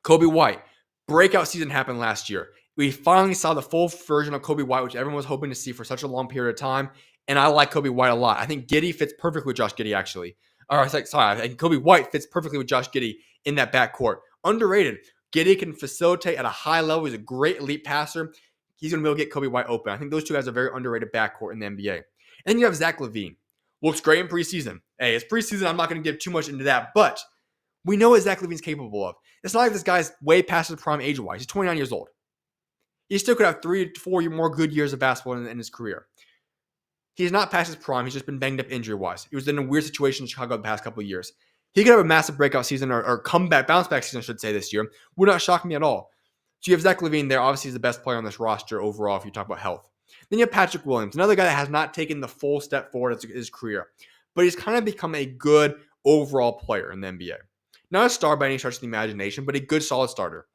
Kobe White. Breakout season happened last year. We finally saw the full version of Kobe White, which everyone was hoping to see for such a long period of time. And I like Kobe White a lot. I think Giddey fits perfectly with Josh Giddey, actually. I think Kobe White fits perfectly with Josh Giddey in that backcourt. Underrated. Giddey can facilitate at a high level. He's a great elite passer. He's going to be able to get Kobe White open. I think those two guys are very underrated backcourt in the NBA. And then you have Zach LaVine. Looks great in preseason. Hey, it's preseason. I'm not going to give too much into that. But we know what Zach LaVine's capable of. It's not like this guy's way past his prime age-wise. He's 29 years old. He still could have 3 to 4 more good years of basketball in his career. He's not past his prime. He's just been banged up injury-wise. He was in a weird situation in Chicago the past couple of years. He could have a massive breakout season or comeback, bounce-back season, I should say, this year. Would not shock me at all. So you have Zach LaVine there. Obviously, he's the best player on this roster overall if you talk about health. Then you have Patrick Williams, another guy that has not taken the full step forward in his career. But he's kind of become a good overall player in the NBA. Not a star by any stretch of the imagination, but a good, solid starter.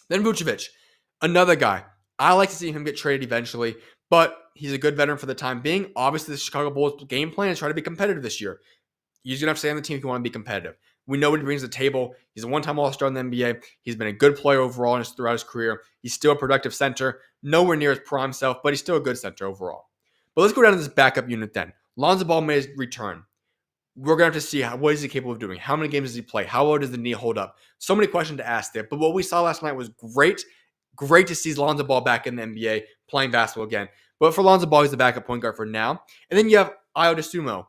Then Vucevic, another guy. I like to see him get traded eventually, but he's a good veteran for the time being. Obviously, the Chicago Bulls' game plan is try to be competitive this year. He's going to have to stay on the team if you want to be competitive. We know what he brings to the table. He's a one-time All-Star in the NBA. He's been a good player overall throughout his career. He's still a productive center, nowhere near his prime self, but he's still a good center overall. But let's go down to this backup unit then. Lonzo Ball made his return. We're going to have to see what is he capable of doing. How many games does he play? How well does the knee hold up? So many questions to ask there. But what we saw last night was great. Great to see Lonzo Ball back in the NBA playing basketball again. But for Lonzo Ball, he's the backup point guard for now. And then you have Ayo Dosunmu.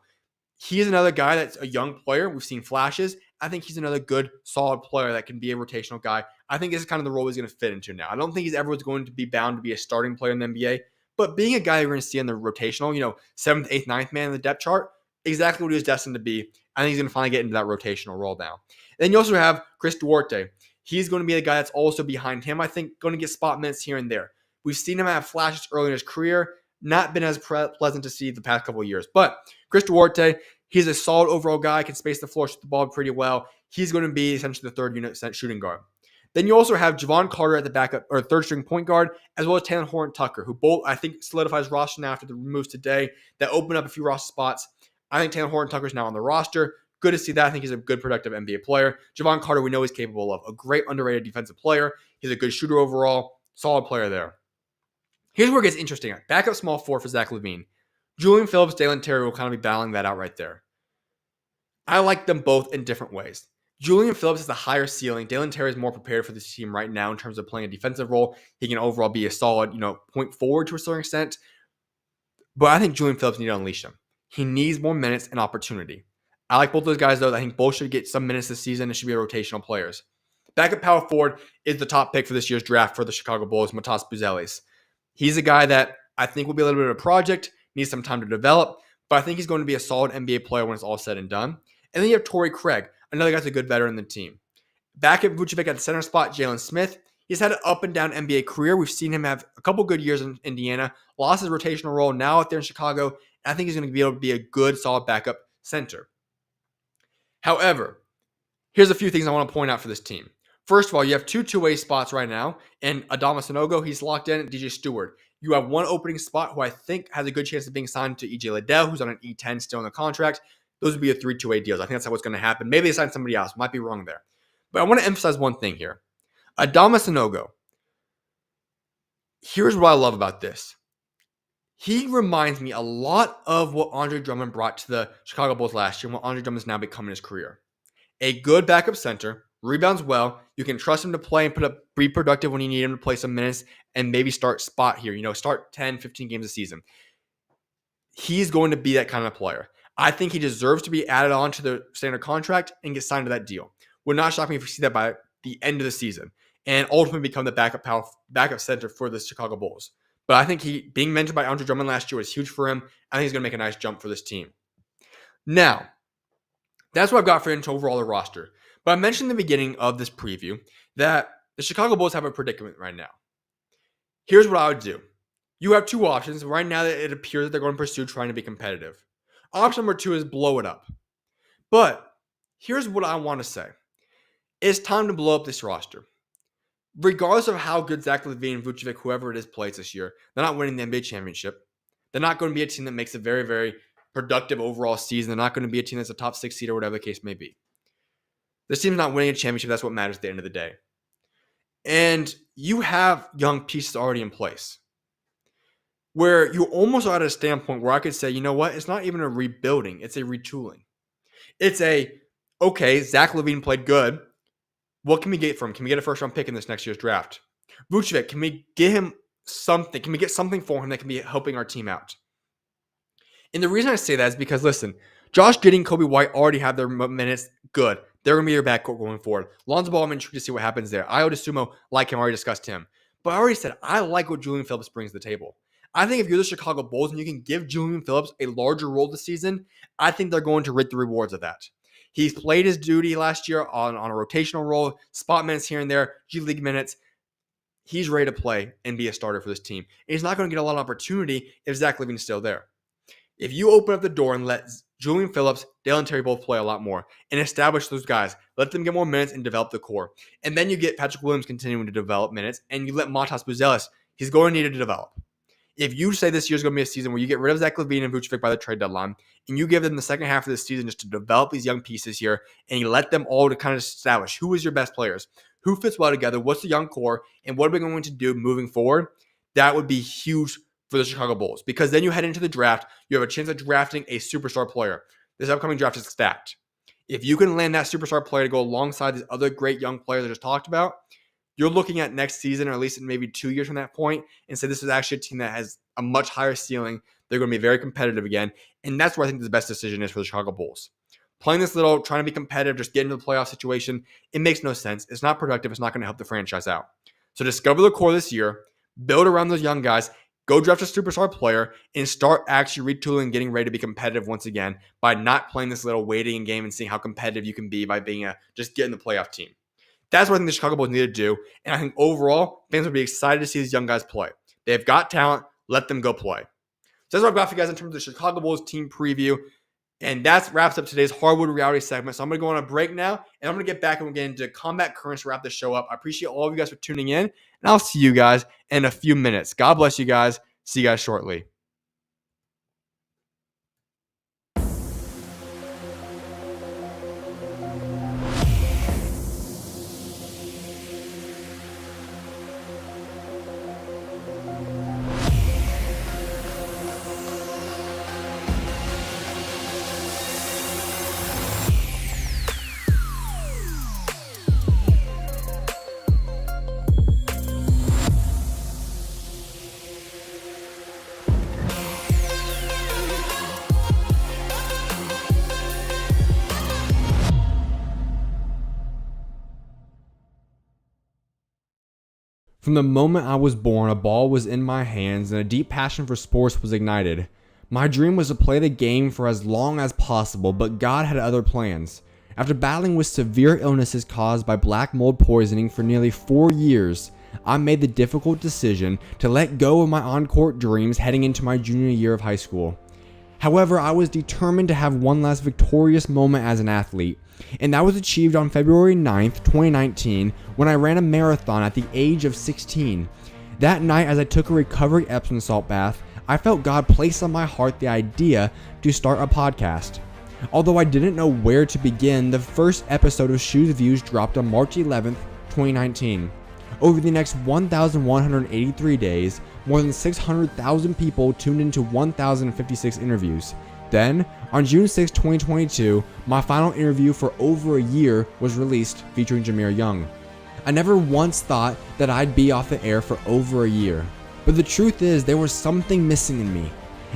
He's another guy that's a young player. We've seen flashes. I think he's another good, solid player that can be a rotational guy. I think this is kind of the role he's going to fit into now. I don't think he's ever going to be bound to be a starting player in the NBA. But being a guy you're going to see in the rotational, 7th, 8th, 9th man in the depth chart, exactly what he was destined to be. I think he's going to finally get into that rotational role now. And then you also have Chris Duarte. He's going to be the guy that's also behind him, I think, going to get spot minutes here and there. We've seen him have flashes early in his career, not been as pleasant to see the past couple of years. But Chris Duarte, he's a solid overall guy, can space the floor, shoot the ball pretty well. He's going to be essentially the third unit shooting guard. Then you also have Javon Carter at the backup or third string point guard, as well as Taylor Horton Tucker, who both I think solidifies roster now after the moves today that open up a few roster spots. I think Taylor Horton Tucker is now on the roster. Good to see that. I think he's a good, productive NBA player. Javon Carter, we know he's capable of. A great, underrated defensive player. He's a good shooter overall. Solid player there. Here's where it gets interesting. Backup small forward for Zach LaVine. Julian Phillips, Dalen Terry will kind of be battling that out right there. I like them both in different ways. Julian Phillips has a higher ceiling. Dalen Terry is more prepared for this team right now in terms of playing a defensive role. He can overall be a solid, point forward to a certain extent. But I think Julian Phillips needs to unleash him. He needs more minutes and opportunity. I like both those guys, though. I think both should get some minutes this season and should be rotational players. Backup power forward is the top pick for this year's draft for the Chicago Bulls, Matas Buzelis. He's a guy that I think will be a little bit of a project, needs some time to develop, but I think he's going to be a solid NBA player when it's all said and done. And then you have Torrey Craig, another guy that's a good veteran in the team. Back at Vucevic at the center spot, Jalen Smith. He's had an up and down NBA career. We've seen him have a couple good years in Indiana, lost his rotational role now out there in Chicago, and I think he's going to be able to be a good, solid backup center. However, here's a few things I want to point out for this team. First of all, you have two two-way spots right now, and Adama Sanogo, he's locked in, and DJ Stewart. You have one opening spot who I think has a good chance of being signed to EJ Liddell, who's on an E10 still in the contract. Those would be a 3 two-way deals. I think that's what's going to happen. Maybe they sign somebody else. Might be wrong there. But I want to emphasize one thing here. Adama Sanogo, here's what I love about this. He reminds me a lot of what Andre Drummond brought to the Chicago Bulls last year and what Andre Drummond has now become in his career. A good backup center, rebounds well. You can trust him to play and be productive when you need him to play some minutes and maybe start spot here. Start 10, 15 games a season. He's going to be that kind of player. I think he deserves to be added on to the standard contract and get signed to that deal. Would not shock me if we see that by the end of the season and ultimately become the backup center for the Chicago Bulls. But I think being mentored by Andre Drummond last year was huge for him. I think he's going to make a nice jump for this team. Now, that's what I've got for into overall the roster. But I mentioned in the beginning of this preview that the Chicago Bulls have a predicament right now. Here's what I would do. You have two options. Right now, it appears that they're going to pursue trying to be competitive. Option number 2 is blow it up. But here's what I want to say. It's time to blow up this roster. Regardless of how good Zach LaVine, Vucevic, whoever it is, plays this year, they're not winning the NBA championship. They're not going to be a team that makes a very, very productive overall season. They're not going to be a team that's a top 6 seed or whatever the case may be. This team's not winning a championship. That's what matters at the end of the day. And you have young pieces already in place where you almost are at a standpoint where I could say, you know what? It's not even a rebuilding. It's a retooling. It's okay, Zach LaVine played good. What can we get from him? Can we get a first-round pick in this next year's draft? Vucevic, can we get him something? Can we get something for him that can be helping our team out? And the reason I say that is because, listen, Josh Giddey and Kobe White already have their minutes. Good. They're going to be your backcourt going forward. Lonzo Ball, I'm intrigued to see what happens there. Ayo Dosunmu, like him, already discussed him. But I already said, I like what Julian Phillips brings to the table. I think if you're the Chicago Bulls and you can give Julian Phillips a larger role this season, I think they're going to reap the rewards of that. He's played his duty last year on a rotational role, spot minutes here and there, G League minutes. He's ready to play and be a starter for this team. And he's not going to get a lot of opportunity if Zach LaVine's still there. If you open up the door and let Julian Phillips, Dalen Terry both play a lot more and establish those guys, let them get more minutes and develop the core. And then you get Patrick Williams continuing to develop minutes and you let Matas Buzelis, he's going to need to develop. If you say this year's going to be a season where you get rid of Zach LaVine and Vucevic by the trade deadline, and you give them the second half of the season just to develop these young pieces here, and you let them all to kind of establish who is your best players, who fits well together, what's the young core, and what are we going to do moving forward, that would be huge for the Chicago Bulls. Because then you head into the draft, you have a chance of drafting a superstar player. This upcoming draft is stacked. If you can land that superstar player to go alongside these other great young players I just talked about, you're looking at next season, or at least maybe 2 years from that point, and say this is actually a team that has a much higher ceiling. They're going to be very competitive again. And that's where I think the best decision is for the Chicago Bulls. Playing this little, trying to be competitive, just get into the playoff situation, it makes no sense. It's not productive. It's not going to help the franchise out. So discover the core this year, build around those young guys, go draft a superstar player, and start actually retooling and getting ready to be competitive once again by not playing this little waiting game and seeing how competitive you can be by being just getting the playoff team. That's what I think the Chicago Bulls need to do. And I think overall, fans would be excited to see these young guys play. They've got talent. Let them go play. So that's what I've got for you guys in terms of the Chicago Bulls team preview. And that wraps up today's Hardwood reality segment. So I'm going to go on a break now, and I'm going to get back and we're getting into combat currents to wrap this show up. I appreciate all of you guys for tuning in, and I'll see you guys in a few minutes. God bless you guys. See you guys shortly. From the moment I was born, a ball was in my hands and a deep passion for sports was ignited. My dream was to play the game for as long as possible, but God had other plans. After battling with severe illnesses caused by black mold poisoning for nearly 4 years, I made the difficult decision to let go of my on-court dreams heading into my junior year of high school. However, I was determined to have one last victorious moment as an athlete, and that was achieved on February 9th, 2019, when I ran a marathon at the age of 16. That night, as I took a recovery Epsom salt bath, I felt God place on my heart the idea to start a podcast. Although I didn't know where to begin, the first episode of SchuZ Views dropped on March 11th, 2019. Over the next 1,183 days, more than 600,000 people tuned into 1,056 interviews. Then, on June 6, 2022, my final interview for over a year was released featuring Jameer Young. I never once thought that I'd be off the air for over a year, but the truth is there was something missing in me.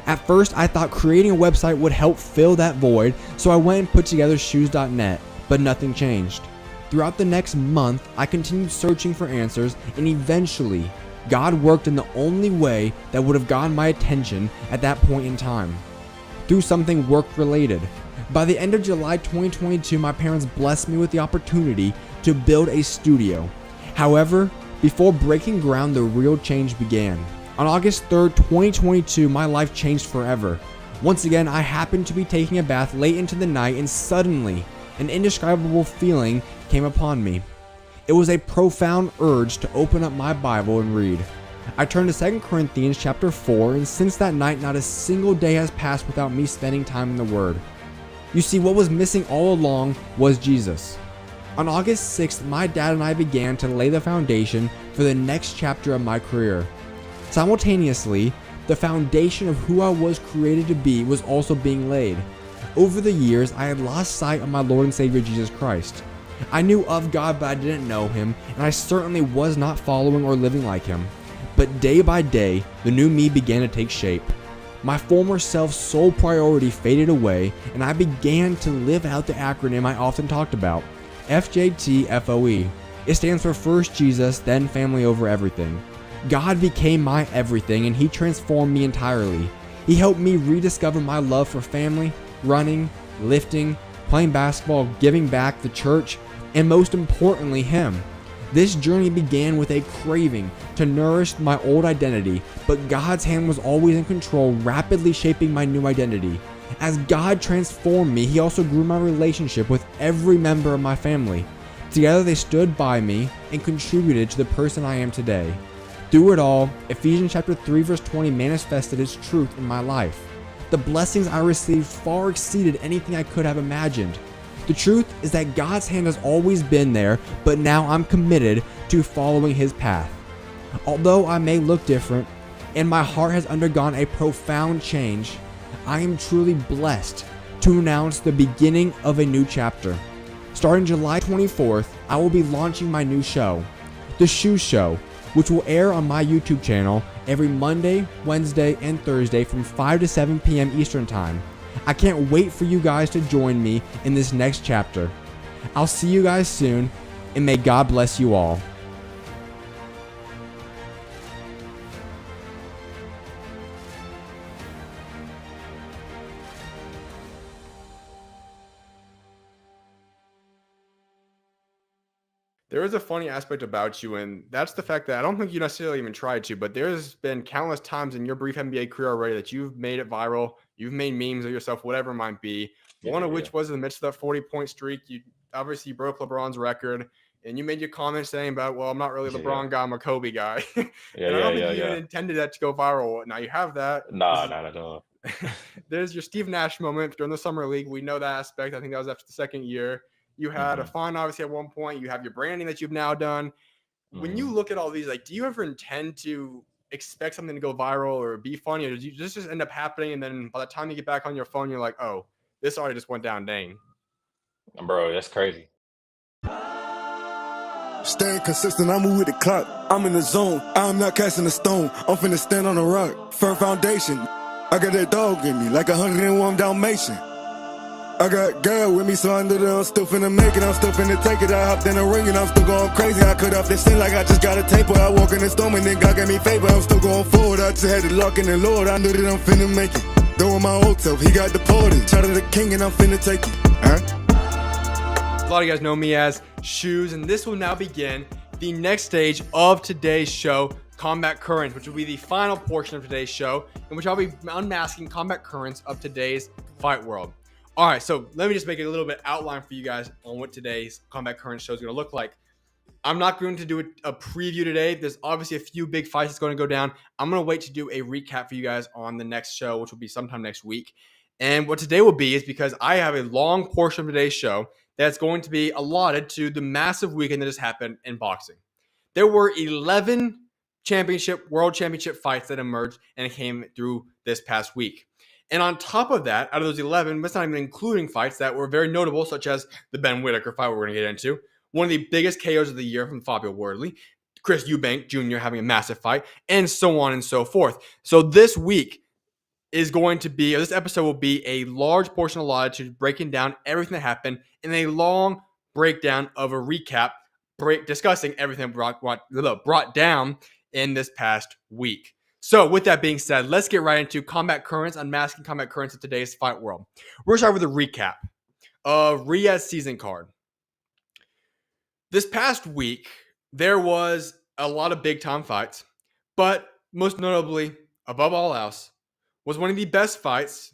At first, I thought creating a website would help fill that void, so I went and put together SchuZ.net, but nothing changed. Throughout the next month, I continued searching for answers, and eventually, God worked in the only way that would have gotten my attention at that point in time. Through something work-related. By the end of July 2022, my parents blessed me with the opportunity to build a studio. However, before breaking ground, the real change began. On August 3rd, 2022, my life changed forever. Once again, I happened to be taking a bath late into the night, and suddenly, an indescribable feeling came upon me. It was a profound urge to open up my Bible and read. I turned to 2 Corinthians chapter 4, and since that night, not a single day has passed without me spending time in the Word. You see, what was missing all along was Jesus. On August 6th, my dad and I began to lay the foundation for the next chapter of my career. Simultaneously, the foundation of who I was created to be was also being laid. Over the years, I had lost sight of my Lord and Savior Jesus Christ. I knew of God, but I didn't know Him, and I certainly was not following or living like Him. But day by day, the new me began to take shape. My former self's sole priority faded away, and I began to live out the acronym I often talked about, FJTFOE. It stands for First Jesus, then Family Over Everything. God became my everything, and He transformed me entirely. He helped me rediscover my love for family, running, lifting, playing basketball, giving back, the church, and most importantly, Him. This journey began with a craving to nourish my old identity, but God's hand was always in control, rapidly shaping my new identity. As God transformed me, He also grew my relationship with every member of my family. Together they stood by me and contributed to the person I am today. Through it all, Ephesians chapter 3 verse 20 manifested its truth in my life. The blessings I received far exceeded anything I could have imagined. The truth is that God's hand has always been there, but now I'm committed to following His path. Although I may look different, and my heart has undergone a profound change, I am truly blessed to announce the beginning of a new chapter. Starting July 24th, I will be launching my new show, the SchuZ Show, which will air on my YouTube channel every Monday, Wednesday, and Thursday from 5 to 7 p.m. Eastern Time. I can't wait for you guys to join me in this next chapter. I'll see you guys soon, and may God bless you all. There is a funny aspect about you, and that's the fact that I don't think you necessarily even tried to, but there's been countless times in your brief NBA career already that you've made it viral. You've made memes of yourself, whatever it might be. One of which was in the midst of that 40-point streak. You obviously broke LeBron's record, and you made your comment saying about, well, I'm not really a LeBron guy, I'm a Kobe guy. And I don't think you even intended that to go viral. Now you have that. Nah, not at all. There's your Steve Nash moment during the Summer League. We know that aspect. I think that was after the second year. You had a fine, obviously, at one point. You have your branding that you've now done. When you look at all these, like, do you ever intend to expect something to go viral or be funny, or does you just end up happening, and then by the time you get back on your phone, you're like, oh, this already just went down, dang. Bro, that's crazy. Staying consistent, I move with the clock. I'm in the zone, I'm not casting a stone. I'm finna stand on a rock, firm foundation. I got that dog in me, like 101 Dalmatian. I got girl with me, so I knew that I'm still finna make it. I'm still finna take it. I hopped in the ring and I'm still going crazy. I cut off this sin like I just got a taper. I walk in the storm and then God gave me favor. I'm still going forward. I just had to lock in the Lord. I knew that I'm finna make it. Doing my old self, he got deported. Shout out to the king and I'm finna take it. A lot of you guys know me as SchuZ, and this will now begin the next stage of today's show, Combat Currents, which will be the final portion of today's show, in which I'll be unmasking combat currents of today's fight world. All right, so let me just make a little bit outline for you guys on what today's Combat Currents show is going to look like. I'm not going to do a preview today. There's obviously a few big fights that's going to go down. I'm going to wait to do a recap for you guys on the next show, which will be sometime next week. And what today will be is because I have a long portion of today's show that's going to be allotted to the massive weekend that has happened in boxing. There were 11 world championship fights that emerged and came through this past week. And on top of that, out of those 11, that's not even including fights that were very notable, such as the Ben Whitaker fight we're going to get into, one of the biggest KOs of the year from Fabio Wardley, Chris Eubank Jr. having a massive fight, and so on and so forth. So this week is going to be, or this episode will be a large portion allotted to breaking down everything that happened in a long breakdown of a recap, discussing everything brought down in this past week. So with that being said, let's get right into Combat Currents, unmasking Combat Currents of today's fight world. We're going to start with a recap of Riyadh's season card. This past week, there was a lot of big-time fights, but most notably, above all else, was one of the best fights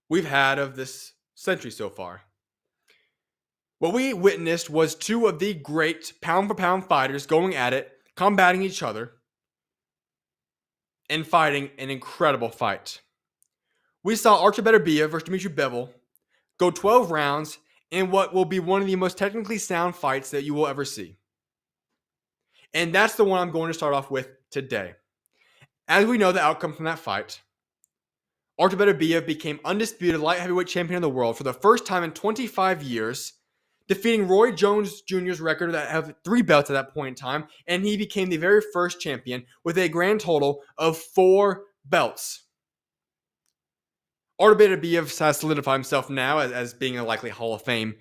we've had of this century so far. What we witnessed was two of the great pound-for-pound fighters going at it, combating each other, and fighting an incredible fight. We saw Artur Beterbiev versus Dimitri Bivol go 12 rounds in what will be one of the most technically sound fights that you will ever see. And that's the one I'm going to start off with today. As we know the outcome from that fight, Artur Beterbiev became undisputed light heavyweight champion of the world for the first time in 25 years, defeating Roy Jones Jr.'s record that had 3 belts at that point in time, and he became the very first champion with a grand total of 4 belts. Artur Beterbiev has solidified himself now as being a likely Hall of Fame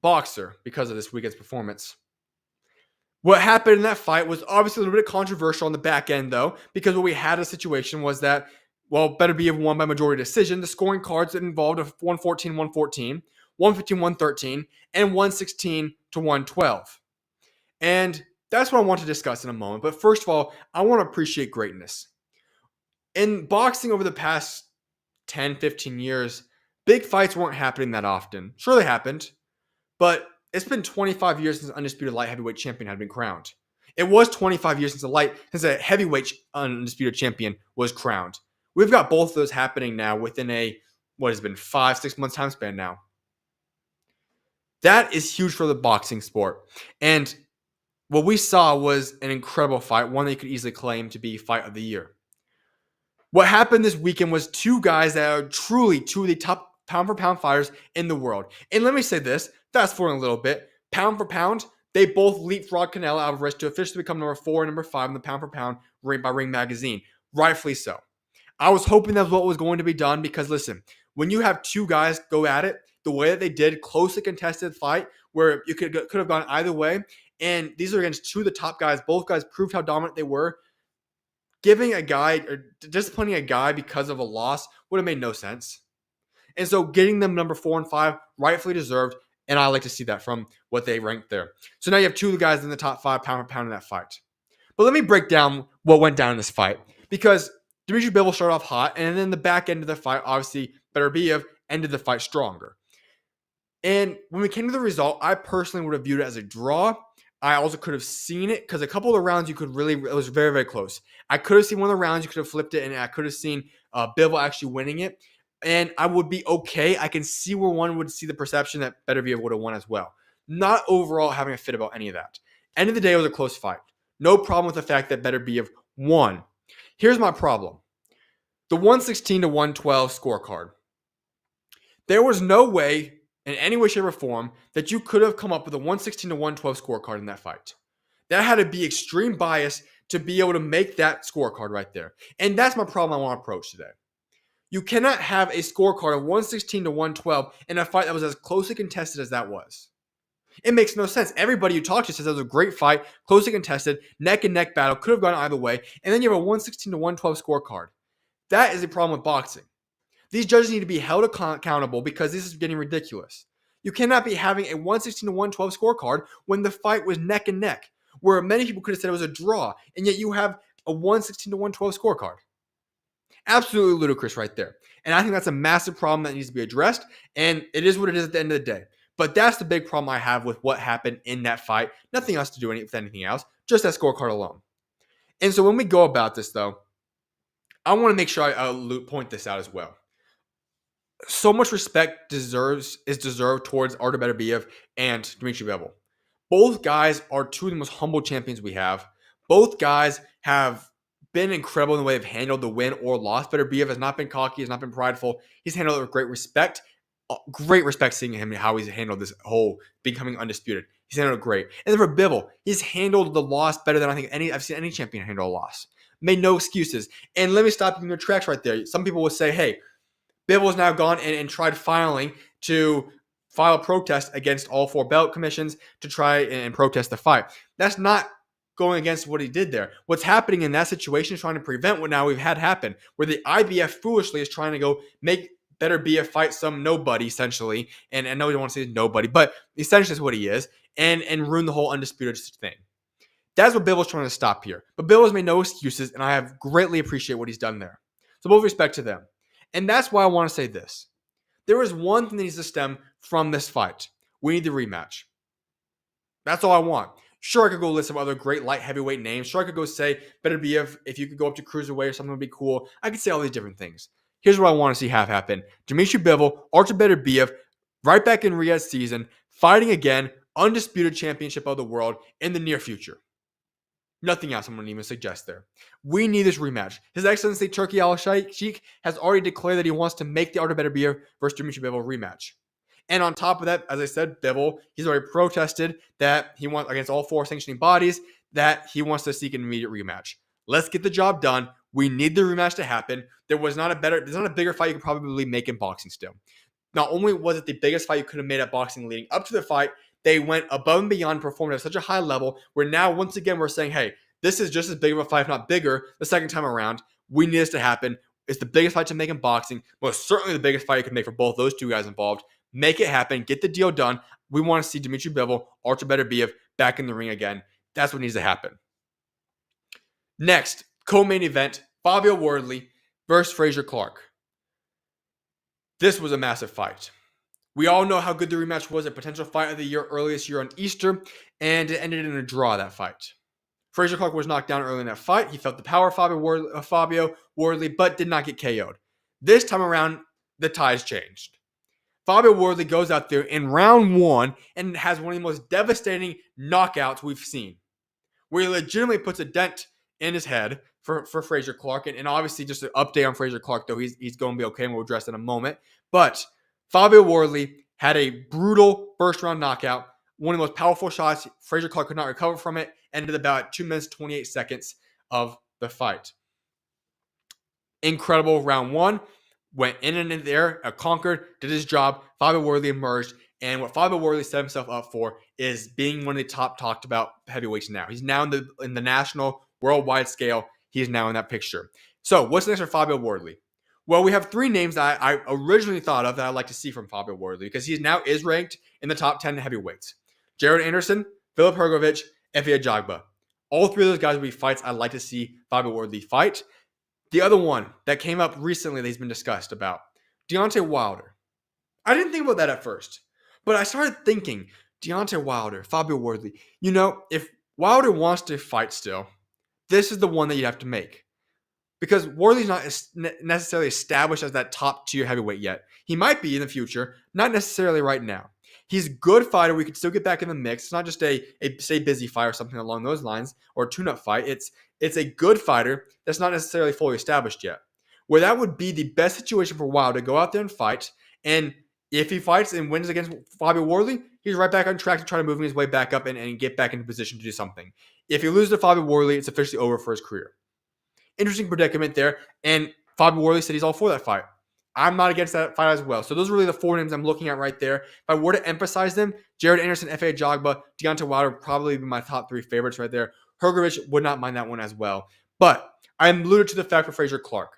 boxer because of this weekend's performance. What happened in that fight was obviously a little bit controversial on the back end, though, because what we had a situation was that, well, Beterbiev won by majority decision. The scoring cards that involved a 114, 114, 115, 113, and 116 to 112. And that's what I want to discuss in a moment. But first of all, I want to appreciate greatness. In boxing over the past 10, 15 years, big fights weren't happening that often. Sure, they happened, but it's been 25 years since an undisputed light heavyweight champion had been crowned. It was 25 years since a heavyweight undisputed champion was crowned. We've got both of those happening now within what has been 5-6 months time span now. That is huge for the boxing sport. And what we saw was an incredible fight, one that you could easily claim to be fight of the year. What happened this weekend was two guys that are truly two of the top pound for pound fighters in the world. And let me say this, fast forwarding a little bit, pound for pound, they both leapfrog Canelo Alvarez to officially become number 4 and number 5 in the pound for pound by Ring Magazine. Rightfully so. I was hoping that was what was going to be done because, listen, when you have two guys go at it the way that they did, closely contested fight where you could have gone either way, and these are against two of the top guys. Both guys proved how dominant they were. Giving a guy or disciplining a guy because of a loss would have made no sense. And so getting them number 4 and 5, rightfully deserved, and I like to see that from what they ranked there. So now you have two of the guys in the top 5 pound for pound in that fight. But let me break down what went down in this fight because Dmitry Bivol started off hot, and then the back end of the fight, obviously, Beterbiev ended the fight stronger. And when we came to the result, I personally would have viewed it as a draw. I also could have seen it because a couple of the rounds it was very, very close. I could have seen one of the rounds, you could have flipped it, and I could have seen Bivol actually winning it. And I would be okay. I can see where one would see the perception that Beterbiev would have won as well. Not overall having a fit about any of that. End of the day, it was a close fight. No problem with the fact that Beterbiev won. Here's my problem. The 116 to 112 scorecard. There was no way, in any way, shape, or form, that you could have come up with a 116 to 112 scorecard in that fight. That had to be extreme bias to be able to make that scorecard right there. And that's my problem I want to approach today. You cannot have a scorecard of 116 to 112 in a fight that was as closely contested as that was. It makes no sense. Everybody you talk to says that was a great fight, closely contested, neck and neck battle, could have gone either way, and then you have a 116 to 112 scorecard. That is a problem with boxing. These judges need to be held accountable because this is getting ridiculous. You cannot be having a 116 to 112 scorecard when the fight was neck and neck, where many people could have said it was a draw, and yet you have a 116 to 112 scorecard. Absolutely ludicrous right there. And I think that's a massive problem that needs to be addressed, and it is what it is at the end of the day. But that's the big problem I have with what happened in that fight. Nothing else to do with anything else, just that scorecard alone. And so when we go about this, though, I want to make sure I point this out as well. So much respect is deserved towards Artur Beterbiev and Dmitry Bivol. Both guys are two of the most humble champions we have. Both guys have been incredible in the way they've handled the win or loss. Beterbiev has not been cocky, has not been prideful. He's handled it with great respect. Great respect seeing him and how he's handled this whole becoming undisputed. He's handled it great. And then for Bivol, he's handled the loss better than I think I've seen any champion handle a loss. Made no excuses. And let me stop you in your tracks right there. Some people will say, hey, Bivol's now gone and tried filing to file a protest against all 4 belt commissions to try and protest the fight. That's not going against what he did there. What's happening in that situation is trying to prevent what now we've had happen, where the IBF foolishly is trying to go make Beterbiev fight some nobody, essentially. And I know we don't want to say nobody, but essentially is what he is, and ruin the whole undisputed thing. That's what Bivol's trying to stop here. But Bivol's made no excuses, and I have greatly appreciate what he's done there. So both respect to them. And that's why I want to say this. There is one thing that needs to stem from this fight. We need the rematch. That's all I want. Sure, I could go list some other great light heavyweight names. Sure, I could go say Beterbiev, if you could go up to cruiserweight or something would be cool. I could say all these different things. Here's what I want to see have happen. Dmitry Bivol, Artur Beterbiev, right back in Riyadh season, fighting again, undisputed championship of the world in the near future. Nothing else I'm going to even suggest there. We need this rematch. His Excellency Turki Al-Sheikh has already declared that he wants to make the Artur Beterbiev versus Dmitry Bivol rematch. And on top of that, as I said, Bivol, he's already protested that he wants, against all 4 sanctioning bodies, that he wants to seek an immediate rematch. Let's get the job done. We need the rematch to happen. There's not a bigger fight you could probably make in boxing still. Not only was it the biggest fight you could have made at boxing leading up to the fight, They went above and beyond, performed at such a high level where now, once again, we're saying, hey, this is just as big of a fight, if not bigger, the second time around. We need this to happen. It's the biggest fight to make in boxing. Most certainly the biggest fight you can make for both those two guys involved. Make it happen. Get the deal done. We want to see Dmitry Bivol, Artur Beterbiev back in the ring again. That's what needs to happen. Next, co-main event, Fabio Wardley versus Frazier Clark. This was a massive fight. We all know how good the rematch was, a potential fight of the year earlier this year on Easter, and it ended in a draw, that fight. Frazier Clark was knocked down early in that fight. He felt the power of Fabio Wardley, but did not get KO'd. This time around, the ties changed. Fabio Wardley goes out there in round 1 and has one of the most devastating knockouts we've seen, where he legitimately puts a dent in his head for Frazier Clark. And obviously, just an update on Frazier Clark, though, he's going to be okay, and we'll address that in a moment. But Fabio Wardley had a brutal first-round knockout, one of the most powerful shots. Frazier Clark could not recover from it, ended about 2 minutes, 28 seconds of the fight. Incredible round 1. Went in and in there, conquered, did his job. Fabio Wardley emerged. And what Fabio Wardley set himself up for is being one of the top talked about heavyweights now. He's now in the national, worldwide scale. He is now in that picture. So what's next for Fabio Wardley? Well, we have 3 names that I originally thought of that I'd like to see from Fabio Wardley, because he now is ranked in the top 10 heavyweights. Jared Anderson, Filip Hrgovic, Efe Ajagba. All 3 of those guys will be fights I'd like to see Fabio Wardley fight. The other one that came up recently that he's been discussed about, Deontay Wilder. I didn't think about that at first, but I started thinking, Deontay Wilder, Fabio Wardley. You know, if Wilder wants to fight still, this is the one that you have to make. Because Wardley's not necessarily established as that top tier heavyweight yet. He might be in the future, not necessarily right now. He's a good fighter. We could still get back in the mix. It's not just a say busy fight or something along those lines, or a tune-up fight. It's a good fighter that's not necessarily fully established yet. Where that would be the best situation for Wilder to go out there and fight. And if he fights and wins against Fabio Wardley, he's right back on track to try to move his way back up and get back into position to do something. If he loses to Fabio Wardley, it's officially over for his career. Interesting predicament there. And Fabio Wardley said he's all for that fight. I'm not against that fight as well. So those are really the 4 names I'm looking at right there. If I were to emphasize them, Jared Anderson, Efe Ajagba, Deontay Wilder would probably be my top 3 favorites right there. Hrgovic would not mind that one as well. But I'm alluded to the fact for Frazier Clark.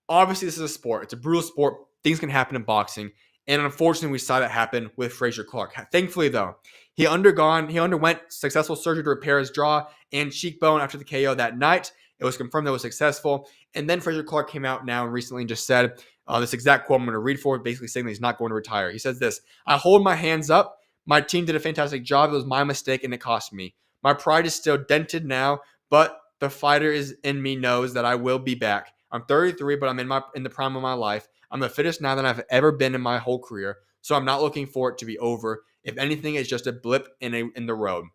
Obviously, this is a sport. It's a brutal sport. Things can happen in boxing. And unfortunately, we saw that happen with Frazier Clark. Thankfully, though, he underwent successful surgery to repair his jaw and cheekbone after the KO that night. It was confirmed that it was successful. And then Frazier Clark came out now and recently and just said this exact quote I'm going to read for it, basically saying that he's not going to retire. He says this: "I hold my hands up. My team did a fantastic job. It was my mistake and it cost me. My pride is still dented now, but the fighter is in me knows that I will be back. I'm 33, but I'm in the prime of my life. I'm the fittest now than I've ever been in my whole career. So I'm not looking for it to be over. If anything, it's just a blip in the road."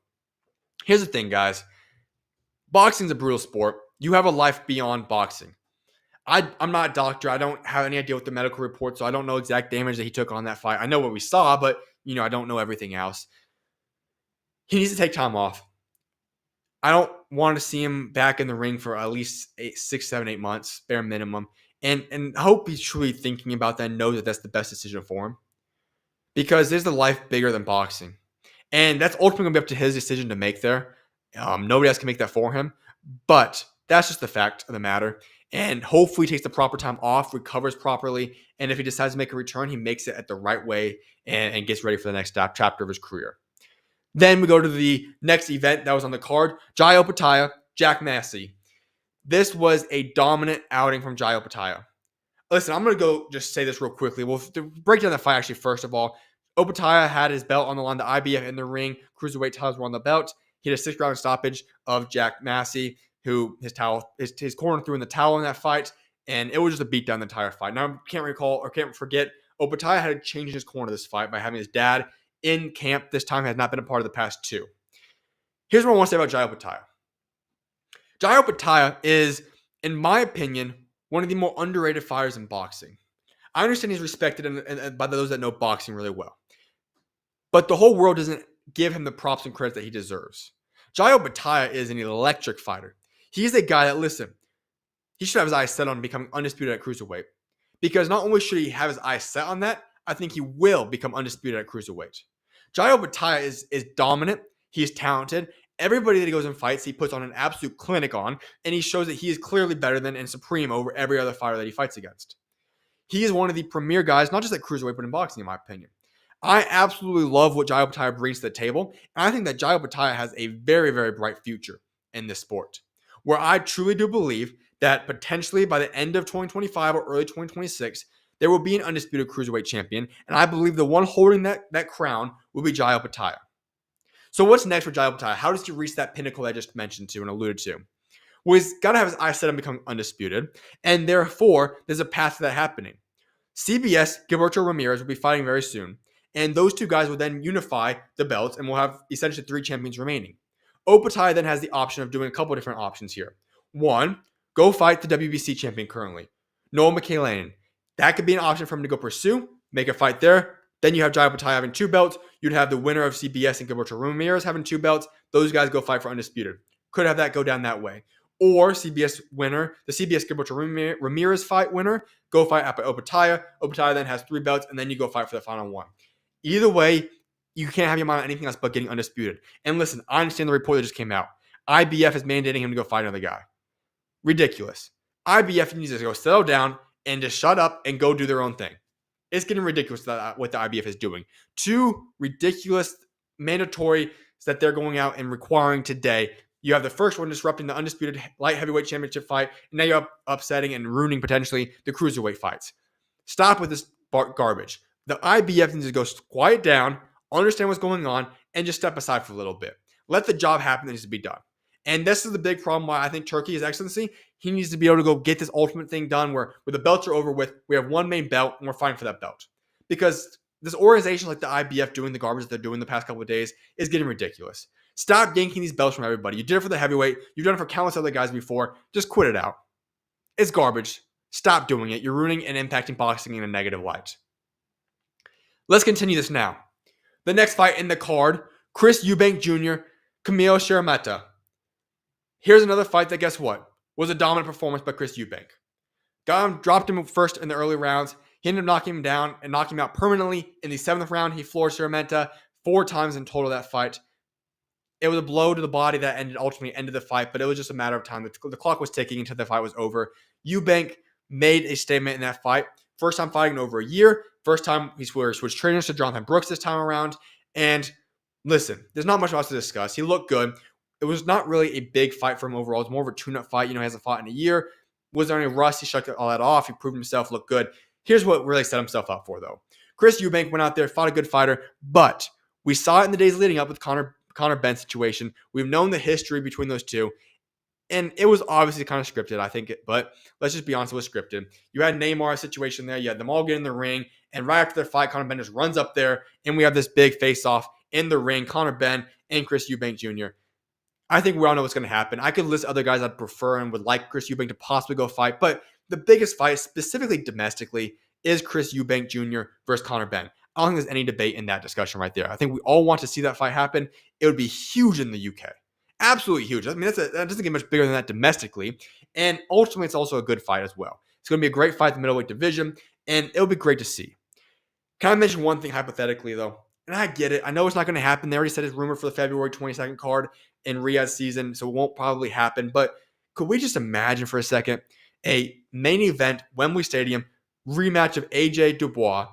Here's the thing, guys. Boxing's a brutal sport. You have a life beyond boxing. I'm not a doctor. I don't have any idea what the medical report, so I don't know exact damage that he took on that fight. I know what we saw, but I don't know everything else. He needs to take time off. I don't want to see him back in the ring for at least 6, 7, 8 months, bare minimum. And I hope he's truly thinking about that and knows that that's the best decision for him. Because there's the life bigger than boxing. And that's ultimately going to be up to his decision to make there. Nobody else can make that for him. But that's just the fact of the matter. And hopefully he takes the proper time off, recovers properly. And if he decides to make a return, he makes it at the right way and gets ready for the next chapter of his career. Then we go to the next event that was on the card. Jai Opetaia, Jack Massey. This was a dominant outing from Jai Opetaia. Listen, I'm going to go just say this real quickly. We'll break down the fight actually first of all. Opetaia had his belt on the line, the IBF in the ring. Cruiserweight titles were on the belt. He had a 6-round stoppage of Jack Massey, who his corner threw in the towel in that fight, and it was just a beatdown the entire fight. Now, I can't forget, Opetaia had to change his corner this fight by having his dad in camp this time, has not been a part of the past 2. Here's what I want to say about Jai Opetaia. Jai Opetaia is, in my opinion, one of the more underrated fighters in boxing. I understand he's respected and by those that know boxing really well. But the whole world doesn't give him the props and credit that he deserves. Jai Opetaia is an electric fighter. He's a guy that, listen, he should have his eyes set on becoming undisputed at cruiserweight. Because not only should he have his eyes set on that, I think he will become undisputed at cruiserweight. Jai Opetaia is dominant. He is talented. Everybody that he goes and fights, he puts on an absolute clinic on, and he shows that he is clearly better than and supreme over every other fighter that he fights against. He is one of the premier guys, not just at cruiserweight, but in boxing, in my opinion. I absolutely love what Jai Opetaia brings to the table, and I think that Jai Opetaia has a very, very bright future in this sport, where I truly do believe that potentially by the end of 2025 or early 2026, there will be an undisputed cruiserweight champion, and I believe the one holding that crown will be Jai Opetaia. So what's next for Jai Opetaia? How does he reach that pinnacle I just mentioned to and alluded to? Well, he's got to have his eyes set on becoming undisputed, and therefore there's a path to that happening. CBS, Gilberto Ramirez, will be fighting very soon, and those two guys will then unify the belts, and we'll have essentially 3 champions remaining. Opetaia then has the option of doing a couple of different options here. One, go fight the WBC champion currently, Noah Mikhailanen. That could be an option for him to go pursue, make a fight there. Then you have Jai Opetaia having 2 belts. You'd have the winner of CBS and Gilberto Ramirez having 2 belts. Those guys go fight for undisputed. Could have that go down that way. Or CBS winner, the CBS Gilberto Ramirez fight winner, go fight Opetaia. Opetaia then has 3 belts, and then you go fight for the final one. Either way, you can't have your mind on anything else but getting undisputed. And listen, I understand the report that just came out. IBF is mandating him to go fight another guy. Ridiculous. IBF needs to go settle down and just shut up and go do their own thing. It's getting ridiculous what the IBF is doing. 2 ridiculous mandatory that they're going out and requiring today. You have the first one disrupting the undisputed light heavyweight championship fight, and now you're upsetting and ruining potentially the cruiserweight fights. Stop with this garbage. The IBF needs to go quiet down, understand what's going on, and just step aside for a little bit. Let the job happen that needs to be done. And this is the big problem why I think Turkey, His Excellency, he needs to be able to go get this ultimate thing done where the belts are over with, we have one main belt, and we're fighting for that belt. Because this organization like the IBF doing the garbage that they're doing the past couple of days is getting ridiculous. Stop yanking these belts from everybody. You did it for the heavyweight. You've done it for countless other guys before. Just quit it out. It's garbage. Stop doing it. You're ruining and impacting boxing in a negative light. Let's continue this now. The next fight in the card, Chris Eubank Jr., Kamil Sharameta. Here's another fight that, guess what, was a dominant performance by Chris Eubank. Dropped him first in the early rounds. He ended up knocking him down and knocking him out permanently. In the 7th round, he floored Sharameta 4 times in total that fight. It was a blow to the body that ultimately ended the fight, but it was just a matter of time. The clock was ticking until the fight was over. Eubank made a statement in that fight. First time fighting in over a year. First time he switched trainers to Jonathan Brooks this time around. And listen, there's not much else to discuss. He looked good. It was not really a big fight for him overall. It was more of a tune-up fight. He hasn't fought in a year. Was there any rust? He shut all that off. He proved himself, looked good. Here's what really set himself up for, though. Chris Eubank went out there, fought a good fighter, but we saw it in the days leading up with Conor Benn situation. We've known the history between those two, and it was obviously kind of scripted, I think. But let's just be honest, it was scripted. You had Neymar situation there. You had them all get in the ring, and right after their fight, Conor Benn just runs up there, and we have this big face-off in the ring, Conor Benn and Chris Eubank Jr. I think we all know what's going to happen. I could list other guys I'd prefer and would like Chris Eubank to possibly go fight, but the biggest fight, specifically domestically, is Chris Eubank Jr. versus Conor Benn. I don't think there's any debate in that discussion right there. I think we all want to see that fight happen. It would be huge in the UK. Absolutely huge. I mean, that doesn't get much bigger than that domestically. And ultimately, it's also a good fight as well. It's going to be a great fight in the middleweight division, and it'll be great to see. Can I mention one thing hypothetically, though? And I get it. I know it's not going to happen. They already said it's rumored for the February 22nd card in Riyadh season, so it won't probably happen. But could we just imagine for a second a main event, Wembley Stadium, rematch of AJ Dubois,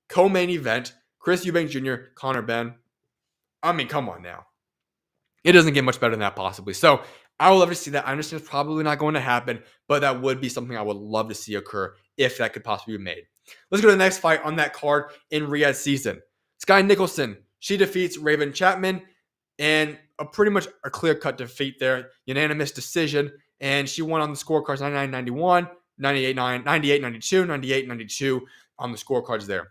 co-main event, Chris Eubank Jr., Conor Benn? I mean, come on now. It doesn't get much better than that possibly. So I would love to see that. I understand it's probably not going to happen, but that would be something I would love to see occur if that could possibly be made. Let's go to the next fight on that card in Riyadh season. Sky Nicholson, she defeats Raven Chapman, and pretty much a clear-cut defeat there, unanimous decision, and she won on the scorecards 99-91, 98-92, 98-92 on the scorecards there.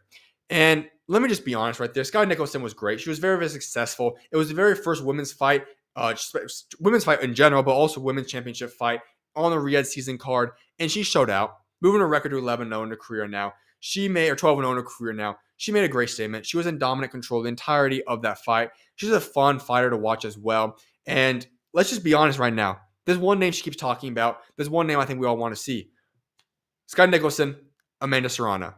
And let me just be honest right there. Sky Nicholson was great. She was very, very successful. It was the very first women's fight in general, but also women's championship fight on the Riyadh season card, and she showed out, moving her record to 11-0 in her career now. She made, or 12-0 in her career now. She made a great statement. She was in dominant control the entirety of that fight. She's a fun fighter to watch as well. And let's just be honest right now. There's one name she keeps talking about. There's one name I think we all want to see. Sky Nicholson, Amanda Serrano.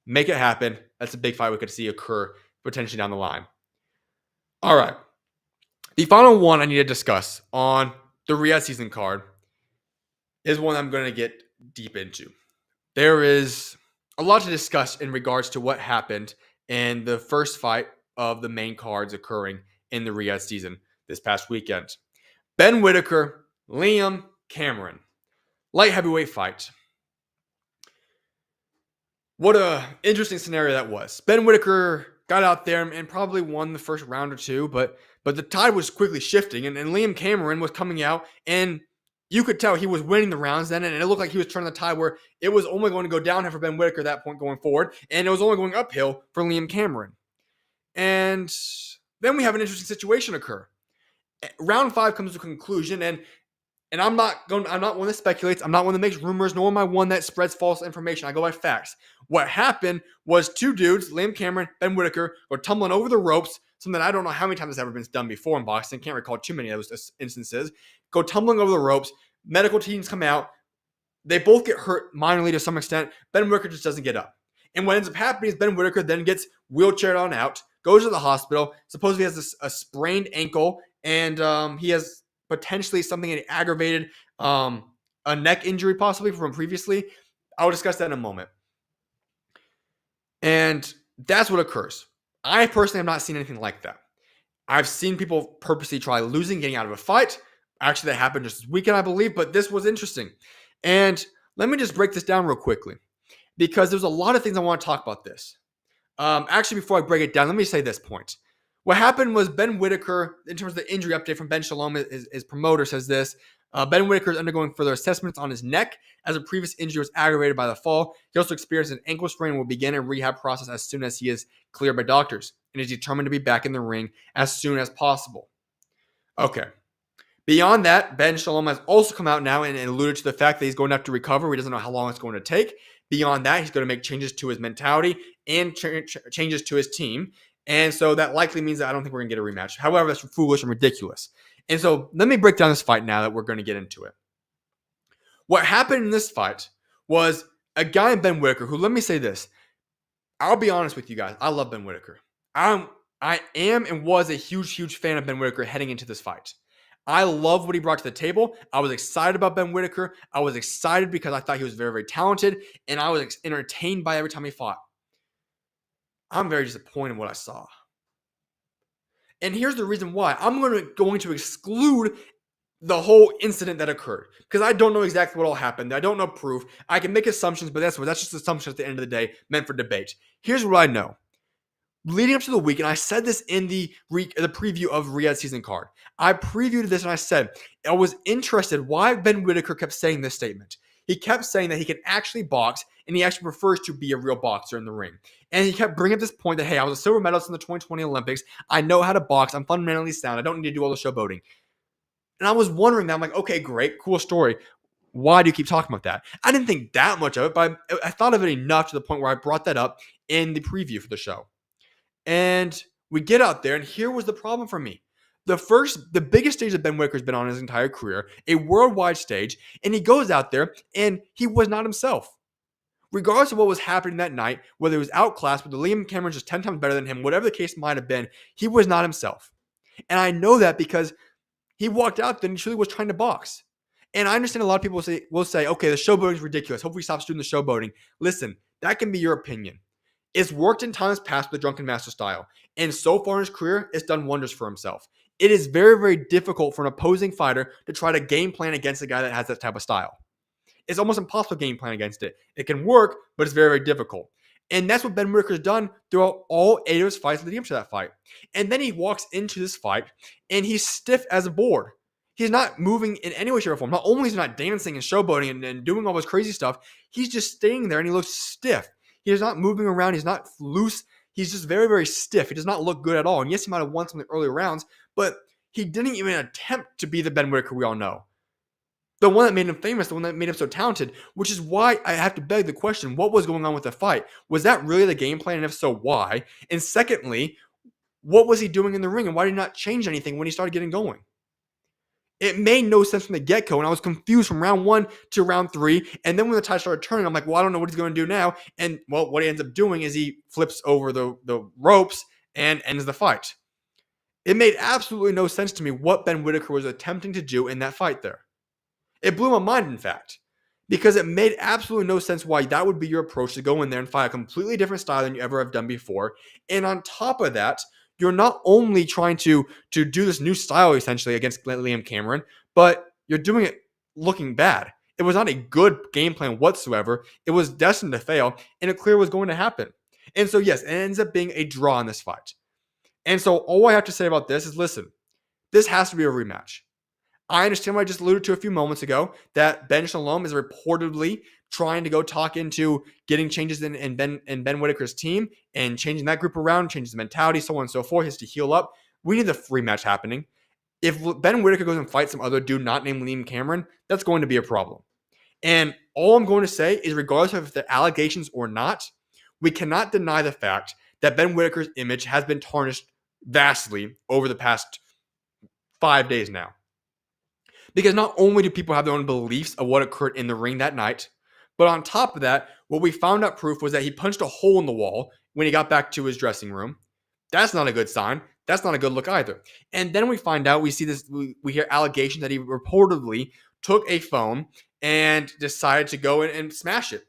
Make it happen. That's a big fight we could see occur potentially down the line. All right. The final one I need to discuss on the Riyadh season card is one I'm going to get deep into. There is a lot to discuss in regards to what happened in the first fight of the main cards occurring in the Riyadh season this past weekend. Ben Whittaker, Liam Cameron, light heavyweight fight. What a interesting scenario that was. Ben Whittaker got out there and probably won the first round or two, but the tide was quickly shifting, and Liam Cameron was coming out, and you could tell he was winning the rounds then, and it looked like he was turning the tide where it was only going to go downhill for Ben Whittaker at that point going forward, and it was only going uphill for Liam Cameron. And then we have an interesting situation occur. Round 5 comes to a conclusion, and I'm not one that speculates. I'm not one that makes rumors, nor am I one that spreads false information. I go by facts. What happened was two dudes, Liam Cameron, Ben Whittaker, were tumbling over the ropes, something that I don't know how many times has ever been done before in boxing. Can't recall too many of those instances. Go tumbling over the ropes. Medical teams come out. They both get hurt minorly to some extent. Ben Whittaker just doesn't get up. And what ends up happening is Ben Whittaker then gets wheelchaired on out, goes to the hospital, supposedly has a sprained ankle, and he has potentially something aggravated, a neck injury possibly from previously. I'll discuss that in a moment. And that's what occurs. I personally have not seen anything like that. I've seen people purposely try losing, getting out of a fight. Actually, that happened just this weekend, I believe, but this was interesting. And let me just break this down real quickly, because there's a lot of things I want to talk about this. Actually, before I break it down, let me say this point. What happened was Ben Whittaker, in terms of the injury update from Ben Shalom, his promoter says this. Ben Whittaker is undergoing further assessments on his neck as a previous injury was aggravated by the fall. He also experienced an ankle sprain and will begin a rehab process as soon as he is cleared by doctors and is determined to be back in the ring as soon as possible. Okay. Beyond that, Ben Shalom has also come out now and alluded to the fact that he's going to have to recover. He doesn't know how long it's going to take. Beyond that, he's going to make changes to his mentality and changes to his team. And so that likely means that I don't think we're going to get a rematch. However, that's foolish and ridiculous. And so let me break down this fight now that we're going to get into it. What happened in this fight was a guy in Ben Whittaker who, let me say this. I'll be honest with you guys. I love Ben Whittaker. I am and was a huge fan of Ben Whittaker heading into this fight. I love what he brought to the table. I was excited about Ben Whittaker. I was excited because I thought he was very talented, and I was entertained by every time he fought. I'm very disappointed in what I saw. And here's the reason why. I'm going to exclude the whole incident that occurred because I don't know exactly what all happened. I don't know proof. I can make assumptions, but that's just assumptions at the end of the day, meant for debate. Here's what I know. Leading up to the week, and I said this in the preview of Riyadh season card. I previewed this and I said, I was interested why Ben Whittaker kept saying this statement. He kept saying that he can actually box and he actually prefers to be a real boxer in the ring. And he kept bringing up this point that, hey, I was a silver medalist in the 2020 Olympics. I know how to box. I'm fundamentally sound. I don't need to do all the showboating. And I was wondering that. I'm like, okay, great, cool story. Why do you keep talking about that? I didn't think that much of it, but I thought of it enough to the point where I brought that up in the preview for the show. And we get out there, and here was the problem for me. The biggest stage that Ben Whittaker's been on his entire career, a worldwide stage, and he goes out there, and he was not himself. Regardless of what was happening that night, whether he was outclassed, whether Liam Cameron's just 10 times better than him, whatever the case might have been, he was not himself. And I know that because he walked out there and he truly was trying to box. And I understand a lot of people will say, okay, the showboating is ridiculous. Hopefully he stops doing the showboating. Listen, that can be your opinion. It's worked in times past with the Drunken Master style. And so far in his career, it's done wonders for himself. It is very difficult for an opposing fighter to try to game plan against a guy that has that type of style. It's almost impossible to game plan against it. It can work, but it's very difficult. And that's what Ben Whittaker's done throughout all 8 of his fights leading up to that fight. And then he walks into this fight, and he's stiff as a board. He's not moving in any way, shape, or form. Not only is he not dancing and showboating and doing all this crazy stuff, he's just staying there, and he looks stiff. He's not moving around. He's not loose. He's just very stiff. He does not look good at all. And yes, he might have won some of the early rounds, but he didn't even attempt to be the Ben Whittaker we all know. The one that made him famous, the one that made him so talented, which is why I have to beg the question, what was going on with the fight? Was that really the game plan? And if so, why? And secondly, what was he doing in the ring? And why did he not change anything when he started getting going? It made no sense from the get-go, and I was confused from round 1 to round 3. And then when the tide started turning, I'm like, well, I don't know what he's going to do now. And, well, what he ends up doing is he flips over the ropes and ends the fight. It made absolutely no sense to me what Ben Whitaker was attempting to do in that fight there. It blew my mind, in fact, because it made absolutely no sense why that would be your approach to go in there and fight a completely different style than you ever have done before. And on top of that, you're not only trying to do this new style essentially against Liam Cameron, but you're doing it looking bad. It was not a good game plan whatsoever. It was destined to fail, and it clearly was going to happen. And so, yes, it ends up being a draw in this fight. And so all I have to say about this is, listen, this has to be a rematch. I understand what I just alluded to a few moments ago, that Ben Shalom is reportedly trying to go talk into getting changes in Ben Whitaker's team and changing that group around, changing the mentality, so on and so forth. He has to heal up. We need the rematch happening. If Ben Whitaker goes and fights some other dude not named Liam Cameron, that's going to be a problem. And all I'm going to say is, regardless of if they're allegations or not, we cannot deny the fact that Ben Whitaker's image has been tarnished vastly over the past 5 days now. Because not only do people have their own beliefs of what occurred in the ring that night, but on top of that, what we found out proof was that he punched a hole in the wall when he got back to his dressing room. That's not a good sign. That's not a good look either. And then we find out, we see this, we hear allegations that he reportedly took a phone and decided to go in and smash it.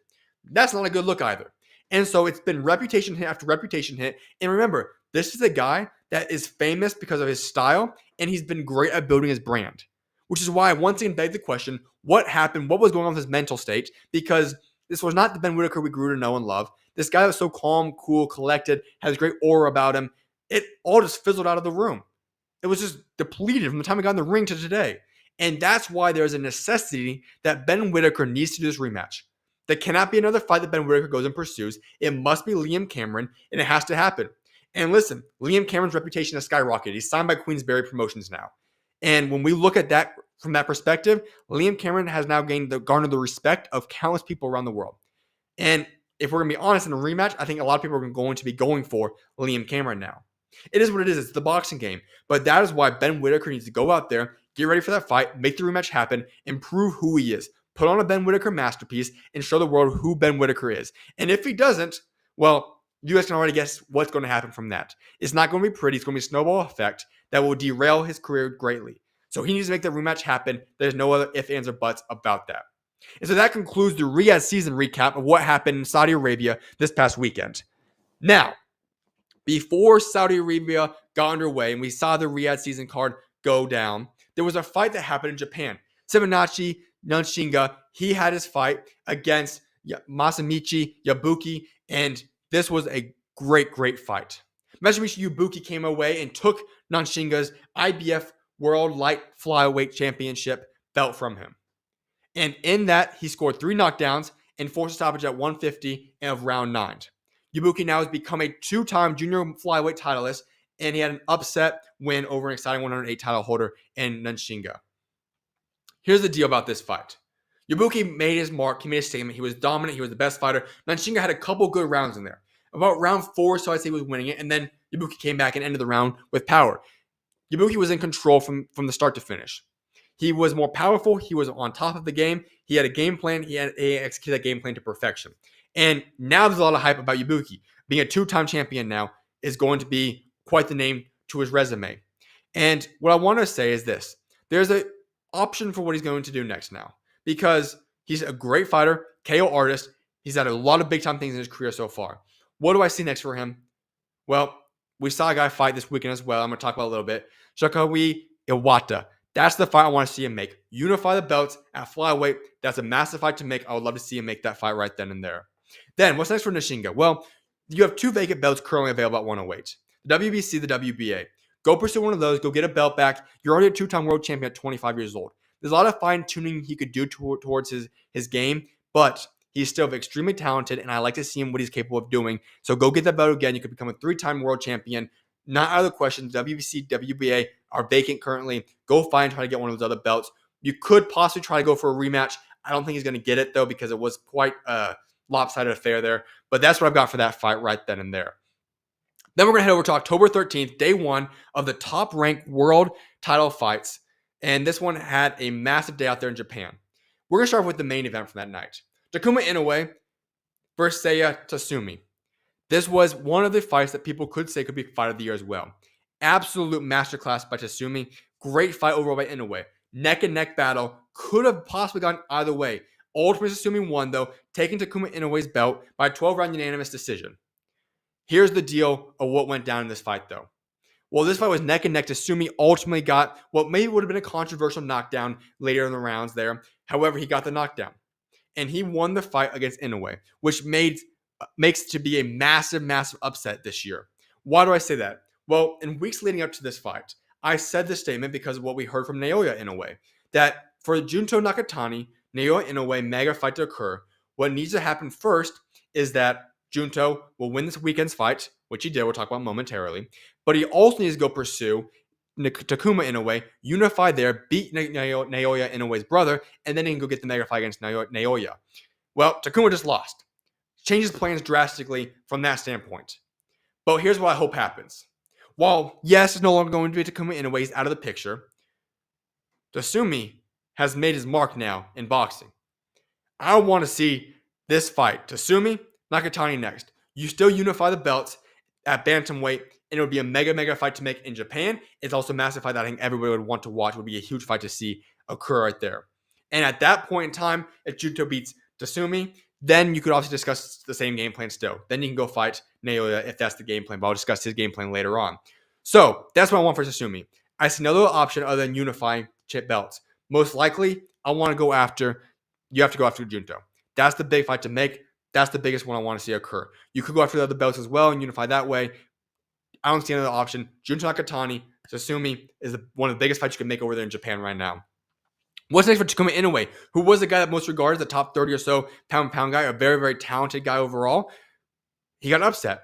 That's not a good look either. And so it's been reputation hit after reputation hit. And remember, this is a guy that is famous because of his style, and he's been great at building his brand. Which is why I once again beg the question, what happened? What was going on with his mental state? Because this was not the Ben Whitaker we grew to know and love. This guy was so calm, cool, collected, has great aura about him. It all just fizzled out of the room. It was just depleted from the time he got in the ring to today. And that's why there's a necessity that Ben Whitaker needs to do this rematch. There cannot be another fight that Ben Whitaker goes and pursues. It must be Liam Cameron, and it has to happen. And listen, Liam Cameron's reputation has skyrocketed. He's signed by Queensberry Promotions now. And when we look at that from that perspective, Liam Cameron has now garnered the respect of countless people around the world. And if we're going to be honest, in a rematch, I think a lot of people are going to be going for Liam Cameron now. It is what it is. It's the boxing game. But that is why Ben Whitaker needs to go out there, get ready for that fight, make the rematch happen, and prove who he is. Put on a Ben Whitaker masterpiece and show the world who Ben Whitaker is. And if he doesn't, well, you guys can already guess what's going to happen from that. It's not going to be pretty. It's going to be a snowball effect that will derail his career greatly. So he needs to make the rematch happen. There's no other ifs, ands, or buts about that. And so that concludes the Riyadh season recap of what happened in Saudi Arabia this past weekend. Now, before Saudi Arabia got underway and we saw the Riyadh season card go down, there was a fight that happened in Japan. Seminachi Nanshinga, he had his fight against Masamichi Yabuki, and this was a great fight. Masamichi Yabuki came away and took Nanshinga's IBF World Light Flyweight Championship belt from him. And in that, he scored 3 knockdowns and forced a stoppage at 150 of round 9. Yabuki now has become a 2-time junior flyweight titleist, and he had an upset win over an exciting 108 title holder in Nanshinga. Here's the deal about this fight. Yabuki made his mark. He made a statement. He was dominant. He was the best fighter. Nanshinga had a couple good rounds in there. About round 4, so I'd say he was winning it, and then Yabuki came back and ended the round with power. Yabuki was in control from the start to finish. He was more powerful. He was on top of the game. He had a game plan. He executed that game plan to perfection. And now there's a lot of hype about Yabuki. Being a 2-time champion now is going to be quite the name to his resume. And what I want to say is this. There's an option for what he's going to do next now. Because he's a great fighter, KO artist. He's had a lot of big-time things in his career so far. What do I see next for him? Well, we saw a guy fight this weekend as well. I'm going to talk about a little bit. Shakawi Iwata. That's the fight I want to see him make. Unify the belts at flyweight. That's a massive fight to make. I would love to see him make that fight right then and there. Then, what's next for Nanshinga? Well, you have 2 vacant belts currently available at 108. The WBC, the WBA. Go pursue one of those. Go get a belt back. You're already a 2-time world champion at 25 years old. There's a lot of fine-tuning he could do towards his game, but he's still extremely talented, and I like to see him what he's capable of doing. So go get that belt again. You could become a 3-time world champion. Not out of the question. WBC, WBA are vacant currently. Go find and try to get one of those other belts. You could possibly try to go for a rematch. I don't think he's going to get it, though, because it was quite a lopsided affair there. But that's what I've got for that fight right then and there. Then we're going to head over to October 13th, day 1 of the top-ranked world title fights. And this one had a massive day out there in Japan. We're going to start with the main event from that night. Takuma Inoue versus Seiya Tatsumi. This was one of the fights that people could say could be fight of the year as well. Absolute masterclass by Tatsumi. Great fight overall by Inoue. Neck and neck battle. Could have possibly gone either way. Ultimately, Tatsumi won, though, taking Takuma Inoue's belt by a 12-round unanimous decision. Here's the deal of what went down in this fight, though. Well, this fight was neck and neck. Tatsumi ultimately got what maybe would have been a controversial knockdown later in the rounds there. However, he got the knockdown. And he won the fight against Inoue, which makes it to be a massive, massive upset this year. Why do I say that? Well, in weeks leading up to this fight, I said this statement because of what we heard from Naoya Inoue, that for Junto Nakatani, Naoya Inoue mega fight to occur, what needs to happen first is that Junto will win this weekend's fight, which he did, we'll talk about momentarily, but he also needs to go pursue Takuma Inoue, unify there, beat Naoya Inoue's brother, and then he can go get the mega fight against Naoya. Well, Takuma just lost. Changes plans drastically from that standpoint. But here's what I hope happens. While, yes, it's no longer going to be Takuma Inoue, he's out of the picture, Tatsumi has made his mark now in boxing. I want to see this fight. Tatsumi, Nakatani next. You still unify the belts at bantamweight, and it would be a mega fight to make in Japan. It's also a massive fight that I think everybody would want to watch. It would be a huge fight to see occur right there. And at that point in time, if Junto beats Tatsumi, then you could obviously discuss the same game plan still. Then you can go fight Naoya if that's the game plan, but I'll discuss his game plan later on. So that's what I want for Tatsumi. I see no other option other than unifying chip belts. Most likely, you have to go after Junto. That's the big fight to make. That's the biggest one I want to see occur. You could go after the other belts as well and unify that way. I don't see another option. Junto Nakatani, Tatsumi is one of the biggest fights you can make over there in Japan right now. What's next for Takuma Inoue, who was the guy that most regarded, the top 30 or so pound guy, a very, very talented guy overall? He got upset.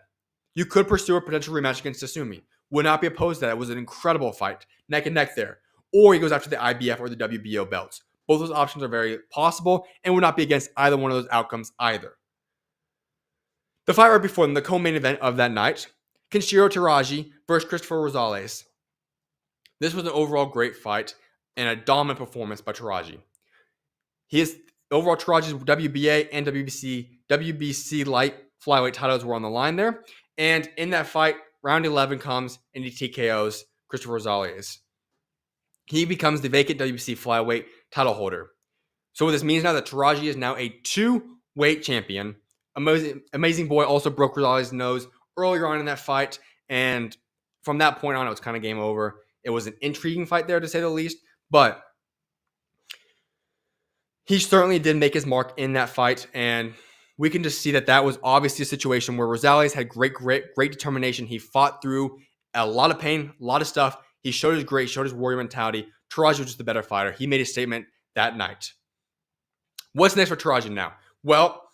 You could pursue a potential rematch against Tatsumi. Would not be opposed to that. It was an incredible fight. Neck and neck there. Or he goes after the IBF or the WBO belts. Both those options are very possible and would not be against either one of those outcomes either. The fight right before them, the co-main event of that night, Kenshiro Teraji versus Christopher Rosales. This was an overall great fight and a dominant performance by Teraji. Teraji's WBA and WBC light flyweight titles were on the line there. And in that fight, round 11 comes and he TKOs Christopher Rosales. He becomes the vacant WBC flyweight title holder. So what this means now that Teraji is now a 2-weight champion. Amazing Boy also broke Rosales' nose earlier on in that fight. And from that point on, it was kind of game over. It was an intriguing fight there, to say the least. But he certainly did make his mark in that fight. And we can just see that was obviously a situation where Rosales had great determination. He fought through a lot of pain, a lot of stuff. He showed his grit, showed his warrior mentality. Teraji was just the better fighter. He made a statement that night. What's next for Teraji now? Well,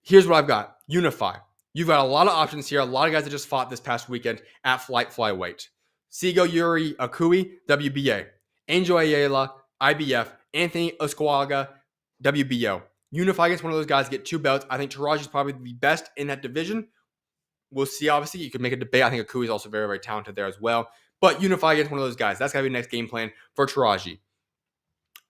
here's what I've got. Unify. You've got a lot of options here. A lot of guys that just fought this past weekend at flyweight. Sigo Yuri Akui, WBA. Angel Ayala, IBF. Anthony Osquaga, WBO. Unify against one of those guys, get 2 belts. I think Teraji is probably the best in that division. We'll see, obviously. You could make a debate. I think Akui is also very, very talented there as well. But unify against one of those guys. That's got to be the next game plan for Teraji.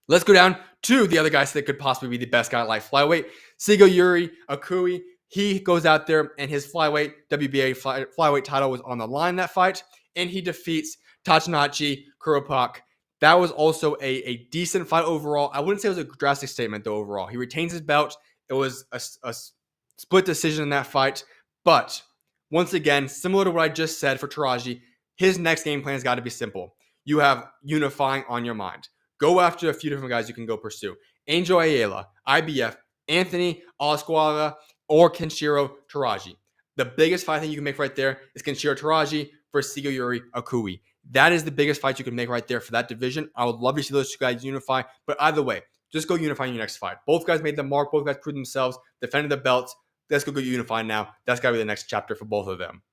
Let's go down to the other guys that could possibly be the best guy at light flyweight. Sigo Yuri Akui. He goes out there and his WBA flyweight title was on the line that fight. And he defeats Tachinachi Kuropak. That was also a decent fight overall. I wouldn't say it was a drastic statement, though, overall. He retains his belt. It was a split decision in that fight. But once again, similar to what I just said for Teraji, his next game plan has got to be simple. You have unifying on your mind. Go after a few different guys you can go pursue. Angel Ayala, IBF, Anthony Osquaga, or Kenshiro Teraji. The biggest fight thing you can make right there is Kenshiro Teraji versus Sigo Yuri Akui. That is the biggest fight you can make right there for that division. I would love to see those 2 guys unify. But either way, just go unify in your next fight. Both guys made the mark. Both guys proved themselves, defended the belts. Let's go unify now. That's got to be the next chapter for both of them.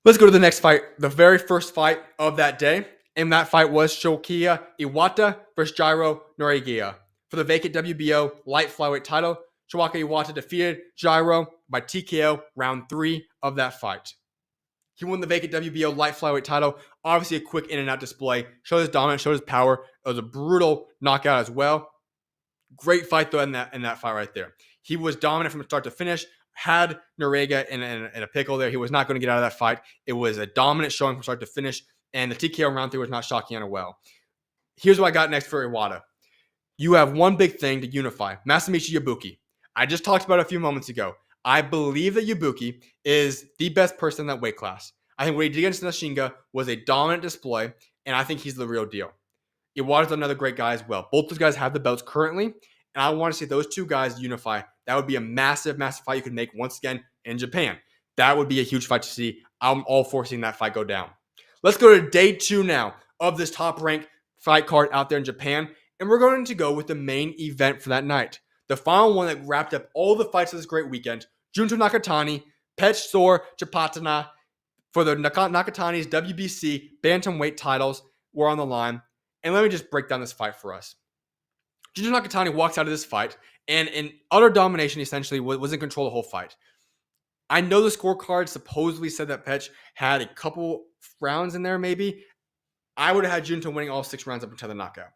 Let's go to the next fight. The very first fight of that day. And that fight was Shokiya Iwata versus Jairo Noriega. For the vacant WBO light flyweight title, Shokiya Iwata defeated Jairo by TKO round 3 of that fight. He won the vacant WBO light flyweight title. Obviously, a quick in and out display. Showed his dominance, showed his power. It was a brutal knockout as well. Great fight, though, in that fight right there. He was dominant from start to finish. had Noriega in a pickle there. He was not going to get out of that fight. It was a dominant showing from start to finish, and the TKO round 3 was not shocking at all. Here's what I got next for Iwata. You have one big thing to unify. Masamichi Ibuki. I just talked about it a few moments ago. I believe that Ibuki is the best person in that weight class. I think what he did against Nashinga was a dominant display, and I think he's the real deal. Iwata's another great guy as well. Both those guys have the belts currently, and I want to see those two guys unify. That would be a massive, massive fight you could make once again in Japan. That would be a huge fight to see. I'm all for seeing that fight go down. Let's go to day 2 now of this top-ranked fight card out there in Japan, and we're going to go with the main event for that night. The final one that wrapped up all the fights of this great weekend. Junto Nakatani, Pechsor Chapatana for the Nakatani's WBC bantamweight titles were on the line. And let me just break down this fight for us. Junto Nakatani walks out of this fight, and in utter domination, essentially, was in control of the whole fight. I know the scorecard supposedly said that Pech had a couple rounds in there, maybe. I would have had Junto winning all 6 rounds up until the knockout.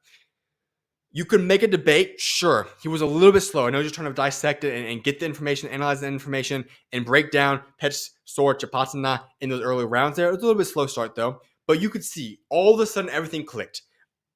You could make a debate, sure. He was a little bit slow. I know he's just trying to dissect it and get the information, analyze the information, and break down Pechsor Chapatana in those early rounds there. It was a little bit slow start, though. But you could see, all of a sudden, everything clicked.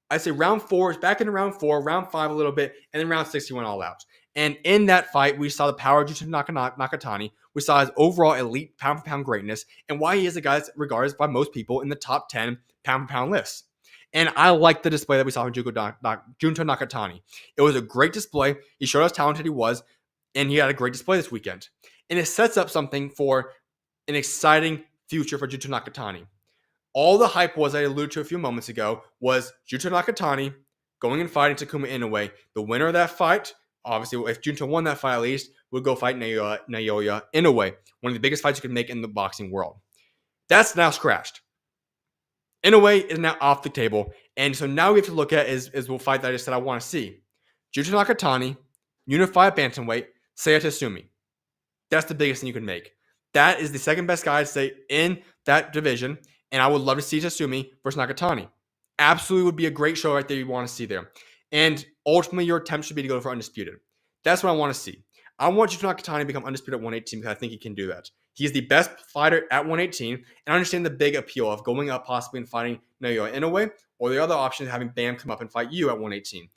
I'd say round 4 is back into round 4, round 5 a little bit, and then round 6 he went all out. And in that fight, we saw the power of Junto Nakatani. We saw his overall elite pound-for-pound greatness and why he is a guy that's regarded by most people in the top 10 pound-for-pound lists. And I like the display that we saw from Junto Nakatani. It was a great display. He showed us how talented he was, and he had a great display this weekend. And it sets up something for an exciting future for Junto Nakatani. All the hype was, I alluded to a few moments ago, was Junto Nakatani going and fighting Takuma Inoue. The winner of that fight, obviously, if Junto won that fight at least, would go fight Naoya Inoue, one of the biggest fights you could make in the boxing world. That's now scratched. Inoue is now off the table, and so now we have to look at is the fight that I just said I want to see. Junto Nakatani, unify bantamweight, Seiya Tatsumi. That's the biggest thing you can make. That is the second best guy, I'd say, in that division, and I would love to see Tatsumi versus Nakatani. Absolutely would be a great show right there you want to see there. And ultimately, your attempt should be to go for undisputed. That's what I want to see. I want Junto Nakatani to become undisputed at 118 because I think he can do that. He's the best fighter at 118, and I understand the big appeal of going up possibly and fighting Naoya Inoue, or the other option is having Bam come up and fight you at 118.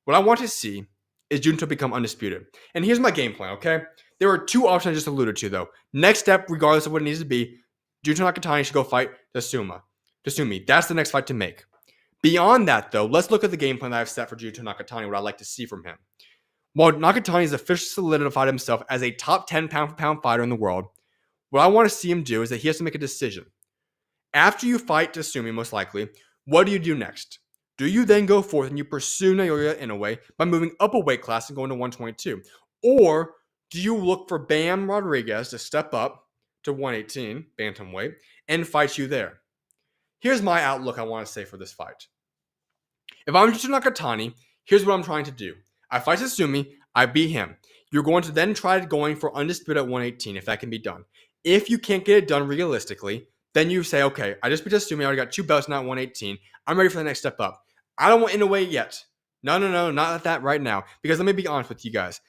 What I want to see is Junto become undisputed. And here's my game plan, okay? There are 2 options I just alluded to, though. Next step, regardless of what it needs to be, Junto Nakatani should go fight Tatsumi. That's the next fight to make. Beyond that, though, let's look at the game plan that I've set for Junto Nakatani, what I'd like to see from him. While Nakatani has officially solidified himself as a top 10 pound-for-pound fighter in the world, what I want to see him do is that he has to make a decision. After you fight Tatsumi, most likely, what do you do next? Do you then go forth and you pursue Naoya Inoue by moving up a weight class and going to 122? Or do you look for Bam Rodriguez to step up to 118, bantamweight, and fight you there? Here's my outlook I want to say for this fight. If I'm Junto Nakatani, here's what I'm trying to do. I fight Tatsumi, I beat him. You're going to then try going for undisputed at 118 if that can be done. If you can't get it done realistically, then you say, okay, I just beat Tatsumi, I already got 2 belts now at 118. I'm ready for the next step up. I don't want Inoue yet. No, not that right now. Because let me be honest with you guys.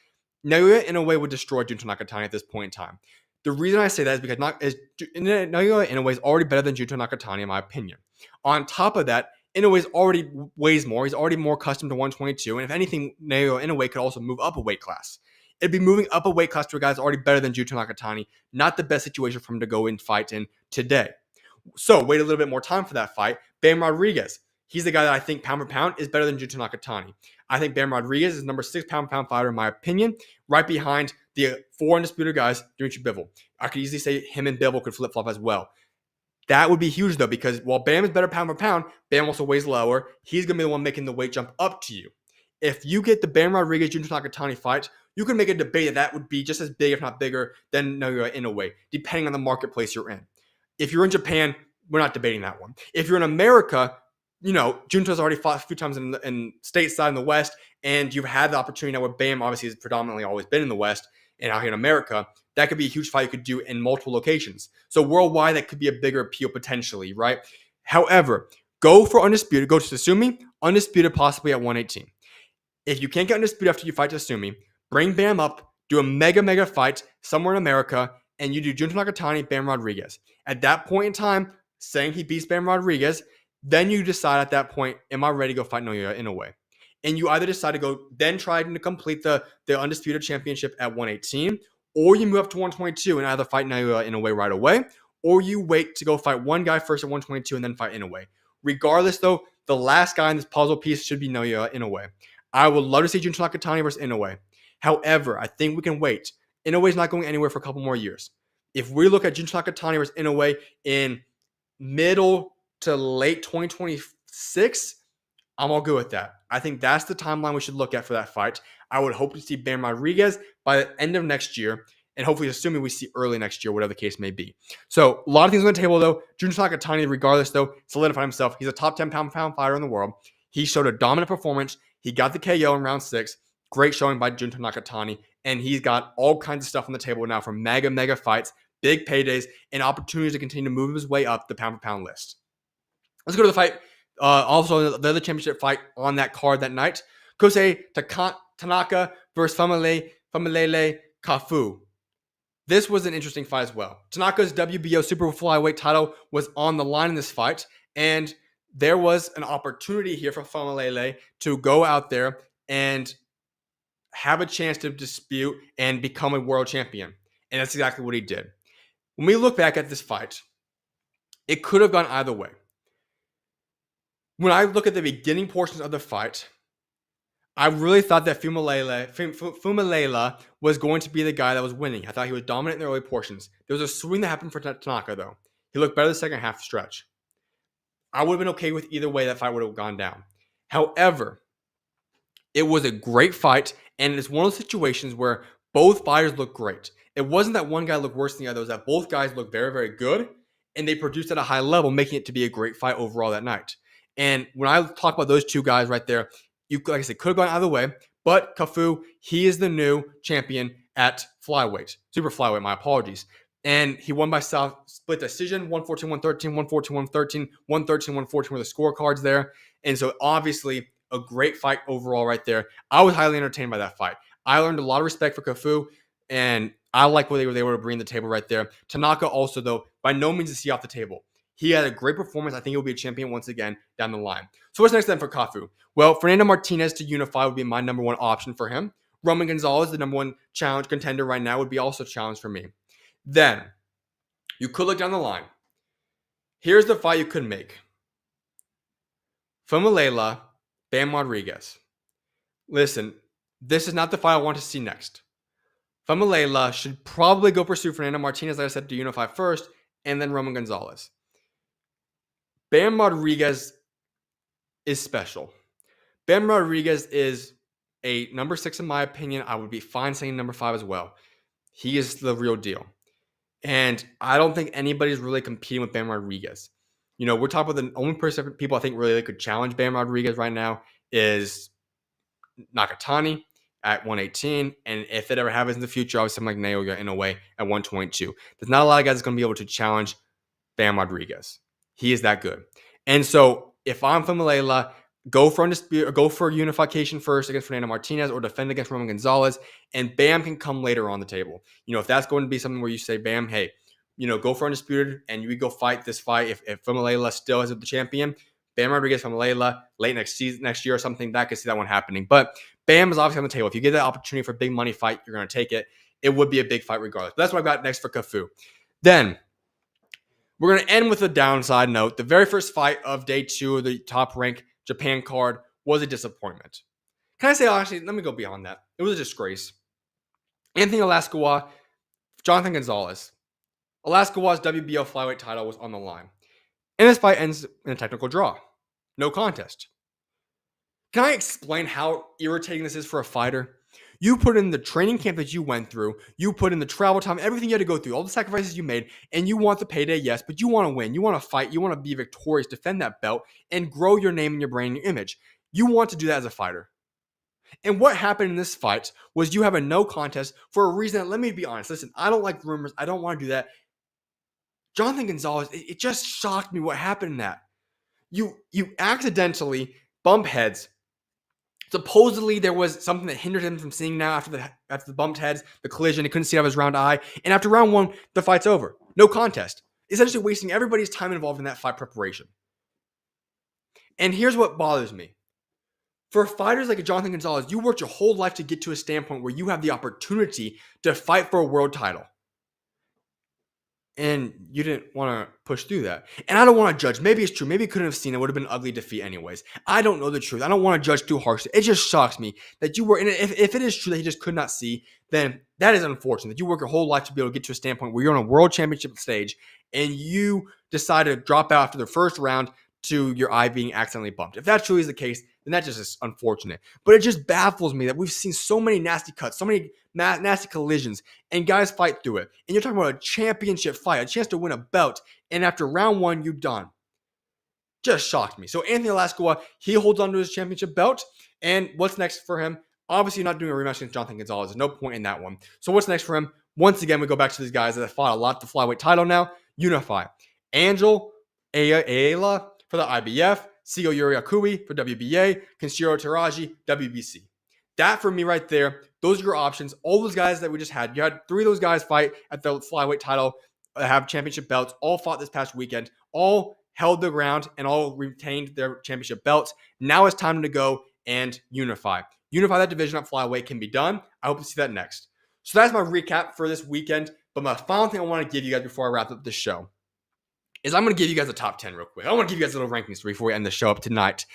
Naoya Inoue would destroy Junto Nakatani at this point in time. The reason I say that is because Naoya Inoue is already better than Junto Nakatani in my opinion. On top of that, Inoue already weighs more. He's already more accustomed to 122. And if anything, Naoya Inoue could also move up a weight class. It'd be moving up a weight class to a guy that's already better than Junto Nakatani. Not the best situation for him to go and fight in today. So wait a little bit more time for that fight. Bam Rodriguez. He's the guy that I think pound for pound is better than Junto Nakatani. I think Bam Rodriguez is number 6 pound fighter in my opinion, right behind the 4 undisputed guys, Dimitri Bivol. I could easily say him and Bivol could flip-flop as well. That would be huge though, because while Bam is better pound for pound, Bam also weighs lower. He's going to be the one making the weight jump up to you. If you get the Bam Rodriguez Junto Nakatani fight, you can make a debate that would be just as big, if not bigger, than Naoya Inoue, depending on the marketplace you're in. If you're in Japan, we're not debating that one. If you're in America, you know, Junto's already fought a few times in stateside in the West, and you've had the opportunity now where Bam obviously has predominantly always been in the West, and out here in America, that could be a huge fight you could do in multiple locations. So worldwide, that could be a bigger appeal potentially, right? However, go for undisputed. Go to Tatsumi, undisputed possibly at 118. If you can't get undisputed after you fight Tatsumi, bring Bam up do a mega fight somewhere in America, and you do Junta Nakatani, Bam Rodriguez. At that point in time, saying he beats Bam Rodriguez, then you decide at that point, am I ready to go fight Naoya Inoue? And you either decide to go, then try to complete the Undisputed Championship at 118, or you move up to 122 and either fight Naoya Inoue right away, or you wait to go fight one guy first at 122 and then fight Inoue. Regardless, though, the last guy in this puzzle piece should be Naoya Inoue. I would love to see Junta Nakatani versus Inoue. However, I think we can wait. Inoue's not going anywhere for a couple more years. If we look at Junta Nakatani versus Inoue in middle to late 2026, I'm all good with that. I think that's the timeline we should look at for that fight. I would hope to see Bam Rodriguez by the end of next year, and hopefully, assuming we see early next year, whatever the case may be. So, a lot of things on the table, though. Junta Nakatani, regardless, though, solidified himself. He's a top 10 pound-for-pound fighter in the world. He showed a dominant performance. He got the KO in round 6. Great showing by Junta Nakatani. And he's got all kinds of stuff on the table now for mega fights, big paydays, and opportunities to continue to move his way up the pound-for-pound list. Let's go to the fight. Also, the other championship fight on that card that night. Kosei Tanaka versus Famulele Kafu. This was an interesting fight as well. Tanaka's WBO super flyweight title was on the line in this fight, and there was an opportunity here for Famulele to go out there and have a chance to dispute and become a world champion. And that's exactly what he did. When we look back at this fight, it could have gone either way. When I look at the beginning portions of the fight, I really thought that Fumalela was going to be the guy that was winning. I thought he was dominant in the early portions. There was a swing that happened for Tanaka, though. He looked better the second half stretch. I would have been okay with either way that fight would have gone down. However, it was a great fight, and it's one of those situations where both fighters looked great. It wasn't that one guy looked worse than the other. It was that both guys looked very good, and they produced at a high level, making it to be a great fight overall that night. And when I talk about those two guys right there, you, like I said, could have gone either way. But Kafu, he is the new champion at flyweight, super flyweight. My apologies. And he won by split decision, 114-113, 114-113, 113-114 were the scorecards there. And so obviously a great fight overall right there. I was highly entertained by that fight. I learned a lot of respect for Kafu, and I like what they were able to bring to the table right there. Tanaka also, though, by no means is he off the table. He had a great performance. I think he'll be a champion once again down the line. So what's next then for Kafu? Well, Fernando Martinez to unify would be my number one option for him. Roman Gonzalez, the number one challenge contender right now, would be also a challenge for me. Then, you could look down the line. Here's the fight you could make. Famulele, Bam Rodriguez. Listen, this is not the fight I want to see next. Famulele should probably go pursue Fernando Martinez, like I said, to unify first, and then Roman Gonzalez. Bam Rodriguez is special. Bam Rodriguez is a number 6 in my opinion. I would be fine saying number 5 as well. He is the real deal. And I don't think anybody's really competing with Bam Rodriguez. You know, we're talking about the only person people I think really could challenge Bam Rodriguez right now is Nakatani at 118. And if it ever happens in the future, obviously I'm like Naoya Inoue at 122. There's not a lot of guys that's going to be able to challenge Bam Rodriguez. He is that good. And so if I'm Famulele, go for undisputed or go for unification first against Fernando Martinez or defend against Roman Gonzalez, and Bam can come later on the table. You know, if that's going to be something where you say, Bam, hey, you know, go for undisputed and you go fight this fight. If Famulele still is the champion, Bam Rodriguez, Famulele, late next year or something, that could see that one happening. But Bam is obviously on the table. If you get that opportunity for a big money fight, you're going to take it. It would be a big fight regardless. But that's what I got next for Kafu. Then we're going to end with a downside note. The very first fight of day 2 of the top rank Japan card was a disappointment. Can I say, actually, let me go beyond that. It was a disgrace. Anthony Alaskawa, Jonathan Gonzalez. Alaskawa's WBO flyweight title was on the line. And this fight ends in a technical draw. No contest. Can I explain how irritating this is for a fighter? You put in the training camp that you went through, you put in the travel time, everything you had to go through, all the sacrifices you made, and you want the payday, yes, but you want to win, you want to fight, you want to be victorious, defend that belt, and grow your name and your brand and your image. You want to do that as a fighter. And what happened in this fight was you have a no contest for a reason that, let me be honest, listen, I don't like rumors, I don't want to do that. Jonathan Gonzalez, it just shocked me what happened in that. You accidentally bump heads. Supposedly, there was something that hindered him from seeing now after the bumped heads, the collision. He couldn't see out of his round eye. And after round 1, the fight's over. No contest. Essentially wasting everybody's time involved in that fight preparation. And here's what bothers me. For fighters like Jonathan Gonzalez, you worked your whole life to get to a standpoint where you have the opportunity to fight for a world title. And you didn't want to push through that. And I don't want to judge. Maybe it's true. Maybe he couldn't have seen it. It would have been an ugly defeat anyways. I don't know the truth. I don't want to judge too harshly. It just shocks me that you were, and if it is true that he just could not see, then that is unfortunate. That you work your whole life to be able to get to a standpoint where you're on a world championship stage and you decide to drop out after the first round to your eye being accidentally bumped. If that truly is the case, then that just is unfortunate. But it just baffles me that we've seen so many nasty cuts, so many nasty collisions, and guys fight through it. And you're talking about a championship fight, a chance to win a belt, and after round 1, you're done. Just shocked me. So Anthony Lascaux, he holds on to his championship belt, and what's next for him? Obviously, not doing a rematch against Jonathan Gonzalez. There's no point in that one. So what's next for him? Once again, we go back to these guys that have fought a lot the flyweight title now. Unify. Angel Ayala for the IBF, Sigo Yuriakui for WBA, Kenshiro Teraji, WBC. That for me right there, those are your options. All those guys that we just had, you had 3 of those guys fight at the flyweight title, have championship belts, all fought this past weekend, all held the ground and all retained their championship belts. Now it's time to go and unify. Unify that division at flyweight can be done. I hope to see that next. So that's my recap for this weekend. But my final thing I want to give you guys before I wrap up this show is I'm going to give you guys a top 10 real quick. I want to give you guys a little rankings before we end the show up tonight.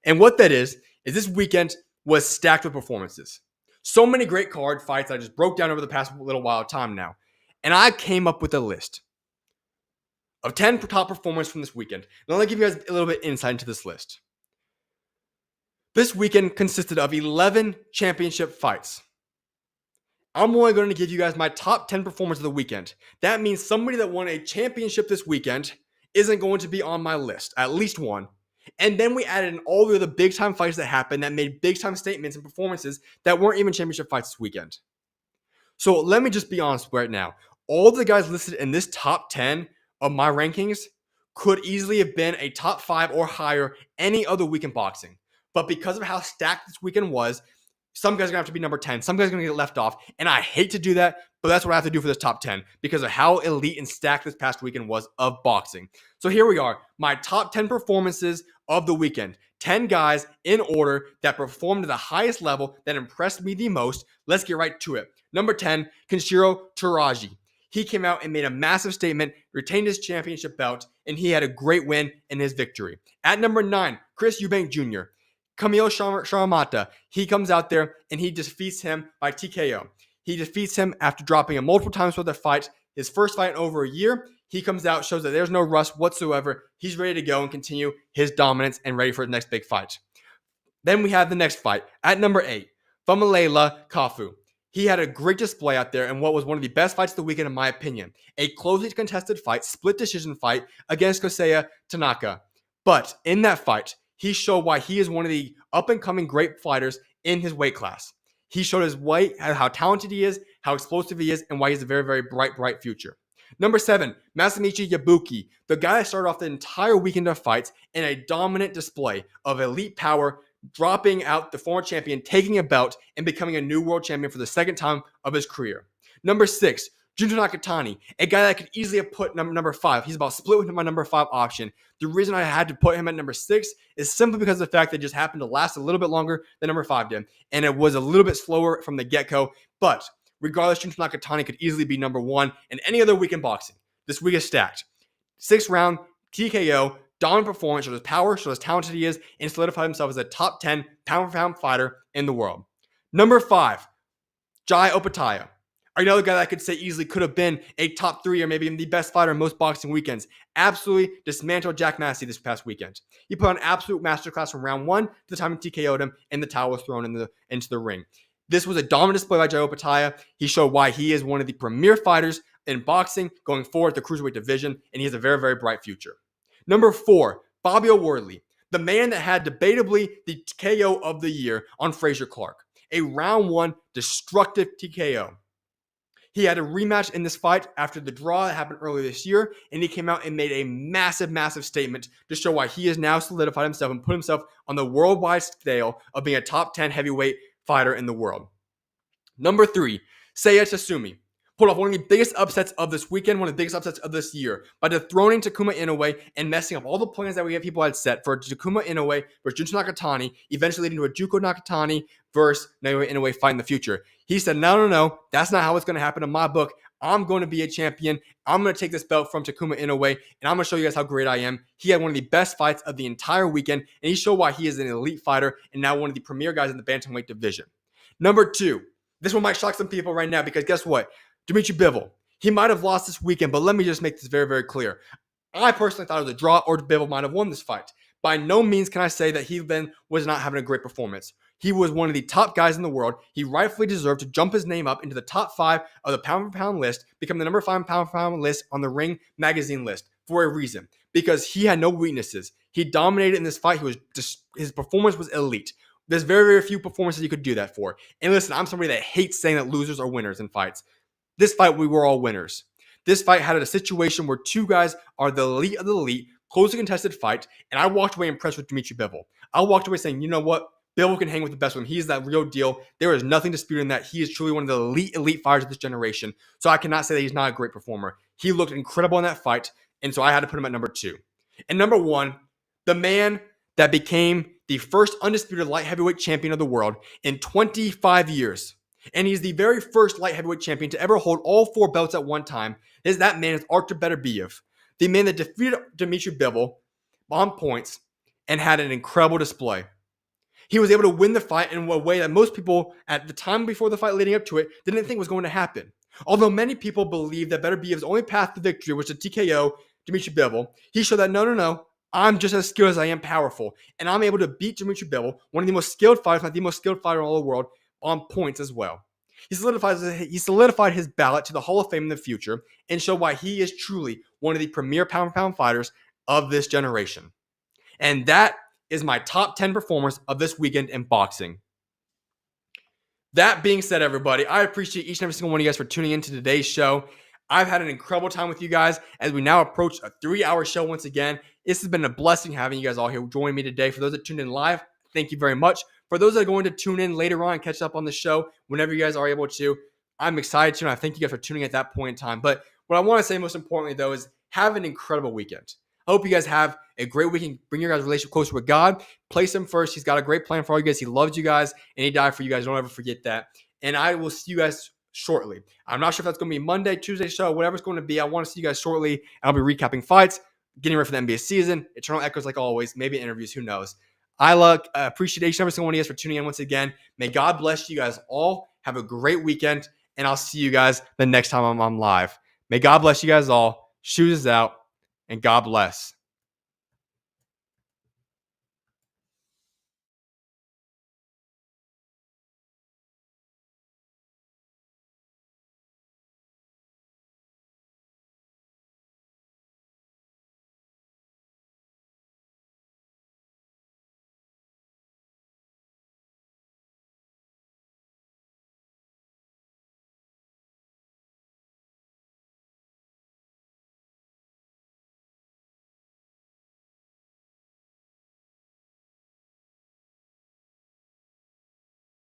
And what that is this weekend was stacked with performances. So many great card fights I just broke down over the past little while of time now. And I came up with a list of 10 top performers from this weekend. And I'll give you guys a little bit insight into this list. This weekend consisted of 11 championship fights. I'm only going to give you guys my top 10 performers of the weekend. That means somebody that won a championship this weekend isn't going to be on my list, at least one. And then we added in all the other big-time fights that happened that made big-time statements and performances that weren't even championship fights this weekend. So let me just be honest right now. All the guys listed in this top 10 of my rankings could easily have been a top 5 or higher any other week in boxing. But because of how stacked this weekend was, some guys are going to have to be number 10. Some guys are going to get left off. And I hate to do that, but that's what I have to do for this top 10 because of how elite and stacked this past weekend was of boxing. So here we are, my top 10 performances of the weekend. 10 guys in order that performed at the highest level that impressed me the most. Let's get right to it. Number 10, Kenshiro Teraji. He came out and made a massive statement, retained his championship belt, and he had a great win in his victory. At number 9, Chris Eubank Jr. Kamil Sharamata, he comes out there and he defeats him by TKO. He defeats him after dropping him multiple times for the fight. His first fight in over a year. He comes out, shows that there's no rust whatsoever. He's ready to go and continue his dominance and ready for the next big fight. Then we have the next fight. At number 8, Famalela Kafu. He had a great display out there in what was one of the best fights of the weekend in my opinion. A closely contested fight, split decision fight against Kosei Tanaka. But in that fight, he showed why he is one of the up-and-coming great fighters in his weight class. He showed his weight, how talented he is, how explosive he is, and why he's a very, very bright future. Number 7, Masamichi Yabuki, the guy that started off the entire weekend of fights in a dominant display of elite power, dropping out the former champion, taking a belt, and becoming a new world champion for the second time of his career. Number 6, Junto Nakatani, a guy that I could easily have put number 5. He's about split with my number 5 option. The reason I had to put him at number 6 is simply because of the fact that it just happened to last a little bit longer than number 5 did. And it was a little bit slower from the get-go. But regardless, Junto Nakatani could easily be number 1 in any other week in boxing. This week is stacked. 6th round, TKO, dominant performance, showed his power, showed how talented he is, and solidified himself as a top 10 pound-for-pound fighter in the world. Number 5, Jai Opataya. Another guy that I could say easily could have been a top 3 or maybe even the best fighter in most boxing weekends. Absolutely dismantled Jack Massey this past weekend. He put on absolute masterclass from round 1 to the time he TKO'd him and the towel was thrown into the ring. This was a dominant display by Jai Opataya. He showed why he is one of the premier fighters in boxing going forward the cruiserweight division, and he has a very, very bright future. Number 4, Bobby O'Wardley, the man that had debatably the KO of the year on Frazier Clark. A round 1 destructive TKO. He had a rematch in this fight after the draw that happened earlier this year, and he came out and made a massive, massive statement to show why he has now solidified himself and put himself on the worldwide scale of being a top 10 heavyweight fighter in the world. Number 3, Seiya Tatsumi pulled off one of the biggest upsets of this weekend, one of the biggest upsets of this year, by dethroning Takuma Inoue and messing up all the plans that people had set for Takuma Inoue versus Junto Nakatani, eventually leading to a Juko Nakatani versus Naoya Inoue fight in the future. He said, no, that's not how it's going to happen in my book. I'm going to be a champion. I'm going to take this belt from Takuma Inoue, and I'm going to show you guys how great I am. He had one of the best fights of the entire weekend, and he showed why he is an elite fighter and now one of the premier guys in the bantamweight division. Number 2, this one might shock some people right now because guess what? Dimitri Bivol, he might have lost this weekend, but let me just make this very, very clear. I personally thought it was a draw or Bivol might have won this fight. By no means can I say that he then was not having a great performance. He was one of the top guys in the world. He rightfully deserved to jump his name up into the top 5 of the pound-for-pound list, become the number 5 pound-for-pound list on the Ring magazine list for a reason. Because he had no weaknesses. He dominated in this fight. His performance was elite. There's very, very few performances you could do that for. And listen, I'm somebody that hates saying that losers are winners in fights. This fight, we were all winners. This fight had a situation where 2 guys are the elite of the elite, closely contested fight, and I walked away impressed with Dimitri Bivol. I walked away saying, you know what? Bivol can hang with the best of them. He's that real deal. There is nothing disputing that. He is truly one of the elite fighters of this generation. So I cannot say that he's not a great performer. He looked incredible in that fight, and so I had to put him at number 2. And number 1, the man that became the first undisputed light heavyweight champion of the world in 25 years. And he's the very first light heavyweight champion to ever hold all 4 belts at one time. That man is Artur Beterbiev, the man that defeated Dimitri Bivol on points and had an incredible display. He was able to win the fight in a way that most people at the time before the fight leading up to it didn't think was going to happen. Although many people believe that Beterbiev's only path to victory was to TKO Dimitri Bivol, he showed that no, I'm just as skilled as I am powerful. And I'm able to beat Dimitri Bivol, one of the most skilled fighters, not the most skilled fighter in all the world, on points as well. He solidified his ballot to the Hall of Fame in the future and showed why he is truly one of the premier pound-for-pound fighters of this generation. And that is my top 10 performers of this weekend in boxing. That being said, everybody, I appreciate each and every single one of you guys for tuning into today's show. I've had an incredible time with you guys as we now approach a 3-hour show once again. This has been a blessing having you guys all here joining me today. For those that tuned in live, thank you very much. For those that are going to tune in later on and catch up on the show, whenever you guys are able to, I'm excited to, and I thank you guys for tuning in at that point in time. But what I want to say most importantly, though, is have an incredible weekend. I hope you guys have a great weekend. Bring your guys' relationship closer with God. Place him first. He's got a great plan for all you guys. He loves you guys, and he died for you guys. Don't ever forget that. And I will see you guys shortly. I'm not sure if that's going to be Monday, Tuesday show, whatever it's going to be. I want to see you guys shortly. I'll be recapping fights, getting ready for the NBA season, Eternal Echoes like always, maybe interviews, who knows. I appreciate each and every single one of you guys for tuning in once again. May God bless you guys all. Have a great weekend, and I'll see you guys the next time I'm on live. May God bless you guys all. SchuZ is out, and God bless.